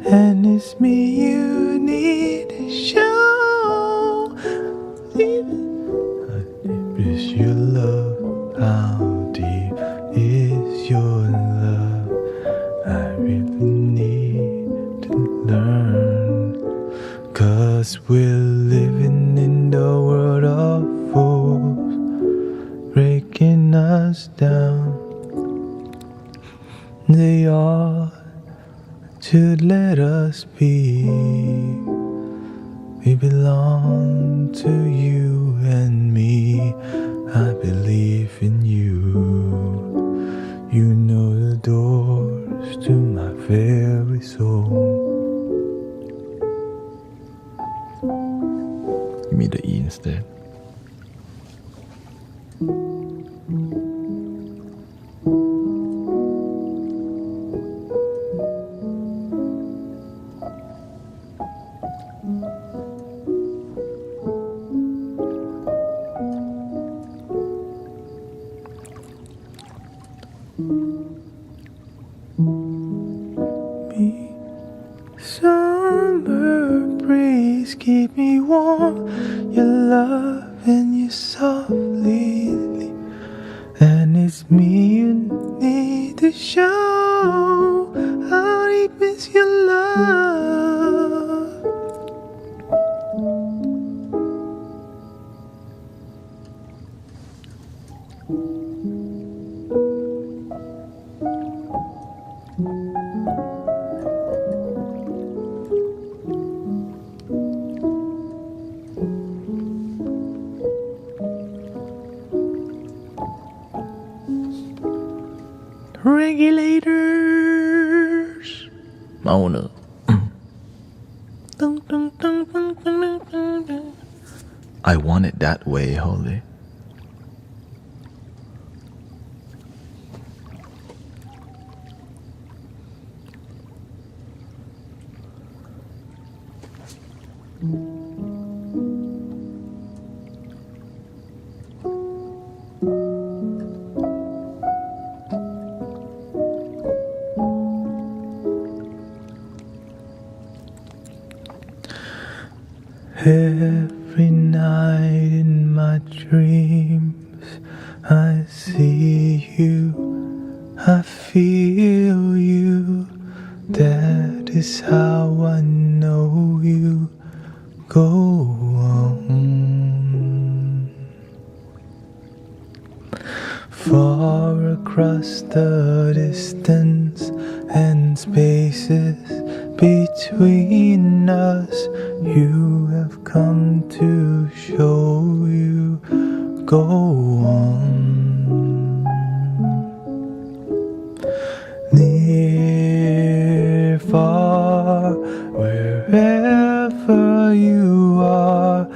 And it's me you need to show. How deep is your love? How deep is your love? I really need to learn. 'Cause we're living in the world of fools, breaking us down. They ought to let us be. We belong to you and me. I believe in you. You know the doors to my very soul. Give me the E instead. Me. Summer breeze, keep me warm. Your love and you softly leave. And it's me you need to show. How deep is your love? Regulators. I wanna. Dun, dun, dun, dun, dun, dun, dun, dun. I want it that way, Holy. Every night in my dreams I see you, I feel you. That is how I know you. Go on. Far across the distance, and spaces between us. You have come to show you go on. Near, far, wherever you are,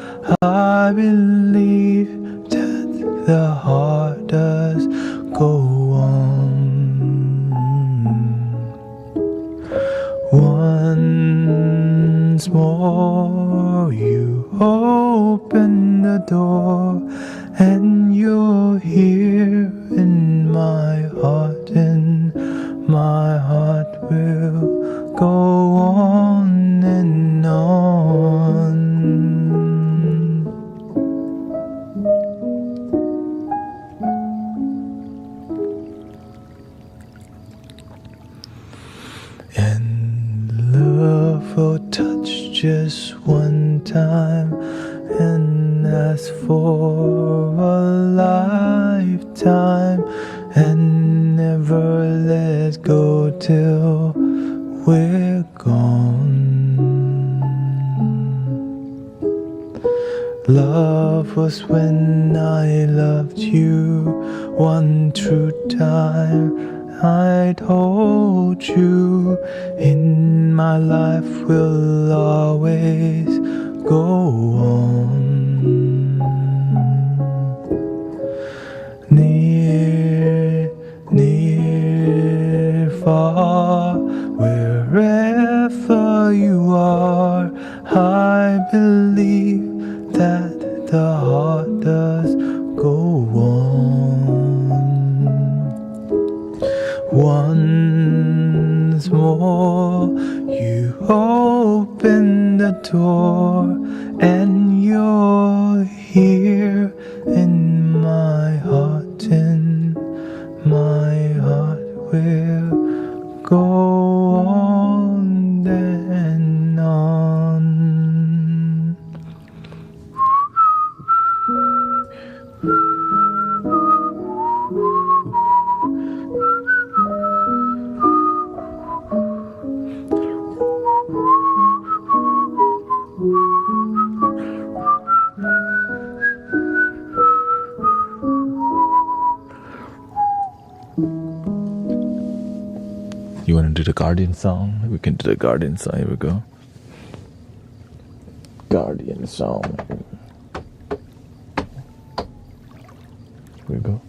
I believe that the heart does go on. Once more you open the door, and you're here in my heart, and my heart will go on and on. And love will touch just one time and ask for a lifetime, and never let go till we're gone. Love was when I loved you one true time. I told you in my life will always go on. Near, near, far, wherever you are, I believe that the heart does go on. Once more you open the door, and you're here in my heart, and my heart will go on and on. You want to do the Guardian song? We can do the Guardian song. Here we go. Guardian song. Here we go.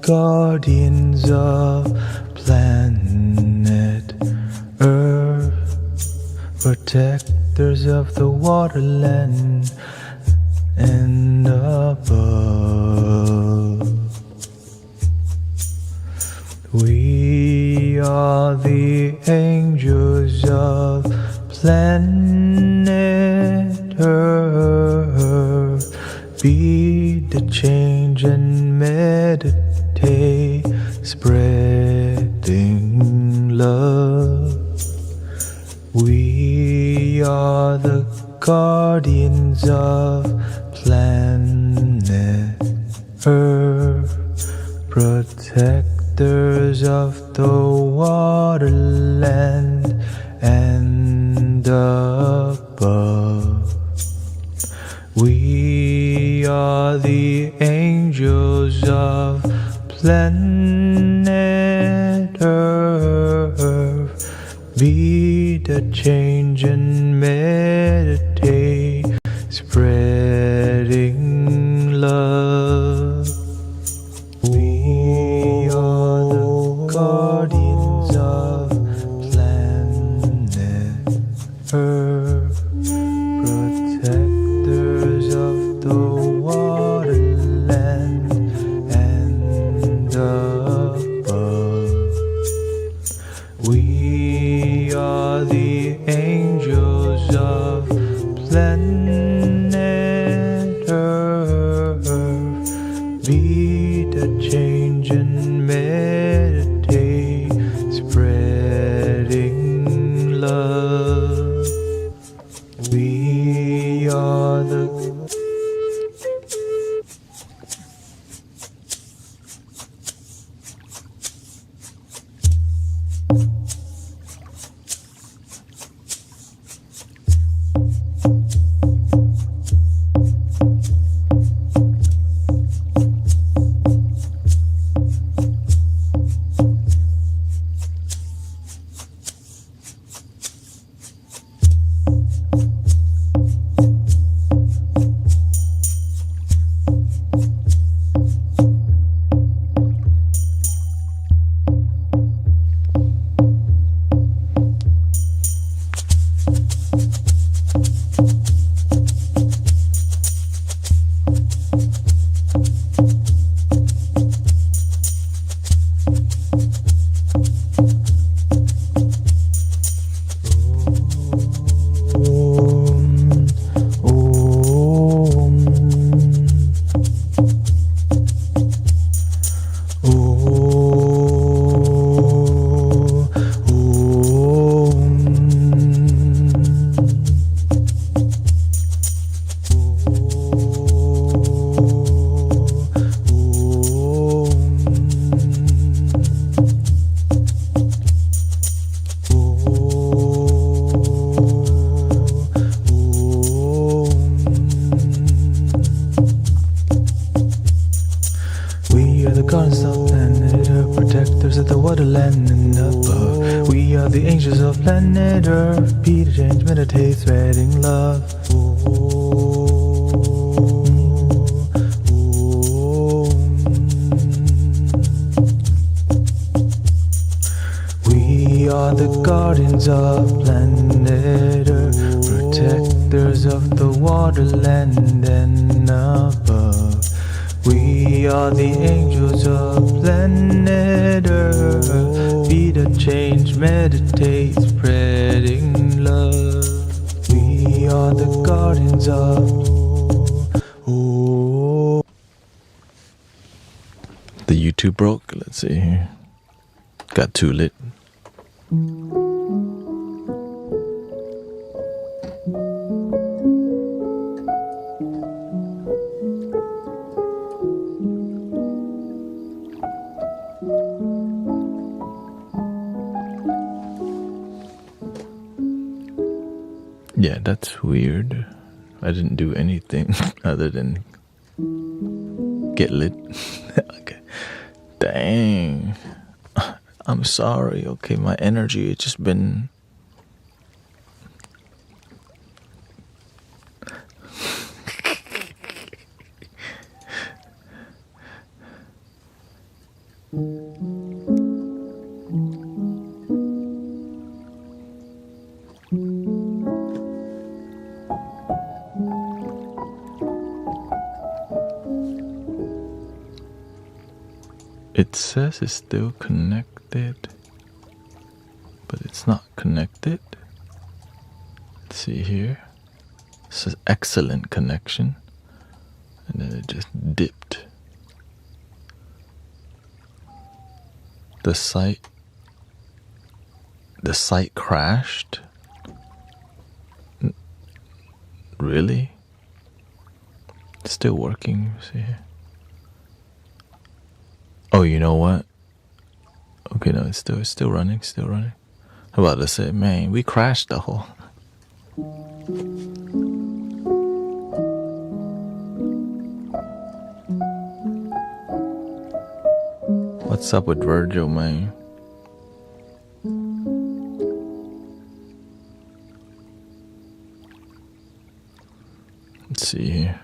guardians of planet Earth, protectors of the waterland and above. We are the angels of planet Earth. Be the change and meditate, spreading love. We are the guardians of planet Earth, protectors of the waterland and above. We are the angels of planet Earth. Be the change and meditate, spreading love. We are the guardians of planet Earth, protectors of the waterland and above. We are the angels of planet Earth. Be the change and meditate, spreading love. We are the guardians of planet Earth, protectors of the waterland and above. We are the angels of planet Earth. Be the change, meditate, spreading love. We are the guardians of planet Earth, protectors of the waterland and above. We are the angels of planet Earth. Be the change, meditate, spreading love. We are the guardians of The YouTube broke. Let's see here. Got too lit. Yeah, that's weird. I didn't do anything other than get lit. Okay. Dang. I'm sorry. Okay, my energy, it's just been... It says it's still connected, but it's not connected. Let's see here. It says excellent connection, and then it just dipped. The site crashed. Really? It's still working. See here. Oh, you know what? Okay, no, it's still running. I'm about to say, man, we crashed the whole. What's up with Virgil, man? Let's see here.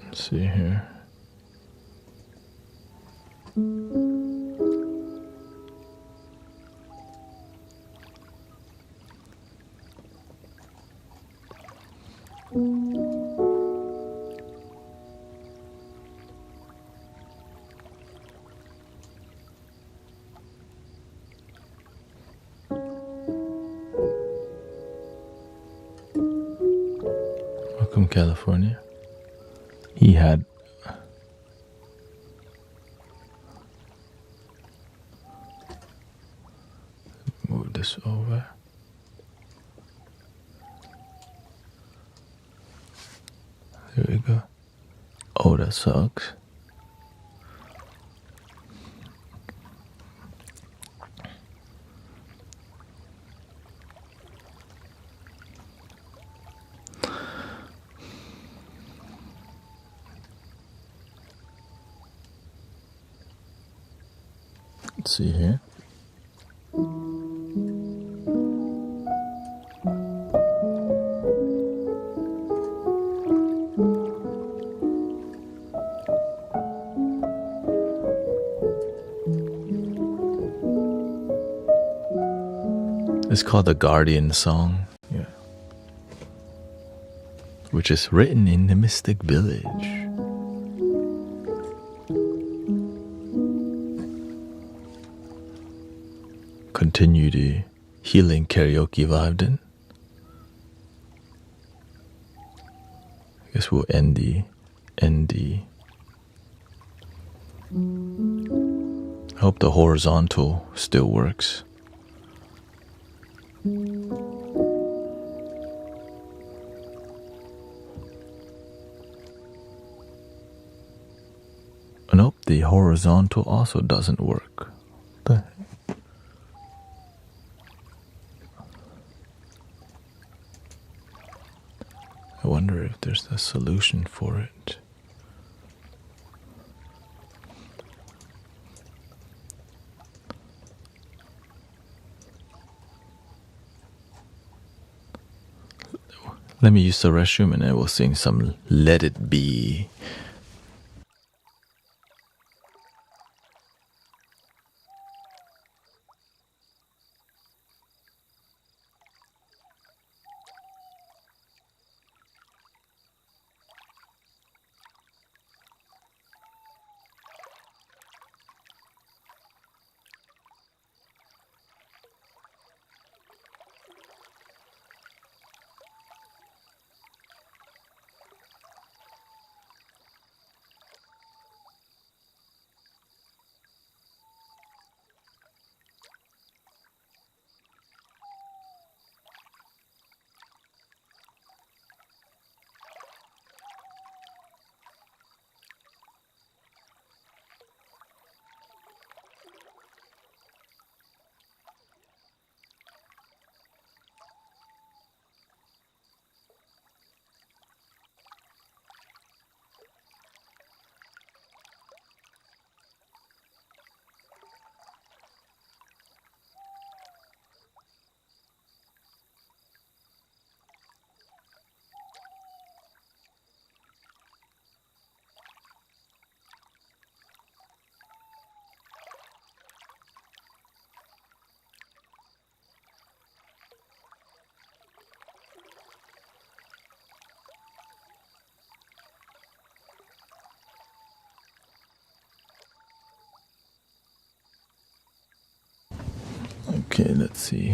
Let's see here. Welcome, California. He had move this over. There we go. Oh, that sucks. Let's see here. It's called the Guardian Song, yeah, which is written in the Mystic Village. Continue the healing karaoke vibe then. I guess we'll end the I hope the horizontal still works. Nope, the horizontal also doesn't work. What the heck? I wonder if there's a solution for it. Let me use the restroom and I will sing some Let It Be. Okay, let's see.